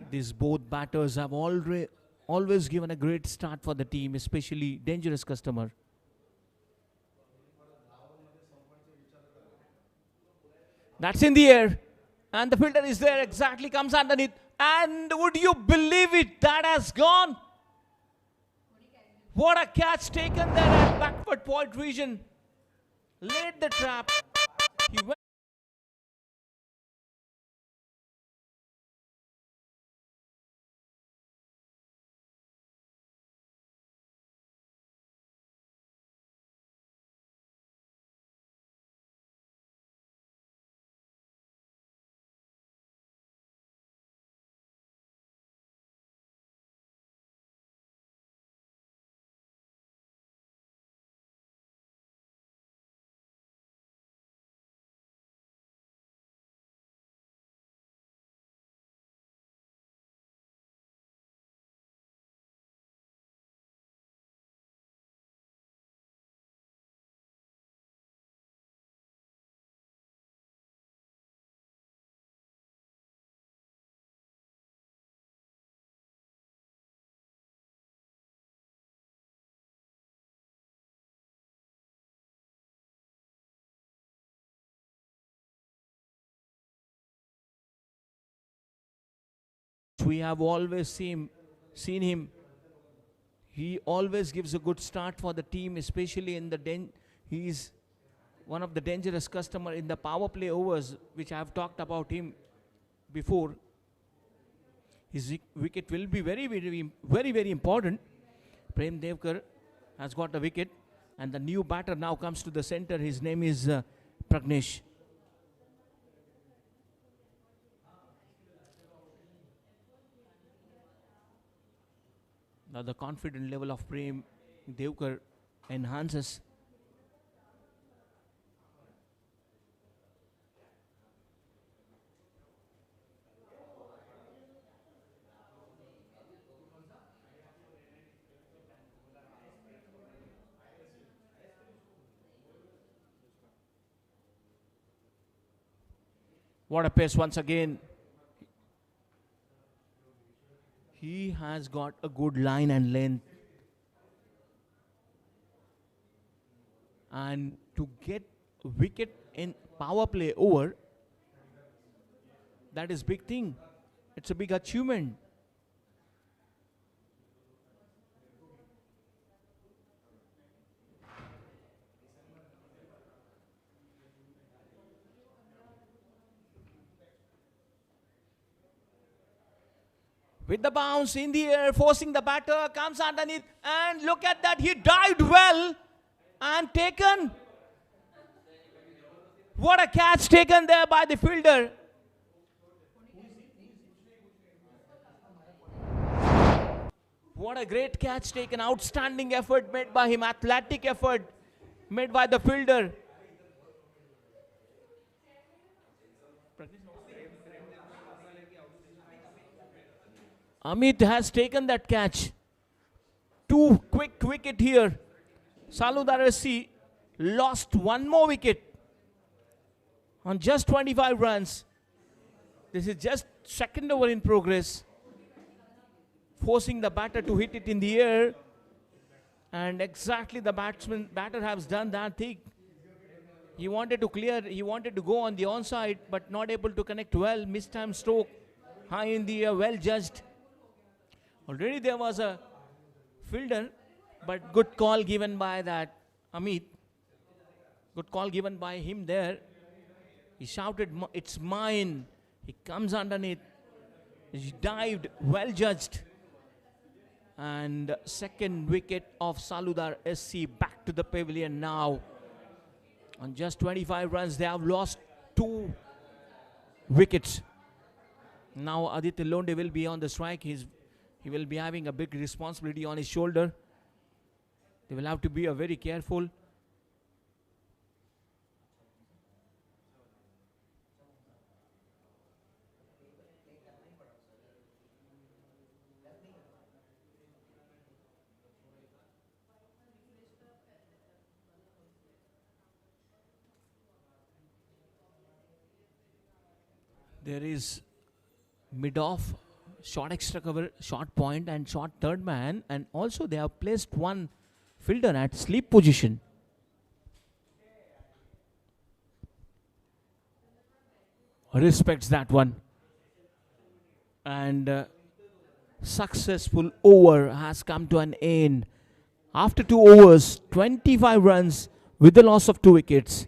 These both batters have always given a great start for the team, especially dangerous customer. That's in the air. And the fielder is there, exactly comes underneath. And would you believe it? That has gone. What a catch taken there at backward point region. Laid the trap. He went. We have always seen him. He always gives a good start for the team, especially in the he's one of the dangerous customer in the power play overs, which I have talked about him before. His wicket will be very important. Prem Devkar has got a wicket, and the new batter now comes to the center. His name is Pragnesh. Now the confident level of Prem Devkar enhances. What a pace once again. He has got a good line and length. And to get a wicket in power play over, that is big thing. It's a big achievement. With the bounce in the air, forcing the batter, comes underneath, and look at that, he dived well and taken. What a catch taken there by the fielder. What a great catch taken, outstanding effort made by him, athletic effort made by the fielder. Amit has taken that catch. Too quick wicket here. Saludar SC lost one more wicket on just 25 runs. This is just second over in progress. Forcing the batter to hit it in the air. And exactly the batter has done that thing. He wanted to clear, he wanted to go on the onside, but not able to connect well. Mistimed stroke, high in the air, well judged. Already there was a fielder, but good call given by that Amit. Good call given by him there. He shouted, "It's mine." He comes underneath. He dived, well judged. And second wicket of Saludar SC back to the pavilion now. On just 25 runs, they have lost 2 wickets. Now Aditya Londe will be on the strike. He will be having a big responsibility on his shoulder. They will have to be very careful. There is mid-off, short extra cover, short point and short third man, and also they have placed one fielder at sleep position. Respects that one. And successful over has come to an end. After 2 overs, 25 runs with the loss of 2 wickets.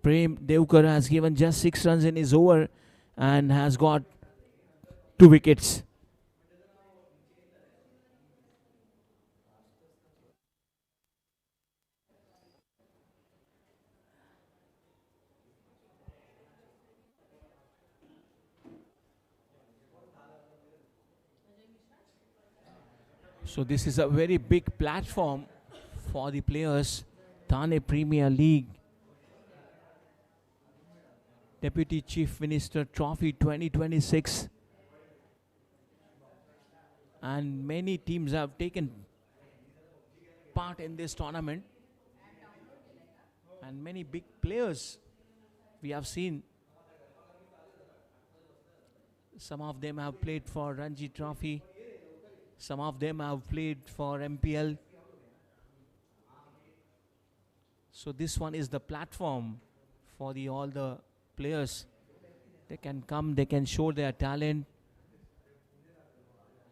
Prem Devkar has given just 6 runs in his over and has got 2 wickets. So this is a very big platform for the players. Thane Premier League Deputy Chief Minister Trophy 2026. And many teams have taken part in this tournament. And many big players we have seen. Some of them have played for Ranji Trophy. Some of them have played for MPL. So this one is the platform for all the players. They can come, they can show their talent.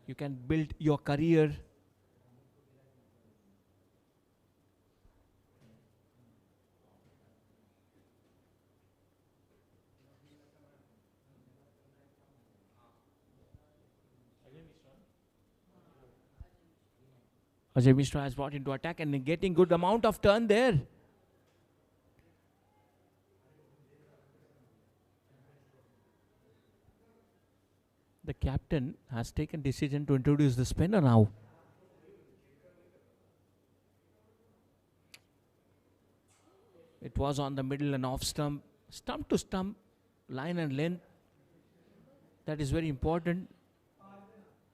You can build your career. Ajay Mishra has brought into attack and getting good amount of turn there. The captain has taken decision to introduce the spinner now. It was on the middle and off stump. Stump to stump, line and length. That is very important.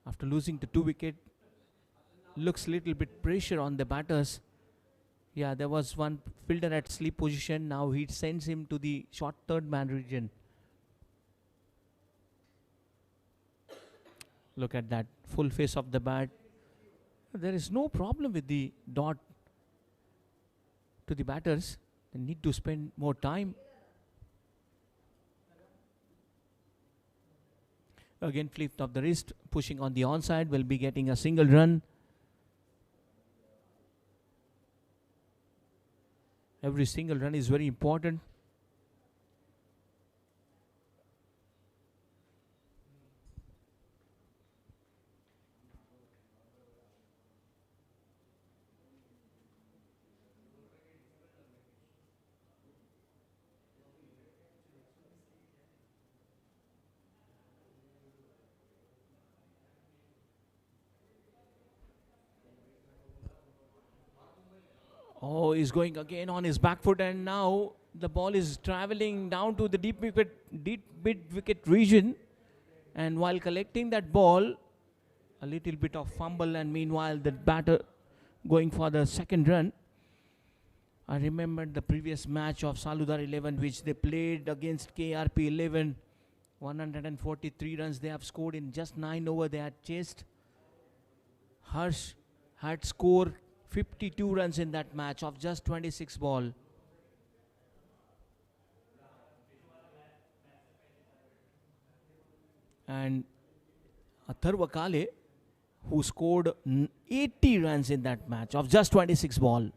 After losing the 2 wicket, looks little bit pressure on the batters. Yeah, there was one fielder at sleep position. Now he sends him to the short third man region. Look at that full face of the bat. There is no problem with the dot to the batters. They need to spend more time. Again, flip of the wrist, pushing on the onside, will be getting a single run. Every single run is very important. Oh, he's going again on his back foot, and now the ball is traveling down to the deep mid wicket region, And while collecting that ball, a little bit of fumble, and meanwhile the batter going for the second run. I remembered the previous match of Saludar 11 which they played against KRP 11. 143 runs they have scored in just 9 overs they had chased. Harsh had scored 52 runs in that match of just 26 ball. And Atharva Kale, who scored 80 runs in that match of just 26 ball.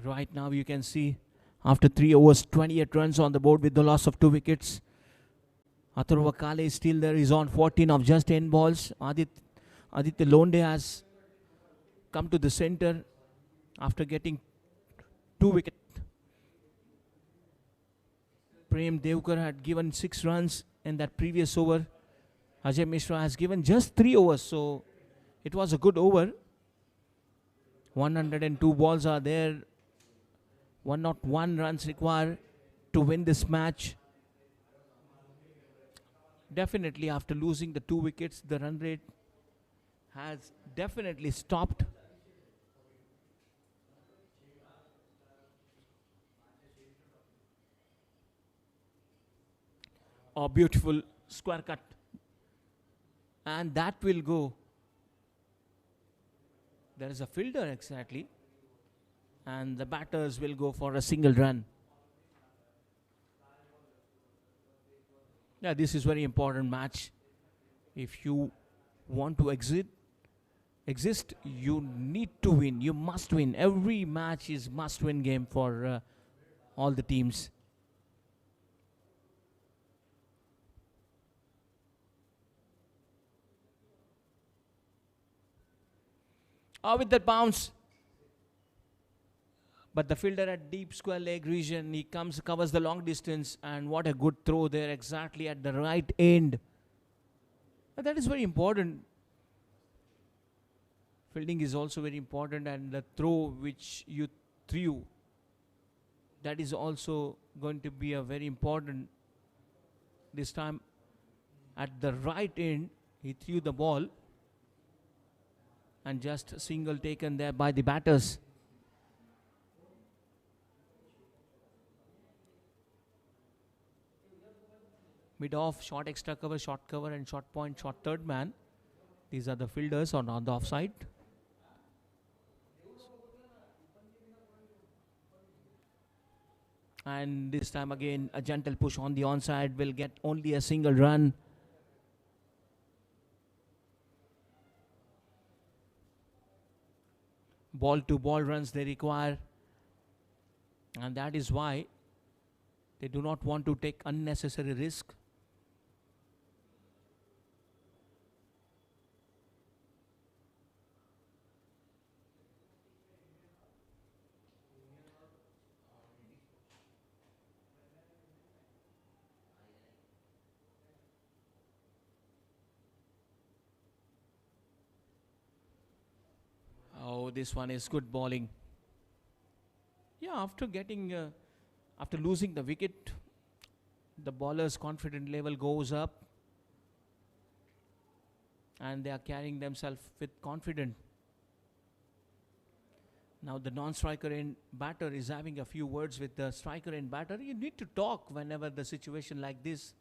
Right now you can see after 3 overs, 28 runs on the board with the loss of 2 wickets. Atharva Kale is still there. He's on 14 of just 10 balls. Aditya Londe has come to the center after getting 2 wickets. Prem Devkar had given 6 runs in that previous over. Ajay Mishra has given just 3 overs, so it was a good over. 102 balls are there. 101 runs required to win this match. Definitely after losing the 2 wickets, the run rate has definitely stopped. A beautiful square cut. And that will go. There is a fielder exactly. And the batters will go for a single run. Yeah, this is very important match. If you want to exist, you need to win. You must win. Every match is must-win game for all the teams. With that bounce. But the fielder at deep square leg region, he covers the long distance, and what a good throw there exactly at the right end. That is very important. Fielding is also very important, and the throw which you threw, that is also going to be a very important. This time at the right end, he threw the ball and just a single taken there by the batters. Mid-off, short extra cover, short cover, and short point, short third man. These are the fielders on the offside. And this time again, a gentle push on the onside will get only a single run. Ball to ball runs they require. And that is why they do not want to take unnecessary risk. Oh, this one is good bowling. Yeah, after losing the wicket, the bowler's confidence level goes up and they are carrying themselves with confidence. Now the non-striker end batter is having a few words with the striker end batter. You need to talk whenever the situation like this.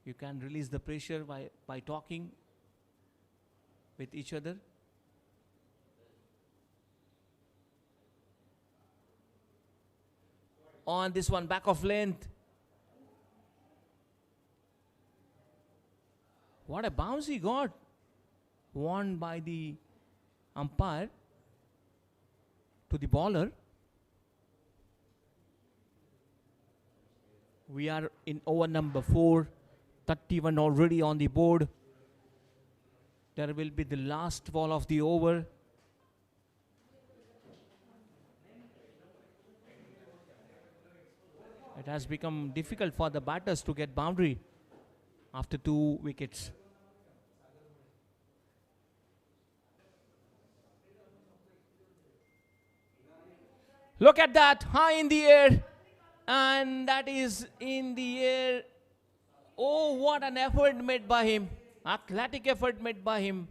You can release the pressure by talking with each other. On this one, back of length. What a bounce he got. Won by the umpire to the bowler. We are in over number 4. 31 already on the board. There will be the last ball of the over. It has become difficult for the batters to get boundary after 2 wickets. Look at that, high in the air. And that is in the air. Oh, what an effort made by him. Athletic effort made by him.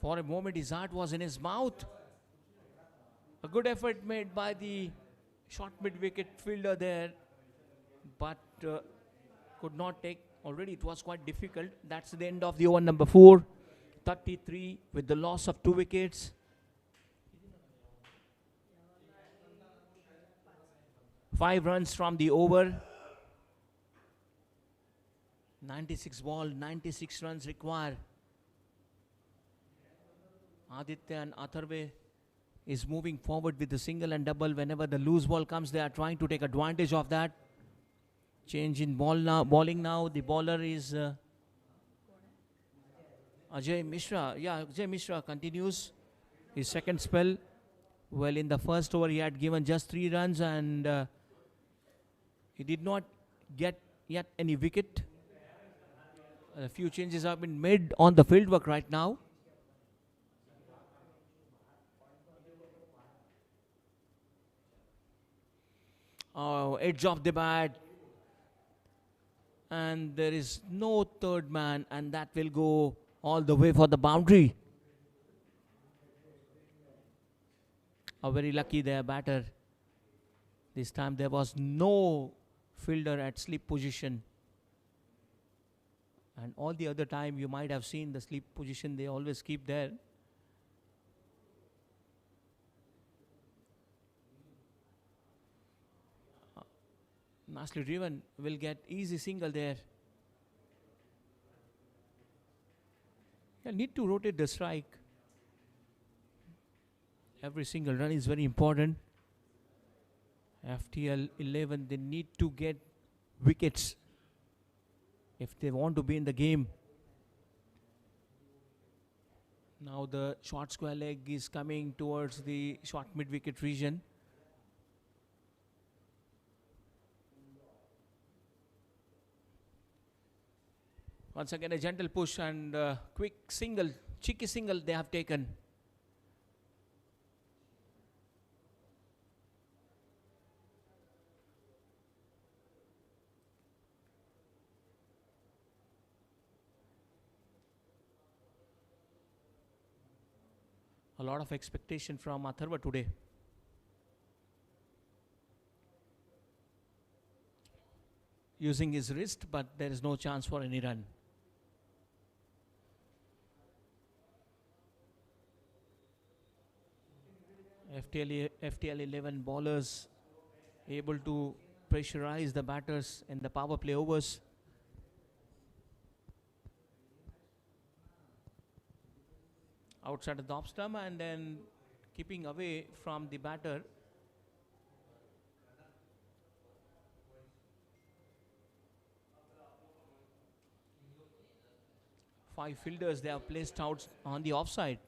For a moment, his heart was in his mouth. A good effort made by the short mid-wicket fielder there. But could not take. Already it was quite difficult. That's the end of the over number 4. 33 with the loss of 2 wickets. 5 runs from the over. 96 ball, 96 runs required. Aditya and Atharve is moving forward with the single and double. Whenever the loose ball comes, they are trying to take advantage of that. Change in bowling now. The bowler is Ajay Mishra. Yeah, Ajay Mishra continues his second spell. Well, in the first over, he had given just 3 runs and he did not get yet any wicket. A few changes have been made on the field work right now. Edge of the bat. And there is no third man, and that will go all the way for the boundary. A very lucky there batter. This time there was no fielder at sleep position. And all the other time you might have seen the sleep position they always keep there. Nicely driven, will get easy single there. You need to rotate the strike. Every single run is very important. FTL 11, they need to get wickets if they want to be in the game. Now the short square leg is coming towards the short mid-wicket region. Once again, a gentle push and quick single, cheeky single they have taken. A lot of expectation from Atharva today. Using his wrist, but there is no chance for any run. FTL 11 bowlers able to pressurize the batters in the power play overs. Outside of the off stump and then keeping away from the batter. Five fielders they have placed out on the offside.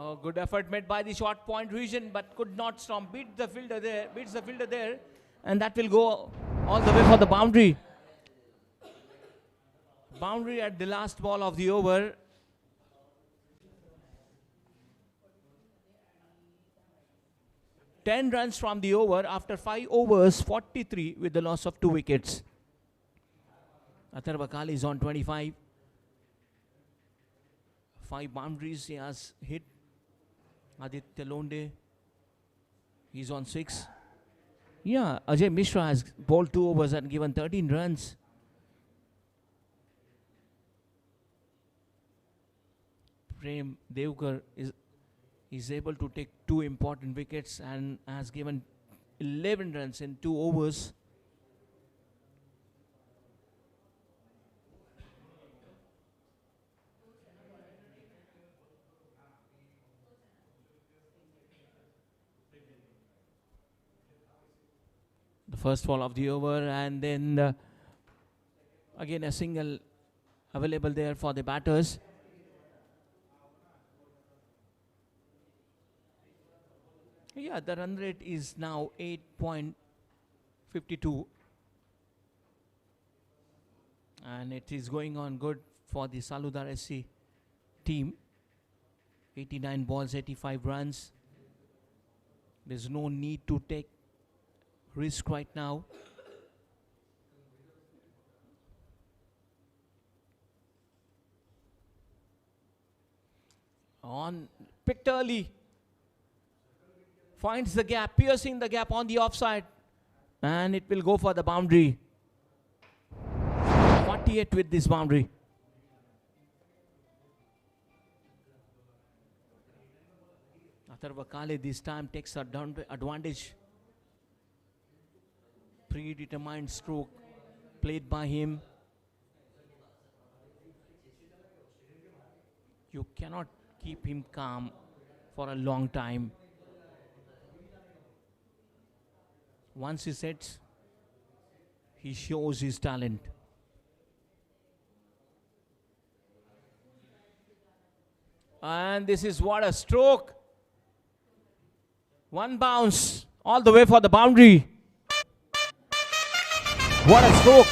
Oh, good effort made by the short point region, but could not stomp. Beats the fielder there, and that will go all the way for the boundary. Boundary at the last ball of the over. Ten runs from the over after 5 overs, 43 with the loss of 2 wickets. Atharva Kali is on 25. 5 boundaries he has hit. Aditya Londe, he's on 6. Yeah, Ajay Mishra has bowled 2 overs and given 13 runs. Prem Devkar is able to take 2 important wickets and has given 11 runs in 2 overs. The first ball of the over, and then again a single available there for the batters. Yeah, the run rate is now 8.52 and it is going on good for the Saludar SC team. 89 balls, 85 runs. There's no need to take risk right now. On picked early. Finds the gap, piercing the gap on the offside. And it will go for the boundary. 48 with this boundary. Kale this time takes advantage. Predetermined stroke played by him. You cannot keep him calm for a long time. Once he sets, he shows his talent. And this is what a stroke. One bounce all the way for the boundary. What a stroke.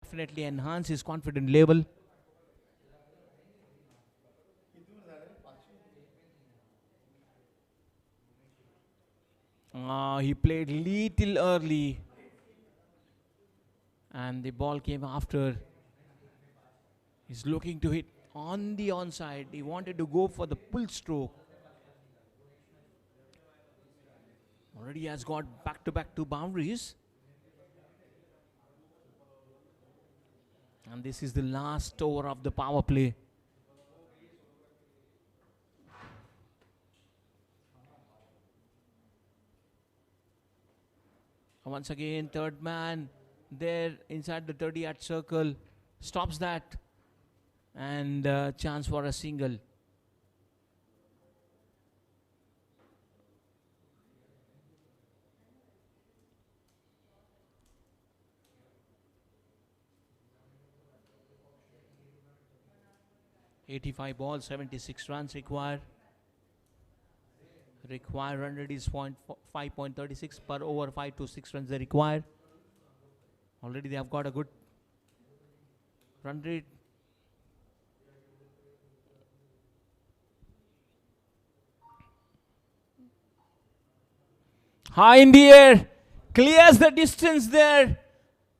Definitely enhance his confidence level. He played little early and the ball came after. He's looking to hit on the onside. He wanted to go for the pull stroke. Already has got back-to-back 2 boundaries. And this is the last over of the power play. Once again, third man there inside the 30-yard circle. Stops that. And chance for a single. .85 balls, 76 runs required. Required run rate is 5.36 per over. 5 to 6 runs they require. Already they have got a good run rate. High in the air, clears the distance there,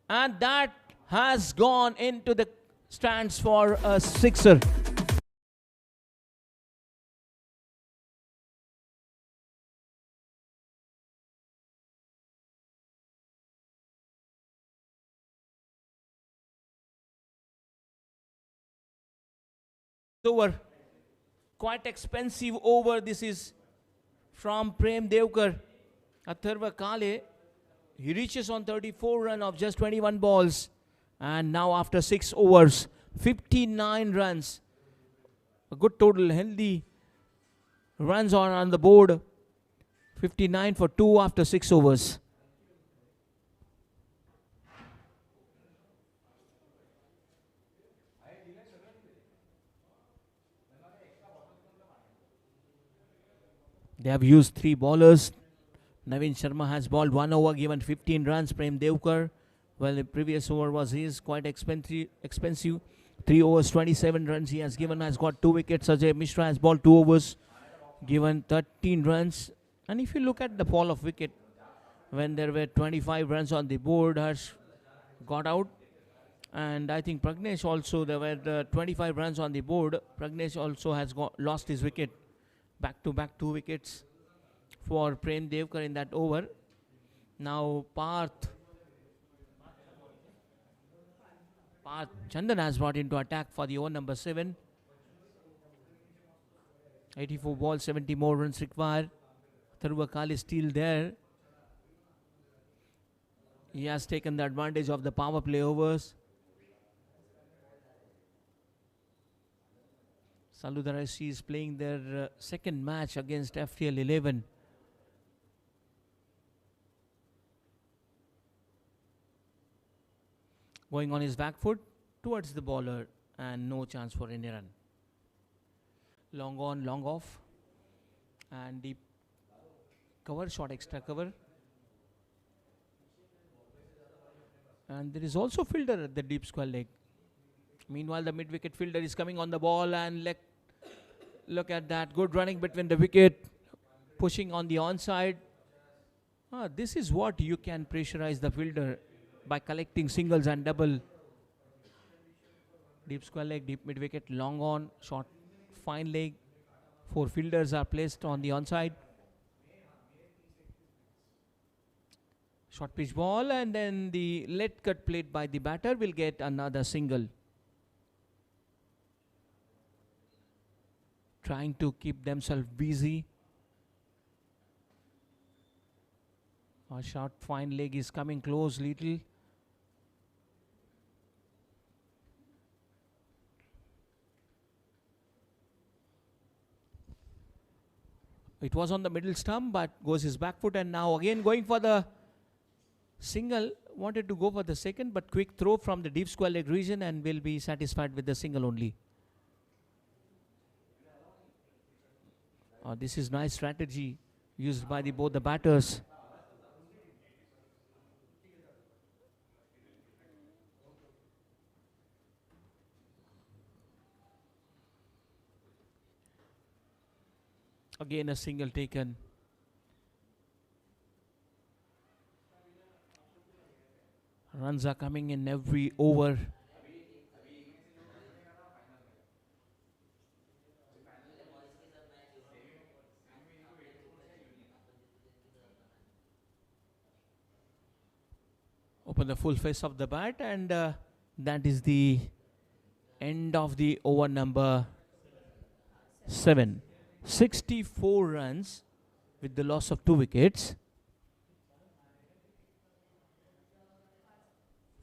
and that has gone into the stands for a sixer. Over, quite expensive over. This is from Prem Devkar. Atharva Kale, he reaches on 34 run of just 21 balls, and now after 6 overs, 59 runs. A good total, healthy runs are on the board. 59 for 2 after 6 overs. They have used 3 bowlers. Navin Sharma has bowled 1 over, given 15 runs. Prem Devkar, well, the previous over was his, quite expensive. 3 overs, 27 runs he has given, has got 2 wickets. Ajay Mishra has bowled 2 overs, given 13 runs. And if you look at the fall of wicket, when there were 25 runs on the board, has got out. And I think Pragnesh also, there were 25 runs on the board. Pragnesh also has lost his wicket. Back-to-back 2 wickets for Prem Devkar in that over. Now Parth Chandan has brought into attack for the over number 7. 84 balls, 70 more runs required. Atharva Kale is still there. He has taken the advantage of the power play overs. Saludar SC is playing their second match against FTL 11. Going on his back foot towards the bowler and no chance for any run. Long on, long off, and deep cover, short extra cover. And there is also fielder at the deep square leg. Meanwhile, the mid-wicket fielder is coming on the ball, and look at that, good running between the wicket, pushing on the onside. This is what you can pressurize the fielder by collecting singles and double. Deep square leg, deep mid-wicket, long on, short fine leg. 4 fielders are placed on the onside. Short pitch ball, and then the let cut played by the batter will get another single. Trying to keep themselves busy. A short fine leg is coming close little. It was on the middle stump, but goes his back foot, and now again going for the single. Wanted to go for the second, but quick throw from the deep square leg region, and will be satisfied with the single only. This is nice strategy used by both the batters. Again a single taken. Runs are coming in every over. Open the full face of the bat, and that is the end of the over number 7. 64 runs with the loss of 2 wickets.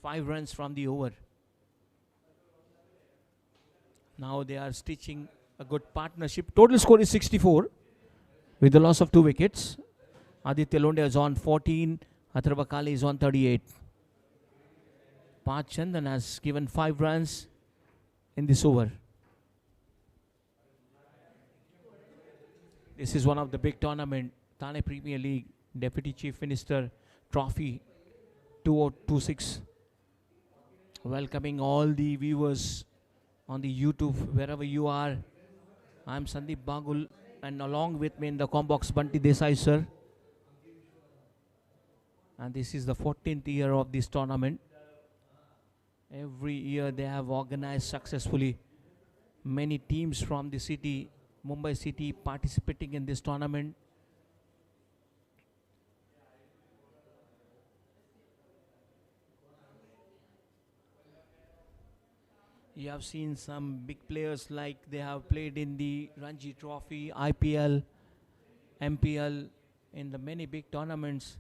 5 runs from the over. Now they are stitching a good partnership. Total score is 64 with the loss of 2 wickets. Aditya Londe is on 14. Atharva Kale is on 38. Parth Chandan has given 5 runs in this over. This is one of the big tournament, Thane Premier League Deputy Chief Minister Trophy 2026. Welcoming all the viewers on the YouTube, wherever you are. I'm Sandeep Bagul, and along with me in the combox, Bunty Desai sir. And this is the 14th year of this tournament. Every year they have organized successfully. Many teams from the city, Mumbai city, participating in this tournament. You have seen some big players like they have played in the Ranji Trophy, IPL, MPL, in the many big tournaments.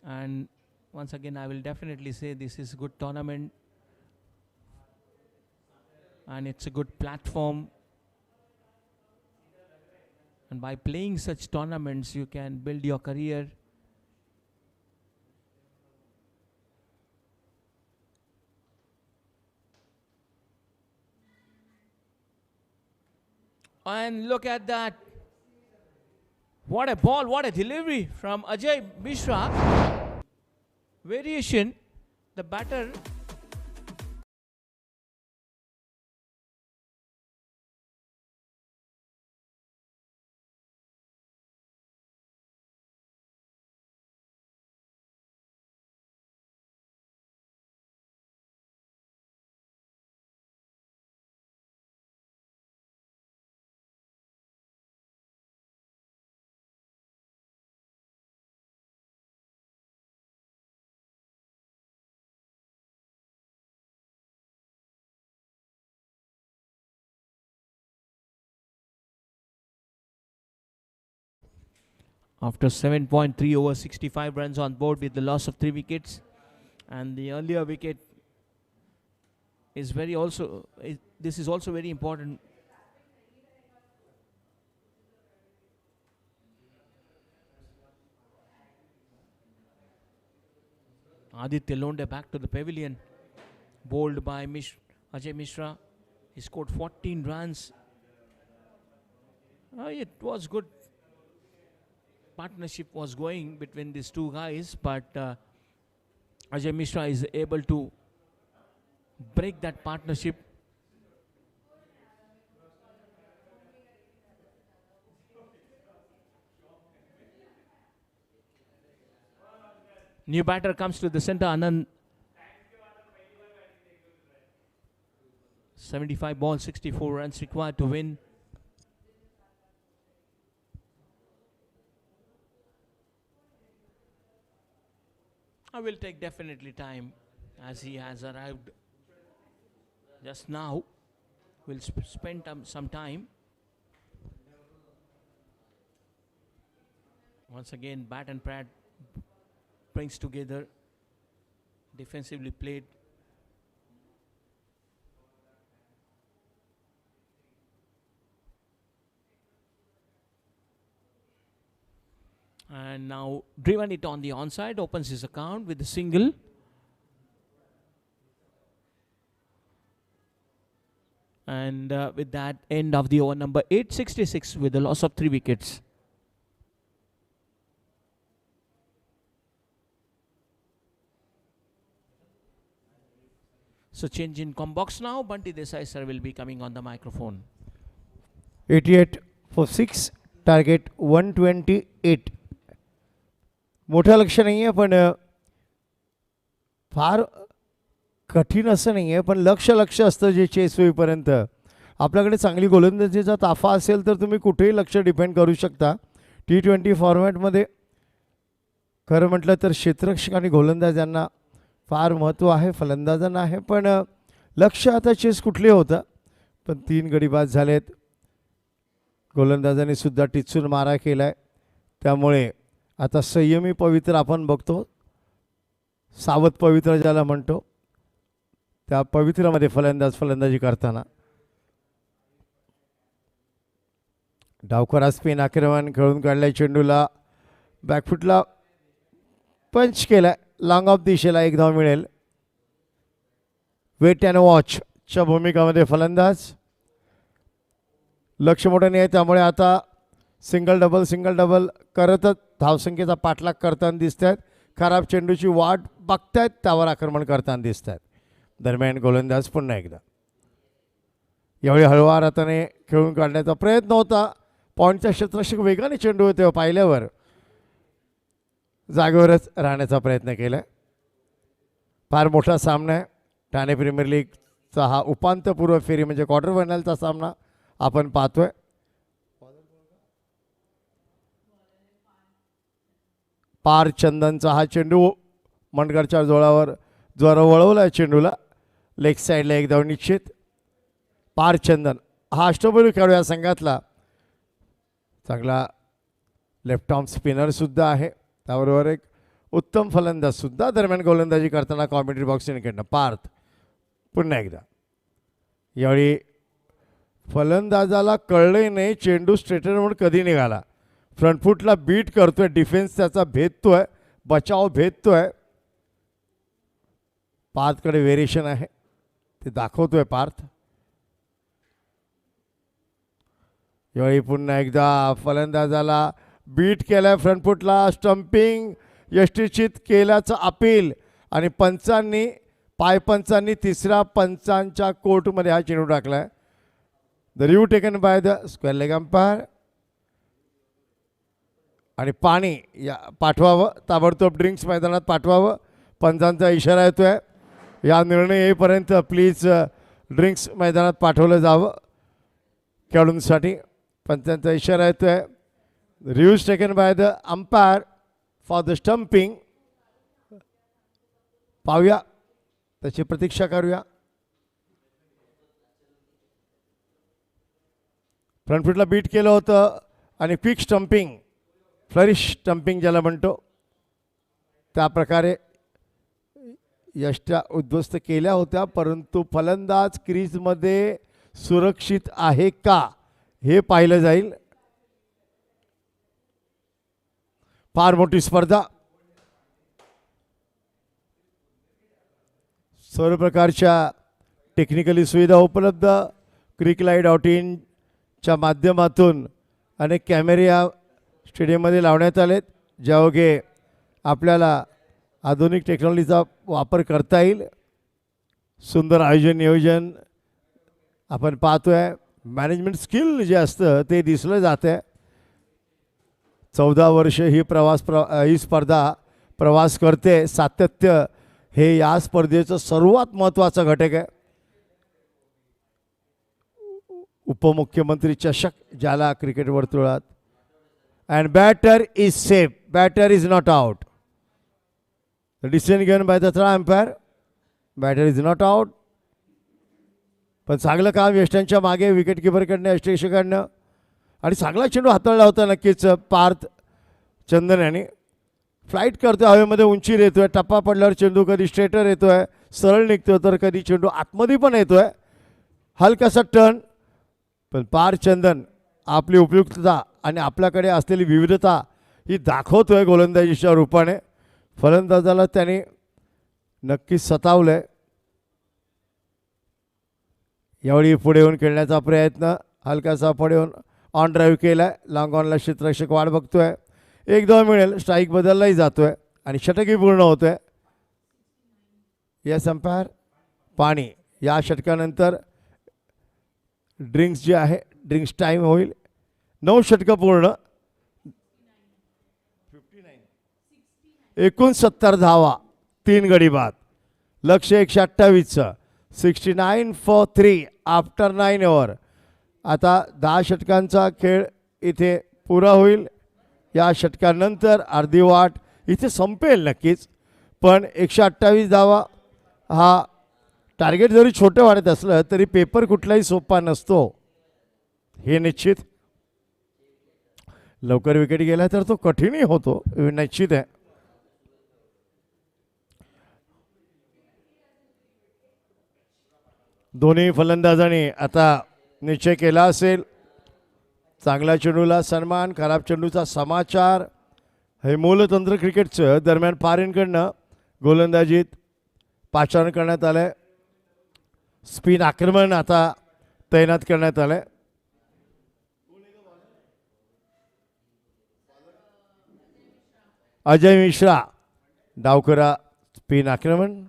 And once again, I will definitely say this is a good tournament. And it's a good platform. And by playing such tournaments, you can build your career. And look at that. What a ball, what a delivery from Ajay Mishra. Variation, the batter after 7.3 over 65 runs on board with the loss of 3 wickets. And the earlier wicket is very also, this is also very important. Aditya Londe back to the pavilion, bowled by Ajay Mishra. He scored 14 runs. It was good. Partnership was going between these two guys, but Ajay Mishra is able to break that partnership. New batter comes to the center, Anand. 75 balls, 64 runs required to win. I will take definitely time as he has arrived just now. We'll spend some time. Once again, bat and pad brings together, defensively played. And now driven it on the onside, opens his account with a single. And with that, end of the over number 866 with a loss of 3 wickets. So change in com box now. Bunty Desai sir will be coming on the microphone. 88 for 6, target 128. मोठं लक्ष नाही आहे, पण फार कठीण असं नाही आहे, पण लक्ष असतं जे चेस होईपर्यंत. आपल्याकडे चांगली गोलंदाजीचा ताफा असेल तर तुम्ही कुठेही लक्ष डिपेंड करू शकता. T20 फॉर्मॅटमध्ये खरं म्हटलं तर क्षेत्ररक्षक आणि गोलंदाजांना फार महत्त्व आहे, फलंदाजांना आहे, पण लक्ष आता चेस कुठले होतं. पण 3 गडी बाद झालेत. गोलंदाजांनी सुद्धा टिचून मारा केलाय, त्यामुळे आता संयमी पवित्र आपण बघतो. सावध पवित्र ज्याला म्हणतो, त्या पवित्रामध्ये फलंदाजी करताना डावखरा स्पिन आक्रमण खेळून काढलाय. चेंडूला बॅकफुटला पंच केलाय. लॉंग ऑफ दिशेला 1 धाव मिळेल. वेट अँड वॉचच्या भूमिकामध्ये फलंदाज. लक्ष मोठं नाही आहे, त्यामुळे आता सिंगल डबल करतच धावसंख्येचा पाठलाग करताना दिसत आहेत. खराब चेंडूची वाट बघतायत, त्यावर आक्रमण करताना दिसत आहेत. दरम्यान गोलंदाज पुन्हा एकदा. यावेळी हळूवार हाताने खेळून काढण्याचा प्रयत्न होता. पॉईंटचा क्षेत्ररक्षक वेगाने चेंडू होते, पाहिल्यावर जागेवरच राहण्याचा प्रयत्न केला. फार मोठा सामना आहे. ठाणे प्रीमियर लीगचा हा उपांत्यपूर्व फेरी म्हणजे क्वार्टर फायनलचा सामना आपण पाहतोय. पार चंदनचा हा चेंडू मंडगडच्या जोरावर वळवला चेंडूला. लेग साईडला 1 धाव निश्चित. पार चंदन हा अष्टपैलू खेळू या संघातला. चांगला लेफ्ट आर्म स्पिनर सुद्धा आहे, त्याबरोबर एक उत्तम फलंदाज सुद्धा. दरम्यान गोलंदाजी करताना कॉमेंट्री बॉक्सकडनं पार्थ पुन्हा एकदा. यावेळी फलंदाजाला कळले नाही चेंडू स्ट्रेटरवर कधी निघाला. फ्रंटफुटला बीट करतोय, डिफेन्स त्याचा भेदतोय, बचाव भेदतोय. पार्थकडे व्हेरिएशन आहे, ते दाखवतोय पार्थ. यावेळी पुन्हा एकदा फलंदाजाला बीट केलाय. फ्रंटफुटला स्टंपिंग यष्टीचित केल्याचं अपील आणि पंचांनी तिसऱ्या पंचांच्या कोर्टमध्ये हा चेंडू टाकलाय. The review taken by the square leg umpire. आणि पाणी या पाठवावं, ताबडतोब ड्रिंक्स मैदानात पाठवावं, पंचांचा इशारा येतोय. या निर्णय येईपर्यंत प्लीज ड्रिंक्स मैदानात पाठवलं जावं खेळाडूंसाठी. पंचांचा इशारा येतोय. Reviews taken by the umpire for the stumping. पाहूया, त्याची प्रतीक्षा करूया. फ्रंटफुटला बीट केलं होतं आणि क्विक स्टंपिंग, फ्लरिश स्टंपिंग ज्याला म्हणतो त्या प्रकारे यष्ट्या उद्ध्वस्त केल्या होत्या, परंतु फलंदाज क्रीजमध्ये सुरक्षित आहे का हे पाहिलं जाईल. फार मोठी स्पर्धा, सर्व प्रकारच्या टेक्निकली सुविधा उपलब्ध. CricLive.in च्या माध्यमातून अनेक कॅमेरे या स्टेडियममध्ये लावण्यात आलेत, ज्यायोगे आपल्याला आधुनिक टेक्नॉलॉजीचा वापर करता येईल. सुंदर आयोजन नियोजन आपण पाहतोय. मॅनेजमेंट स्किल जे असतं ते दिसलं जातं. 14 वर्ष ही स्पर्धा प्रवास करते. सातत्य हे या स्पर्धेचं सर्वात महत्त्वाचा घटक आहे. उपमुख्यमंत्री चषक ज्याला क्रिकेट वर्तुळात. And batter is safe, batter is not out. The decision given by the third umpire, batter is not out. पण चांगलं काम यष्ट्यांच्या मागे विकेटकीपरकडनं, यष्टेशकडनं, आणि चांगला चेंडू हाताळला होता नक्कीच पार्थ चंदन यांनी. फ्लाईट करतोय हवेमध्ये, उंची येतोय, टप्पा पडल्यावर चेंडू कधी स्ट्रेटर येतोय, सरळ निघतोय, तर कधी चेंडू आतमध्ये पण येतोय, हलकासा टर्न. पण पार्थ चंदन आपली उपयुक्तता आणि आपल्याकडे असलेली विविधता ही दाखवतोय गोलंदाजीच्या रूपाने. फलंदाजाला त्याने नक्कीच सतावलंय. यावेळी पुढे येऊन खेळण्याचा प्रयत्न, हलकासा पुढे येऊन ऑन ड्राईव्ह केलाय. लॉंग ऑनला क्षेत्ररक्षक वाट बघतोय. 1-2 मिळेल, स्ट्राईक बदललाही जातोय आणि षटकही पूर्ण होतोय. Yes umpire. पाणी. या षटकानंतर ड्रिंक्स जे आहे, ड्रिंक्स टाईम होईल. 9 षटकं पूर्ण, 69 धावा, 3 गडी बाद. लक्ष्य 128चं. 69 for 3 आफ्टर 9 ओव्हर. आता 10 षटकांचा खेळ इथे पुरा होईल. या षटकानंतर अर्धी वाट इथे संपेल नक्कीच, पण 128 धावा हा टार्गेट जरी छोटं वाढत असलं तरी पेपर कुठलाही सोपा नसतो हे निश्चित. लवकर विकेट गेला तर तो कठीणही होतो, निश्चित आहे. दोन्ही फलंदाजांनी आता निश्चय केला असेल. चांगल्या चेंडूला सन्मान, खराब चेंडूचा समाचार. हे मूलतंत्र क्रिकेटचं. दरम्यान फॉरेनकडनं गोलंदाजीत पाचारण करण्यात आलं आहे. स्पिन आक्रमण आता तैनात करण्यात आलं आहे. अजय मिश्रा डावकरा. स्पिन आक्रमण.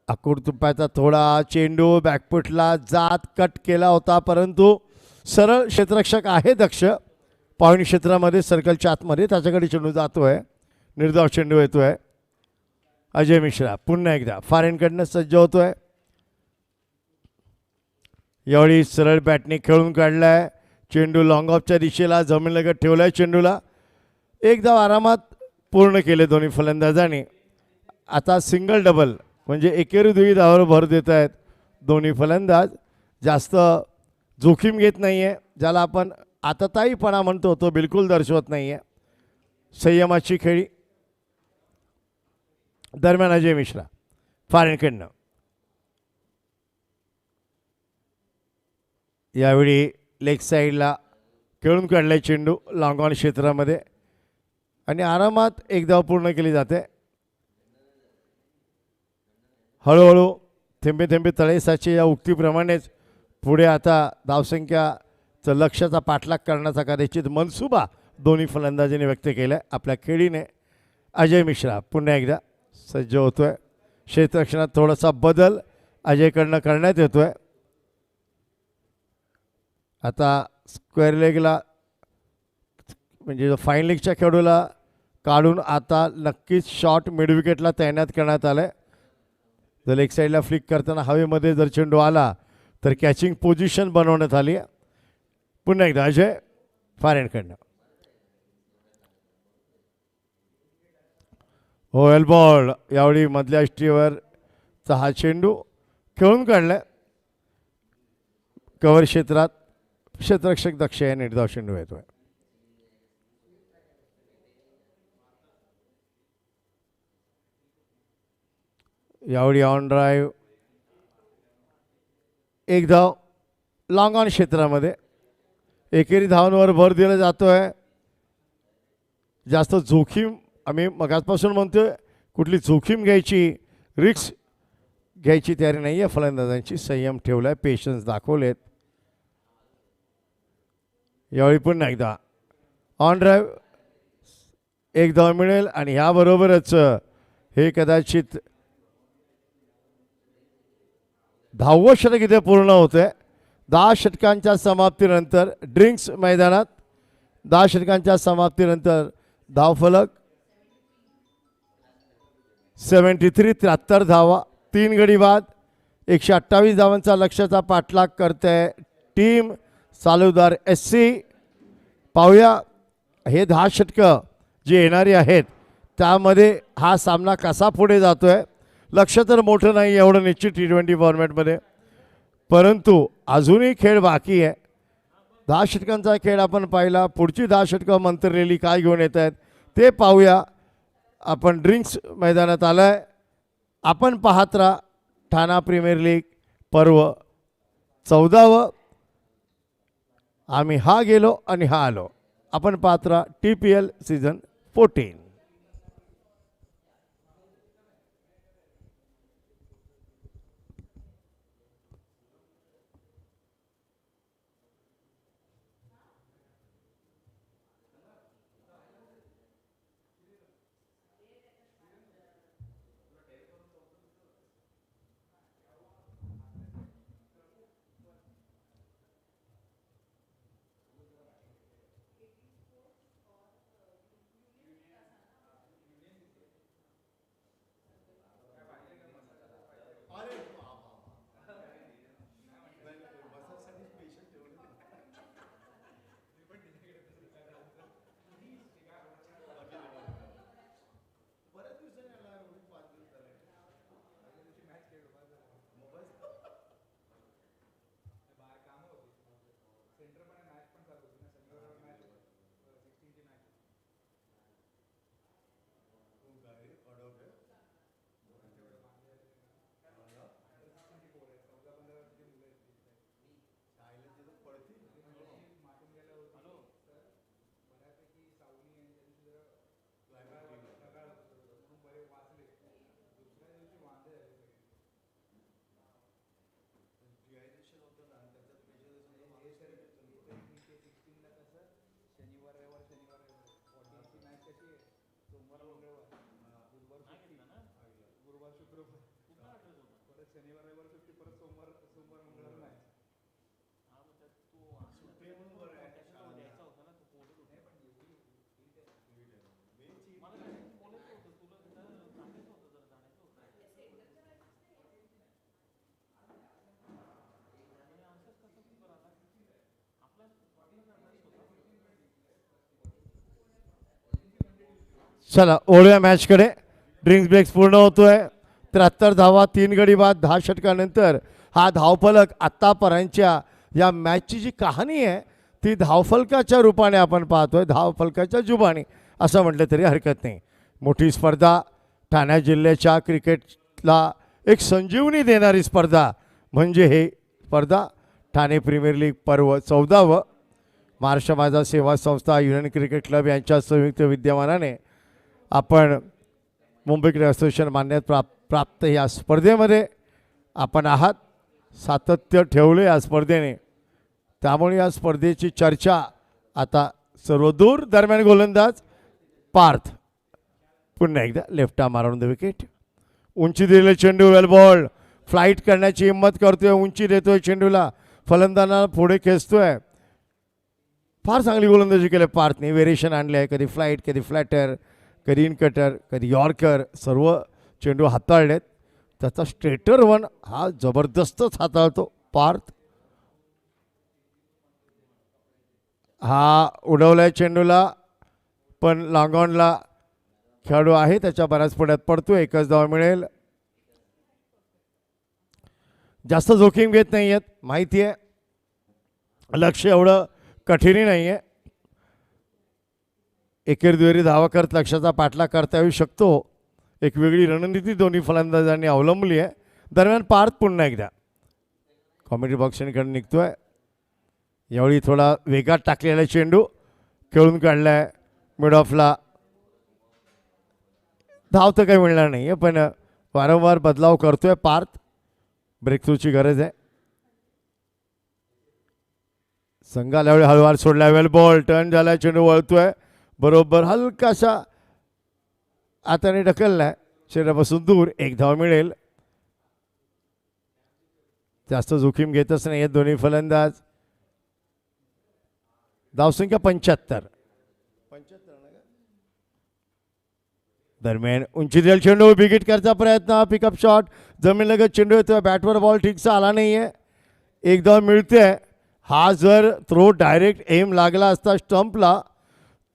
अकुड तुपायचा थोडा चेंडू बॅकफुटला जात कट केला होता, परंतु सरळ क्षेत्ररक्षक आहे दक्ष. पॉईंट क्षेत्रामध्ये सर्कलच्या आतमध्ये त्याच्याकडे चेंडू जातोय. निर्धाव चेंडू येतोय. अजय मिश्रा पुन्हा एकदा फॉरेनकडनं सज्ज होतोय. यावेळी सरळ बॅटने खेळून काढलाय. चेंडू लॉंग ऑफच्या दिशेला जमिनीलगत ठेवलाय. चेंडूला एकदा आरामात पूर्ण केले दोन्ही फलंदाजांनी. आता सिंगल डबल म्हणजे एकेरी दुई धावावर भर देत आहेत दोन्ही फलंदाज. जास्त जोखीम घेत नाही आहे, ज्याला आपण आतताईपणा म्हणतो तो बिलकुल दर्शवत नाही आहे. संयमाची खेळी. दरम्यान अजय मिश्रा फॉरेनकडनं. यावेळी लेग साईडला खेळून काढलाय चेंडू लॉंग ऑन क्षेत्रामध्ये आणि आरामात एक धाव पूर्ण केली जाते. हळूहळू थेंबे थेंबे तळे साचे या उक्तीप्रमाणेच पुढे आता धावसंख्याचं लक्ष्याचा पाठलाग करण्याचा कदाचित मनसुबा दोन्ही फलंदाजांनी व्यक्त केला आहे आपल्या खेळीने. अजय मिश्रा पुन्हा एकदा सज्ज होतोय. क्षेत्ररक्षणात थोडासा बदल अजयकडनं करण्यात येतोय. आता स्क्वेअर लेगला म्हणजे फाईन लेगच्या खेळूला काढून आता नक्कीच शॉर्ट मिड विकेटला तैनात करण्यात आलं आहे. जर लेग साईडला फ्लिक करताना हवेमध्ये जर चेंडू आला तर कॅचिंग पोझिशन बनवण्यात आली आहे. पुन्हा एकदा अजय फॉरेनकडनं. होयल बॉल. यावेळी मधल्या यष्टीवरचा हा चेंडू खेळून काढलाय. कव्हर क्षेत्रात क्षेत्ररक्षक दक्ष या निर्धाव चेंडू येतोय. यावेळी ऑन ड्राईव्ह, एक धाव लॉंग ऑन क्षेत्रामध्ये. एकेरी धावांवर भर दिला जातोय. जास्त जोखीम आम्ही मगाचपासून म्हणतोय, कुठली जोखीम घ्यायची, रिक्स घ्यायची तयारी नाही आहे फलंदाजांची. संयम ठेवलाय, पेशन्स दाखवलेत. यावेळी पुन्हा एकदा ऑन ड्राईव्ह, एक धाव मिळेल आणि ह्याबरोबरच हे कदाचित 10वं षटक इथे पूर्ण होतंय. 10 षटकांच्या समाप्तीनंतर ड्रिंक्स मैदानात 10 षटकांच्या समाप्तीनंतर धावफलक 73, 73 धावा, 3 गडी बाद. 128 धावांचा लक्ष्याचा पाठलाग करते टीम सालुदार SC. पाहूया हे 10 षटकं जे येणारी आहेत त्यामध्ये हा सामना कसा पुढे जातोय. लक्ष तर मोठं नाही एवढं निश्चित T20 फॉर्मॅटमध्ये, परंतु अजूनही खेळ बाकी आहे. 10 षटकांचा खेळ आपण पाहिला. पुढची 10 षटकं मंतरलेली काय घेऊन येत आहेत ते पाहूया. आपण ड्रिंक्स मैदानात आलाय. आपण पाहत राहा ठाणा प्रीमियर लीग पर्व 14व. आम्ही हा गेलो आणि हा आलो. आपण पाहत राहा TPL सीझन 14. चला ओळूया मॅचकडे. ड्रिंक्स ब्रेक्स पूर्ण होतोय. 73 धावा, 3 गडी बाद. 10 षटकानंतर हा धावफलक आत्तापर्यंतच्या या मॅचची जी कहाणी आहे ती धावफलकाच्या रूपाने आपण पाहतोय. धावफलकाच्या जुबानी असं म्हटलं तरी हरकत नाही. मोठी स्पर्धा, ठाणे जिल्ह्याच्या क्रिकेटला एक संजीवनी देणारी स्पर्धा म्हणजे हे स्पर्धा ठाणे प्रीमियर लीग पर्व 14व. महाराष्ट्र माझा सेवा संस्था, युनियन क्रिकेट क्लब यांच्या संयुक्त विद्यमानाने आपण मुंबई क्रिकेट असोसिएशन मान्यता प्राप्त या स्पर्धेमध्ये आपण आहात. सातत्य ठेवले या स्पर्धेने, त्यामुळे या स्पर्धेची चर्चा आता सर्वदूर. दरम्यान गोलंदाज पार्थ पुन्हा एकदा left arm maroon the wicket. उंची दिलेले चेंडू, वेल बॉल. फ्लाईट करण्याची हिंमत करतोय, उंची देतोय चेंडूला, फलंदाजांना पुढे खेचतोय. फार चांगली गोलंदाजी केली पार्थने. व्हेरिएशन आणले आहे, कधी फ्लाईट, कधी फ्लॅटर, कधी इन कटर, कधी यॉर्कर, सर्व चेंडू हाताळलेत. त्याचा स्ट्रेटर वन हा जबरदस्तच हाताळतो पार्थ. हा उडवलाय चेंडूला, पण लॉंगॉनला खेळाडू आहे त्याच्या बऱ्याच पुढ्यात पडतो. एकच धाव मिळेल. जास्त जोखीम घेत नाही आहेत, माहिती आहे लक्ष एवढं कठीणही नाही आहे. एकेर दुहेरी धावा करत लक्षाचा पाठलाग करता येऊ शकतो. एक वेगळी रणनीती दोन्ही फलंदाजांनी अवलंबली आहे. दरम्यान पार्थ पुन्हा एकदा कॉमेडी बॉक्सिंगकडे निघतोय. यावेळी थोडा वेगात टाकलेला चेंडू खेळून काढलाय मिड ऑफला. धाव तर काही मिळणार नाही आहे, पण वारंवार बदलाव करतोय पार्थ. ब्रेक थ्रूची गरज आहे. संघाला यावेळी हळूवार सोडला. वेल बॉल टर्न झाला. चेंडू वळतोय बरोबर हलकासा हाताने ढकललाय चेंडूपासून दूर. एक धाव मिळेल. जास्त जोखीम घेतच नाही दोन्ही फलंदाज. धावसंख्या 75. दरम्यान उंची दिलेला चेंडू विकेट करचा प्रयत्न. पिकअप शॉट जमीनलगत चेंडू येतोय. बॅटवर बॉल ठीकसा आला नाहीये. एक धाव मिळते. हा जर थ्रो डायरेक्ट एम लागला असता स्टंपला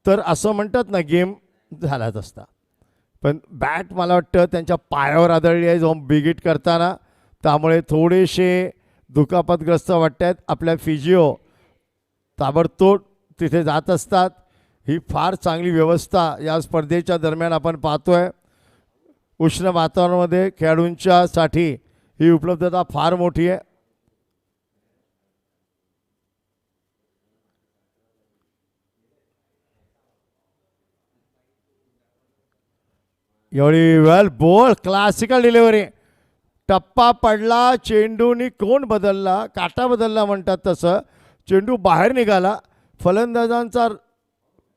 तर असं म्हणतात ना गेम झालाच असता. पण बॅट मला वाटतं त्यांच्या पायावर आदळली आहे जो बिगिट करताना. त्यामुळे थोडेसे दुखापतग्रस्त वाटत आहेत. आपल्या फिजिओ ताबडतोब तिथे जात असतात. ही फार चांगली व्यवस्था या स्पर्धेच्या दरम्यान आपण पाहतोय. उष्ण वातावरणामध्ये खेळाडूंच्या साठी ही उपलब्धता फार मोठी आहे. एवढी वेल बॉल क्लासिकल डिलिव्हरी. टप्पा पडला. चेंडूनी कोण बदलला काटा बदलला म्हणतात तसं. चेंडू बाहेर निघाला. फलंदाजांचा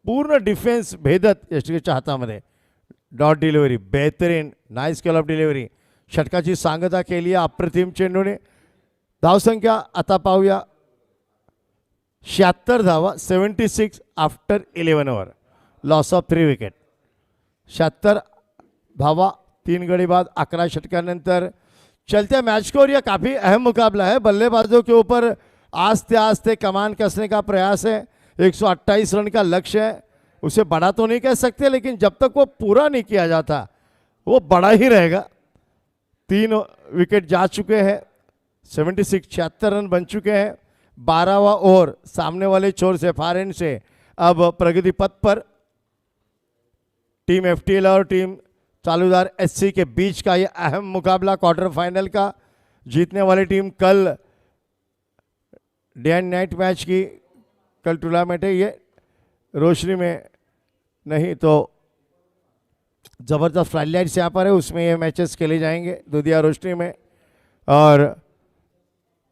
पूर्ण डिफेन्स भेदत यष्टीच्या हातामध्ये. डॉट डिलिव्हरी बेहतरीन नाईस स्केल ऑफ डिलिव्हरी. षटकाची सांगता केली आहे अप्रतिम चेंडूने. धावसंख्या आता पाहूया 76 धावा. 76 after 11 over. Loss of 3 wicket. 76 धावा 3 गडी बाद 11 षटकानंतर. चलते मैच को और ये काफ़ी अहम मुकाबला है. बल्लेबाजों के ऊपर आस्ते कमान कसने का प्रयास है. 128 रन का लक्ष्य है. उसे बड़ा तो नहीं कह सकते लेकिन जब तक वो पूरा नहीं किया जाता वो बड़ा ही रहेगा. 3 विकेट जा चुके हैं. 76 76 रन बन चुके हैं. 12वां ओवर सामने वाले छोर से फार एंड से अब प्रगति पथ पर. टीम FTL और टीम सालुदार SC के बीच का ये अहम मुकाबला क्वार्टर फाइनल का. जीतने वाली टीम कल डे एंड नाइट मैच की कल टूर्नामेंट है. ये रोशनी में नहीं तो ज़बरदस्त फ्लड लाइट्स यहाँ पर है उसमें ये मैचेस खेले जाएंगे दुधिया रोशनी में. और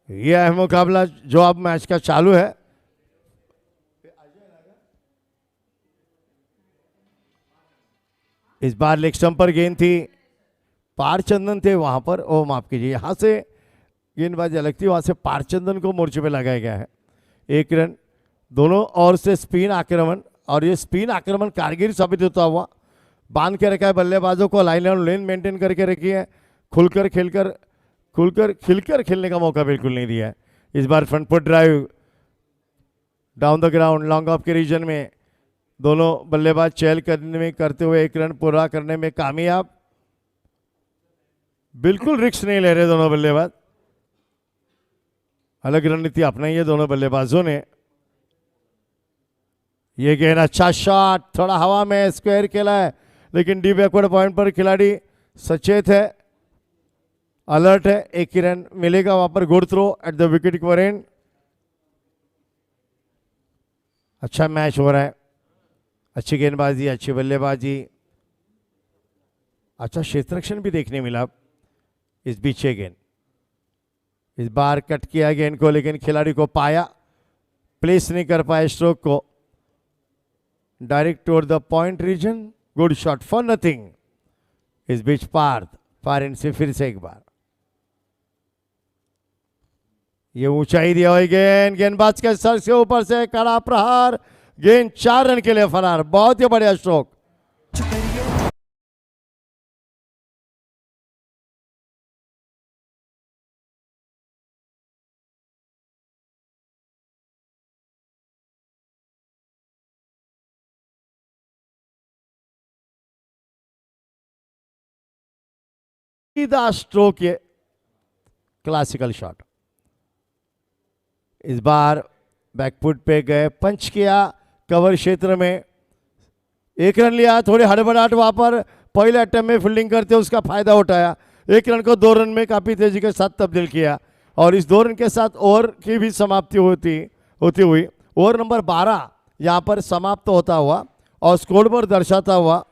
ये अहम मुकाबला जो अब मैच का चालू है. इस बार लेग स्टंप पर गेंद थी. पारचंदन थे वहाँ पर. ओ माफ कीजिए यहाँ से गेंदबाजी अलग थी. वहाँ से पारचंदन को मोर्चे पे लगाया गया है. 1 रन. दोनों ओर से स्पिन आक्रमण और ये स्पिन आक्रमण कारगर साबित होता हुआ. बांध के रखा है बल्लेबाजों को. लाइन और लेन मेंटेन करके रखी है. खुलकर खिलकर खेलने का मौका बिल्कुल नहीं दिया है. इस बार front foot drive down the ground long off के रीजन में दोनों बल्लेबाज चहल करते हुए 1 रन पूरा करने में कामयाब. बिल्कुल रिस्क नहीं ले रहे दोनों बल्लेबाज. अलग रणनीति अपनाई है दोनों बल्लेबाजों ने. ये गेंद अच्छा शॉट थोड़ा हवा में स्क्वायर खेला है लेकिन डी बैकवर्ड पॉइंट पर खिलाड़ी सचेत है अलर्ट है. 1 ही रन मिलेगा वहां पर. Good throw at the wicket keeper end. अच्छा मैच हो रहा है. अच्छी गेंदबाजी अच्छी बल्लेबाजी. अच्छा क्षेत्ररक्षण भी देखने मिला इस बीच. गेंद इस बार कट किया गेंद को लेकिन खिलाड़ी को पाया. प्लेस नहीं कर पाया स्ट्रोक को. Direct toward the point region. Good shot for nothing. इस बीच पार्थ फार एंड से फिर से एक बार ये ऊंचाई दिया हुई गेंद. गेंदबाज के सर से ऊपर से कड़ा प्रहार. गेंद 4 रन के लिए फरार. बहुत ही बढ़िया स्ट्रोक. सीधा स्ट्रोक. ये क्लासिकल शॉट. इस बार बैकफुट पे गए. पंच किया कवर क्षेत्र में. 1 रन लिया. थोड़ी हड़बड़ाहट वहां पर पहले अटेम्प्ट में फील्डिंग करते उसका फायदा उठाया, 1 रन को 2 रन में काफी तेजी के साथ तब्दील किया और इस 2 रन के साथ ओवर की भी समाप्ति होती हुई ओवर नंबर 12 यहाँ पर समाप्त होता हुआ और स्कोर पर दर्शाता हुआ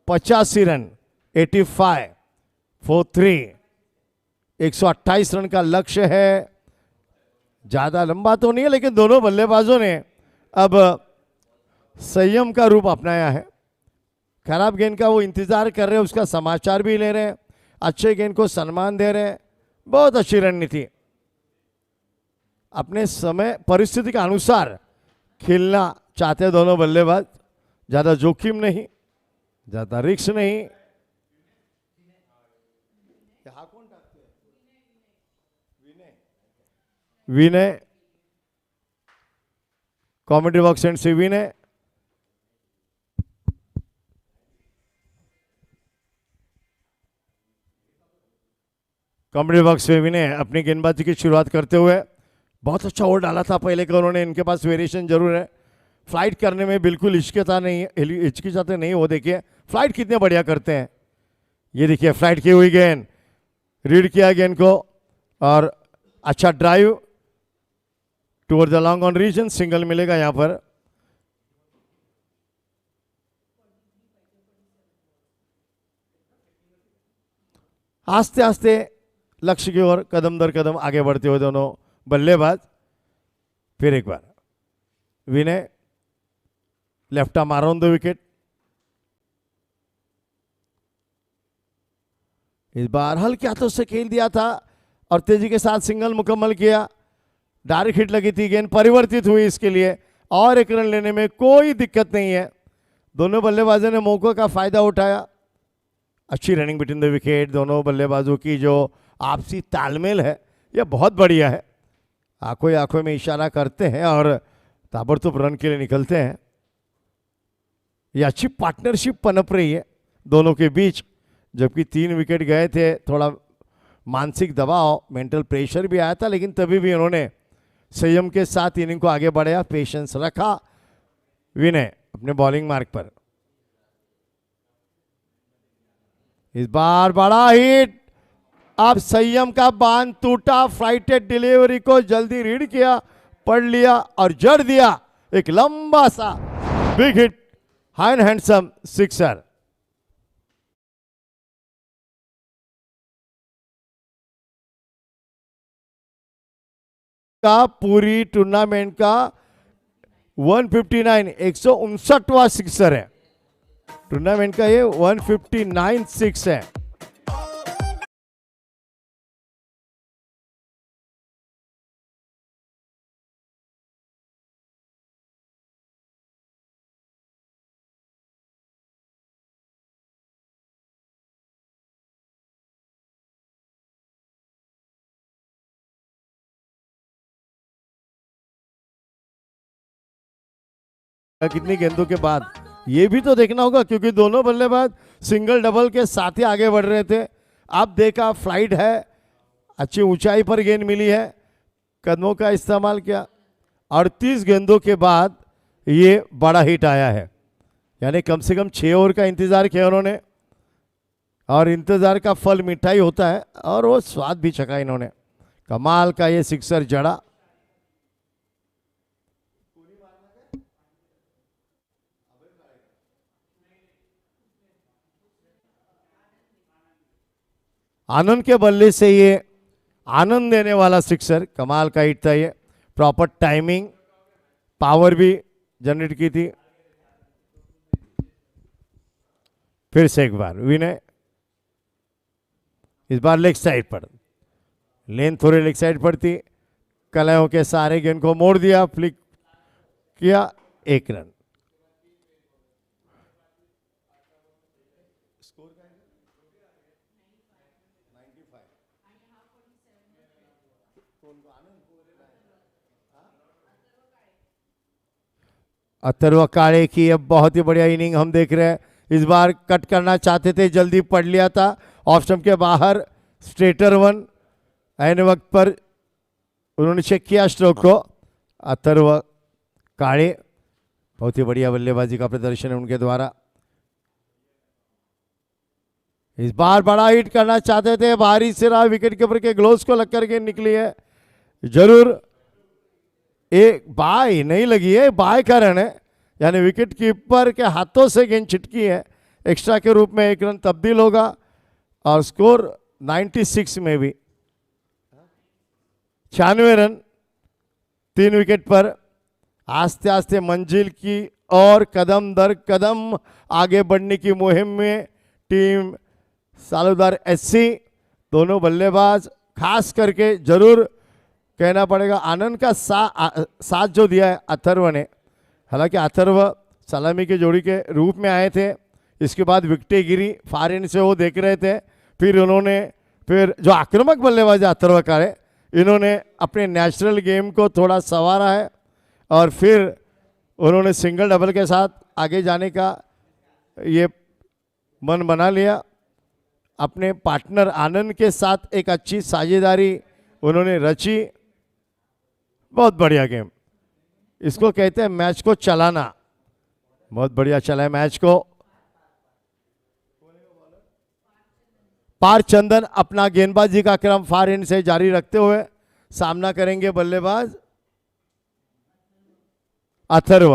85 रन 85 for 3 128 रन का लक्ष्य है। ज्यादा लंबा तो नहीं है लेकिन दोनों बल्लेबाजों ने अब संयम का रूप अपनाया है। खराब गेंद का वो इंतजार कर रहे हैं, उसका समाचार भी ले रहे हैं, अच्छे गेंद को सम्मान दे रहे हैं। बहुत अच्छी रणनीति, अपने समय परिस्थिति के अनुसार खेलना चाहते हैं दोनों बल्लेबाज। ज्यादा जोखिम नहीं, ज्यादा रिस्क नहीं। विनय कॉमेडी बॉक्स एंड से विनय कॉमेडी बॉक्स से विनय अपनी गेंदबाजी की शुरुआत करते हुए बहुत अच्छा ओवर डाला था पहले का उन्होंने। इनके पास वेरिएशन जरूर है, फ्लाइट करने में बिल्कुल हिचकिचाते नहीं। वो देखिए फ्लाइट कितने बढ़िया करते हैं। ये देखिए फ्लाइट की हुई गेंद, रीड किया गेंद को और अच्छा drive toward the long on region. Single मिलेगा यहां पर। आस्ते आस्ते लक्ष्य की ओर कदम दर कदम आगे बढ़ते हुए दोनों बल्लेबाज। फिर एक बार Vinay left arm around the wicket. इस बार हल्के हाथों से खेल दिया था और तेजी के साथ सिंगल मुकम्मल किया। डायरेक्ट हिट लगी थी, गेंद परिवर्तित हुई इसके लिए और 1 रन लेने में कोई दिक्कत नहीं है। दोनों बल्लेबाजों ने मौके का फायदा उठाया। अच्छी रनिंग बिटवीन द विकेट। दोनों बल्लेबाजों की जो आपसी तालमेल है यह बहुत बढ़िया है। आंखों आंखों में इशारा करते हैं और ताबड़तोड़ रन के लिए निकलते हैं। यह अच्छी पार्टनरशिप पनप रही है दोनों के बीच। जबकि 3 विकेट गए थे, थोड़ा मानसिक दबाव, मेंटल प्रेशर भी आया था, लेकिन तभी भी उन्होंने संयम के साथ इनिंग को आगे बढ़ाया, पेशेंस रखा। विनय अपने बॉलिंग मार्ग पर। इस बार बड़ा हिट। अब संयम का बांध टूटा। फ्लाइटेड डिलीवरी को जल्दी रीड किया, पढ़ लिया और जड़ दिया एक लंबा सा big hit, high and handsome sixer. का पूरी टूर्नामेंट का 159वां सिक्सर है। टूर्नामेंट का ये 159 सिक्स है। कितनी गेंदों के बाद ये भी तो देखना होगा, क्योंकि दोनों बल्लेबाज सिंगल डबल के साथ ही आगे बढ़ रहे थे। अब देखा फ्लाइट है, अच्छी ऊंचाई पर गेंद मिली है, कदमों का इस्तेमाल किया। 38 गेंदों के बाद ये बड़ा हिट आया है, यानी कम से कम 6 ओवर का इंतजार किया उन्होंने और इंतजार का फल मिठाई होता है और वो स्वाद भी चखा इन्होंने। कमाल का ये सिक्सर जड़ा। आनंद के बल्ले से ये आनंद देने वाला सिक्सर, कमाल का हिट था ये। प्रॉपर टाइमिंग, पावर भी जनरेट की थी। फिर से एक बार विनय, इस बार लेग साइड पर। लेन थोड़ी लेग साइड पर थी, कलायों के सारे गेंद को मोड़ दिया, फ्लिक किया, 1 रन। अथर्व काले की अब बहुत ही बढ़िया इनिंग हम देख रहे हैं। इस बार कट करना चाहते थे, जल्दी पढ़ लिया था, ऑफ स्टंप के बाहर स्ट्रेटर 1। ऐन वक्त पर उन्होंने चेक किया स्ट्रोक को। अथर्व काले बहुत ही बढ़िया बल्लेबाजी का प्रदर्शन है उनके द्वारा। इस बार बड़ा हिट करना चाहते थे, बाहरी सिरा विकेट कीपर के ग्लोव्स को लग करके निकली है। जरूर एक बाय नहीं लगी है, बाय का रन है, यानी विकेट कीपर के हाथों से गेंद छिटकी है। एक्स्ट्रा के रूप में एक रन तब्दील होगा और स्कोर 96 में भी 96 रन 3 विकेट पर। आस्ते आस्ते मंजिल की और कदम दर कदम आगे बढ़ने की मुहिम में टीम सालुदार एससी, दोनों बल्लेबाज, खास करके जरूर कहना पड़ेगा आनंद का साथ जो दिया है अथर्व ने। हालांकि अथर्व सलामी की जोड़ी के रूप में आए थे, इसके बाद विकेटें गिरी, फार एंड से वो देख रहे थे, फिर जो आक्रामक बल्लेबाज अथर्व का है, इन्होंने अपने नेचुरल गेम को थोड़ा संवारा है और फिर उन्होंने सिंगल डबल के साथ आगे जाने का ये मन बना लिया। अपने पार्टनर आनंद के साथ एक अच्छी साझेदारी उन्होंने रची। बहुत बढ़िया गेम, इसको कहते हैं मैच को चलाना। बहुत बढ़िया चला है मैच को। पार चंदन अपना गेंदबाजी का क्रम फार एंड से जारी रखते हुए सामना करेंगे बल्लेबाज अथर्व।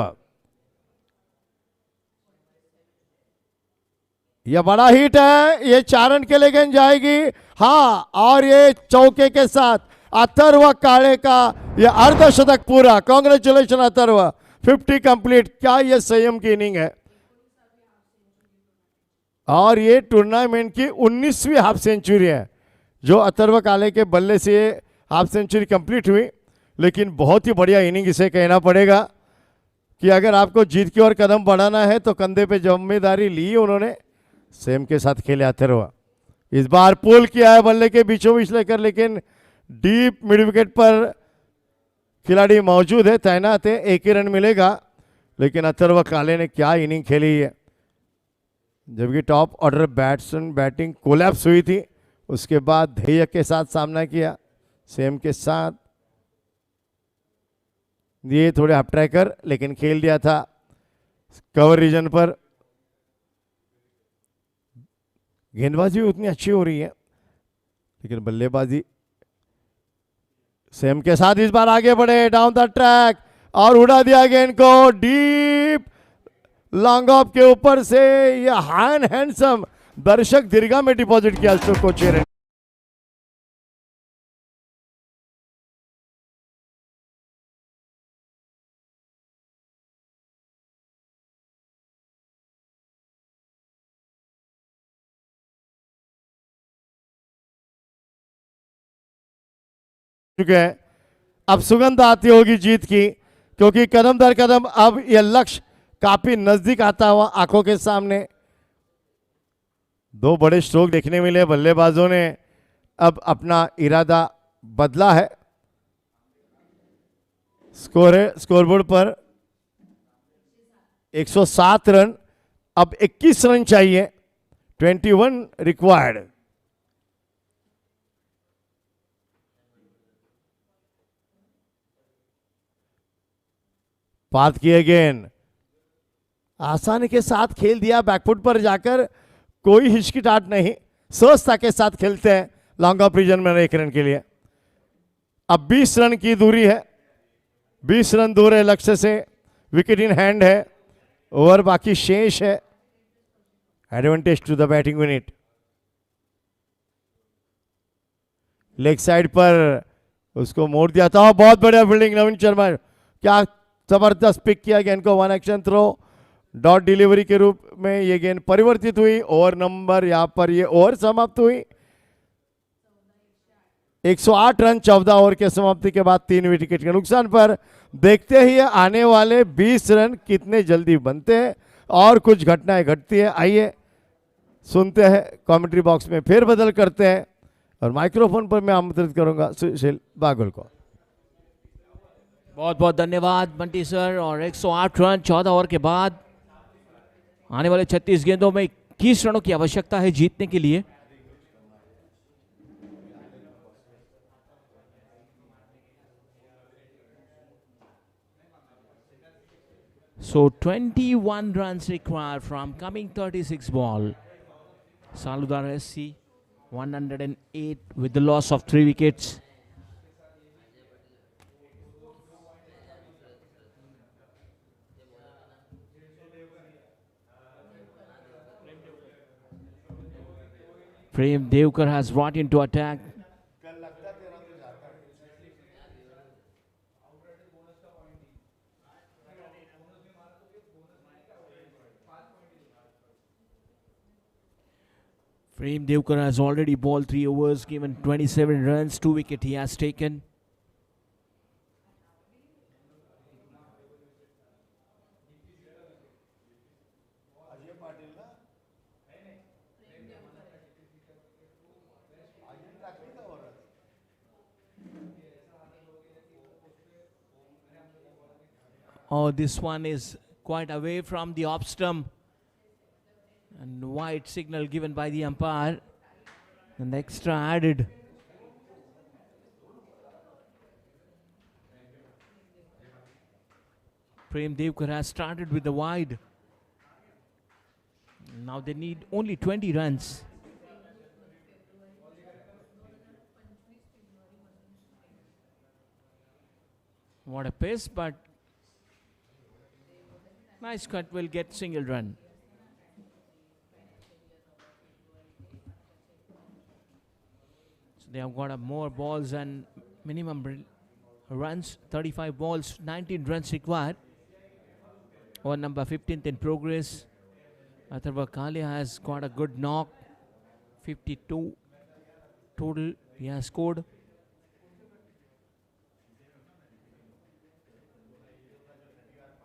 यह बड़ा हिट है, ये 4 रन के लिए गेंद जाएगी। हाँ, और ये चौके के साथ अथर्व काले का ये अर्धशतक पूरा। Congratulation Atharva, 50 complete. क्या ये संयम की इनिंग है और ये टूर्नामेंट की 19वीं हाफ सेंचुरी है जो अथर्व काले के बल्ले से हाफ सेंचुरी कंप्लीट हुई। लेकिन बहुत ही बढ़िया इनिंग इसे कहना पड़ेगा कि अगर आपको जीत की ओर कदम बढ़ाना है तो कंधे पे जिम्मेदारी ली उन्होंने। सेम के साथ खेले अथर्व। इस बार पुल किया है बल्ले के बीचों बीच लेकर, लेकिन डीप मिड विकेट पर खिलाड़ी मौजूद है, तैनात है, एक ही रन मिलेगा। लेकिन अथर्व काले ने क्या इनिंग खेली है। जबकि top order batsman batting collapse हुई थी, उसके बाद ध्येय के साथ सामना किया सेम के साथ। ये थोड़े हाफ ट्रैकर लेकिन खेल दिया था कवर रीजन पर। गेंदबाजी उतनी अच्छी हो रही है लेकिन बल्लेबाजी सेम के साथ इस बार आगे बढ़े डाउन द ट्रैक और उड़ा दिया गेंद को डीप लॉन्ग ऑफ के ऊपर से। ये हाई हैंडसम दर्शक दीर्घा में डिपॉजिट किया स्ट्रोक को 6 रन। चुके हैं। अब सुगंध आती होगी जीत की, क्योंकि कदम दर कदम अब यह लक्ष्य काफी नजदीक आता हुआ आंखों के सामने। 2 बड़े स्ट्रोक देखने मिले, बल्लेबाजों ने अब अपना इरादा बदला है। स्कोरबोर्ड पर 107 रन, अब 21 रन चाहिए, 21 रिक्वायर्ड। बात किए गेंद आसानी के साथ खेल दिया, बैकफुट पर जाकर कोई हिचकिचाहट नहीं, सहजता के साथ खेलते हैं लॉन्ग ऑफ रीजन में 1 रन के लिए। अब 20 रन की दूरी है, 20 रन दूर है लक्ष्य से, विकेट इन हैंड है, ओवर बाकी शेष है। Advantage to the batting unit. Leg side पर उसको मोड़ दिया था, बहुत बढ़िया फील्डिंग नवीन शर्मा, क्या जबरदस्त पिक किया गेंद को। 1 एक्शन थ्रो डॉट डिलीवरी के रूप में ये गेंद परिवर्तित हुई। ओवर नंबर यहां पर ये ओवर समाप्त हुई। 108 रन 14 ओवर के समाप्ति के बाद 3 विकेट के नुकसान पर। देखते ही आने वाले 20 रन कितने जल्दी बनते हैं और कुछ घटनाएं घटती है। आइए सुनते हैं, कमेंट्री बॉक्स में फेर बदल करते हैं और माइक्रोफोन पर मैं आमंत्रित करूंगा सुशील बागुल को। बहुत बहुत धन्यवाद बंटी सर। और 108 रन 14 ओवर के बाद आने वाले 36 गेंदों में 21 रनों की आवश्यकता है जीतने के लिए। So 21 runs required from coming 36 ball. Saludar SC 108 with the loss of 3 wickets. Prem Devkar has brought into attack. Prem Devkar has already bowled 3 overs, given 27 runs, 2 wickets he has taken. Oh, this one is quite away from the off stump. And wide signal given by the umpire. And extra added. Prem Devkar has started with the wide. Now they need only 20 runs. What a pace, but nice cut, will get single run. So they have got more balls and minimum runs, 35 balls, 19 runs required. Over number 15th in progress. Atharva Kalia has got a good knock, 52 total he has scored.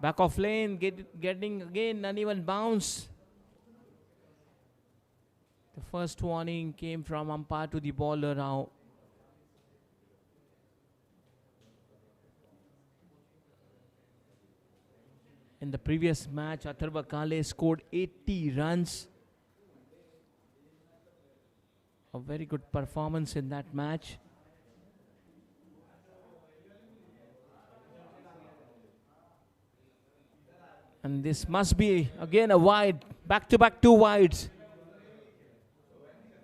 Back of lane, getting again uneven bounce. The first warning came from umpire to the bowler now. In the previous match, Atharva Kale scored 80 runs. A very good performance in that match. And this must be again a wide, back-to-back 2 wides.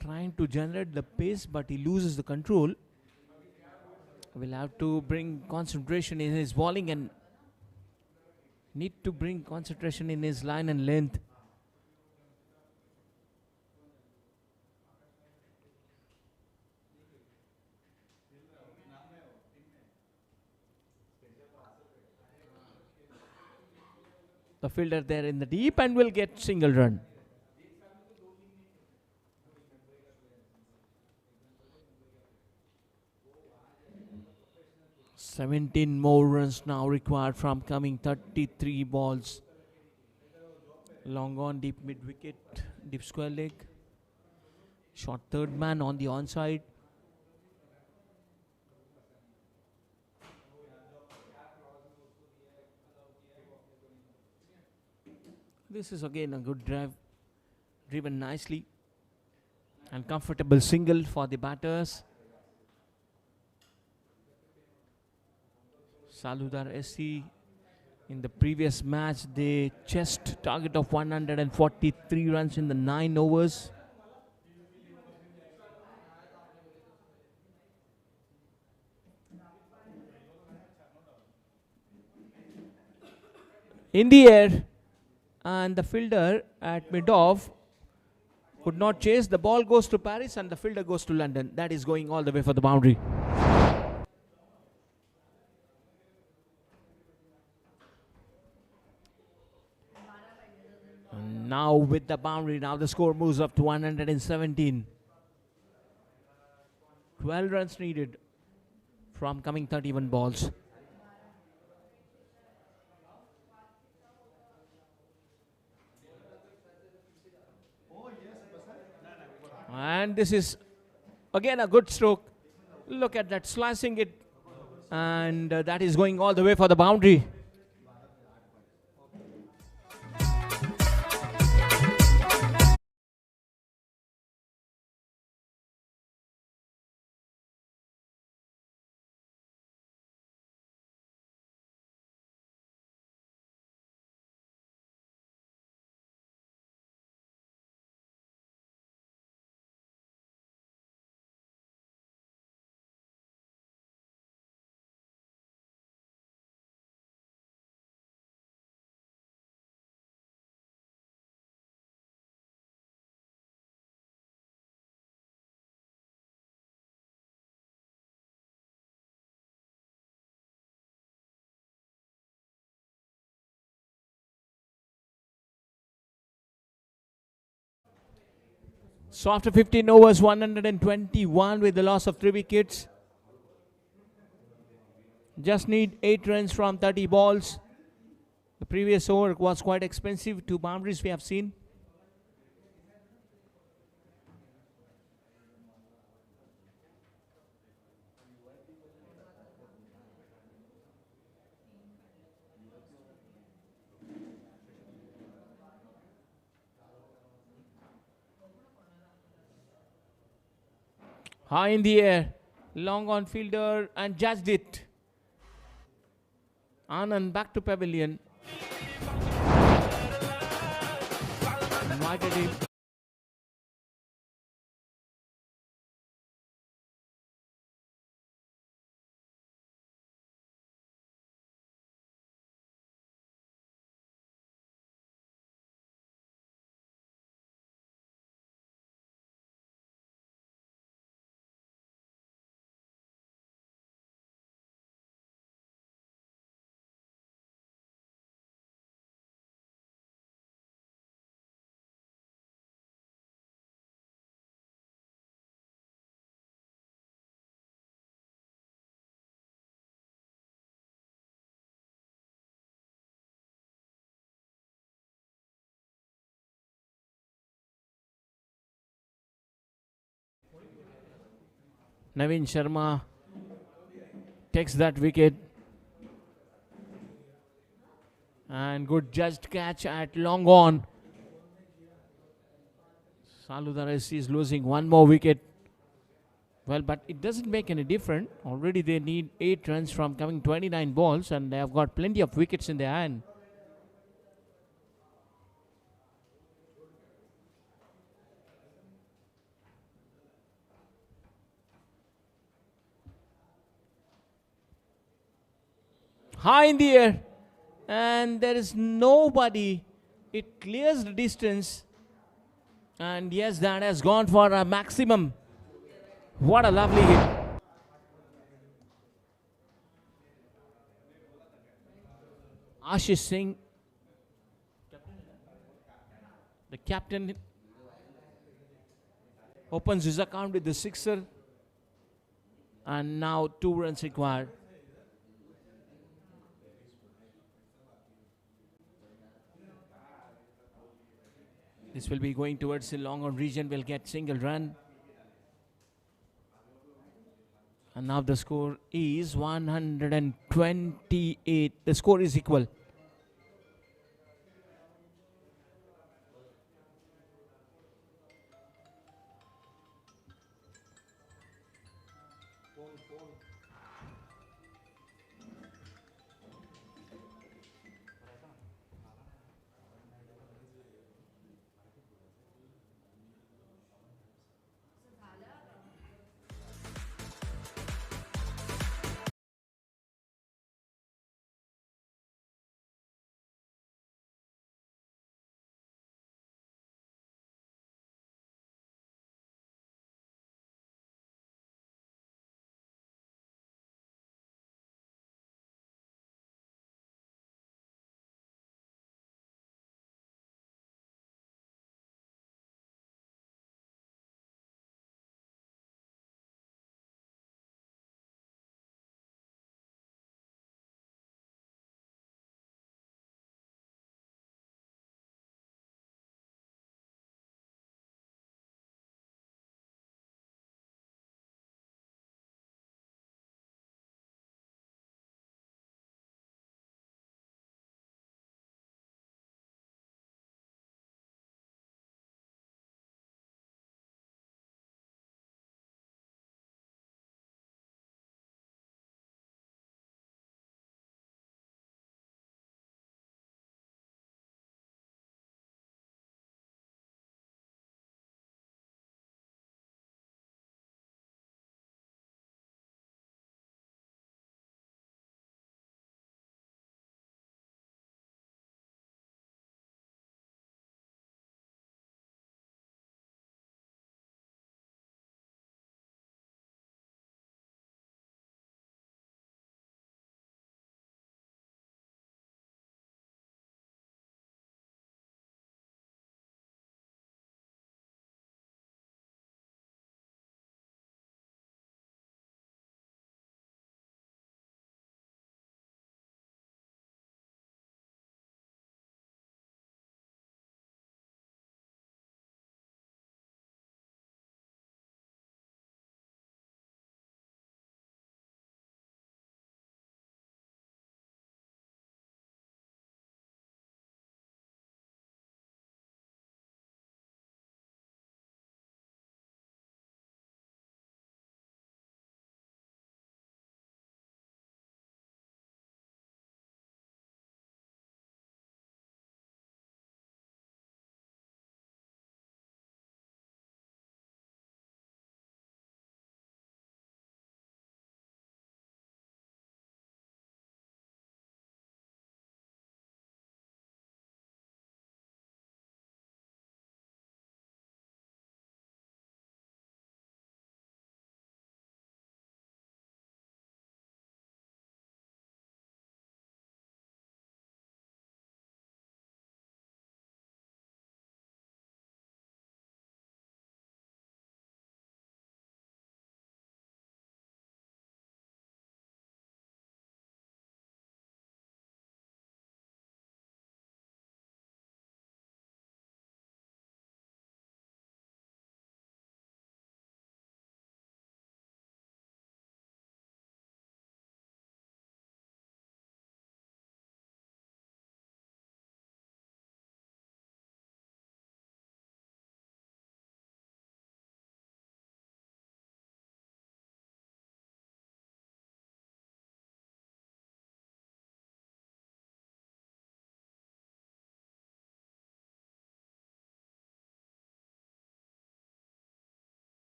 Trying to generate the pace, but he loses the control. Will have to bring concentration in his bowling and need to bring concentration in his line and length. The fielder there in the deep and will get single run. "17 more runs now required from coming 33 balls. Long on, deep mid wicket, deep square leg. Short third man on the onside. This is again a good drive, driven nicely, and comfortable single for the batters. Saludar SC in the previous match, they chased target of 143 runs in the 9 overs. In the air, and the fielder at mid-off could not chase. The ball goes to Paris and the fielder goes to London. That is going all the way for the boundary. And now with the boundary, now the score moves up to 117. 12 runs needed from coming 31 balls. And this is again a good stroke. Look at that, slicing it, and that is going all the way for the boundary. So after 15 overs, 121 with the loss of 3 wickets. Just need 8 runs from 30 balls. The previous over was quite expensive. 2 boundaries we have seen. High in the air, long on fielder and judged it. Anand back to pavilion. Invited him. Navin Sharma takes that wicket. And good judged catch at long on. Saludar SC is losing 1 more wicket. Well, but it doesn't make any difference. Already they need 8 runs from coming 29 balls, and they have got plenty of wickets in their hand. High in the air, and there is nobody. It clears the distance, and yes, that has gone for a maximum. What a lovely hit. Ashish Singh, the captain, opens his account with the sixer, and now 2 runs required. This will be going towards the long on region, will get single run. And now the score is 128. The score is equal.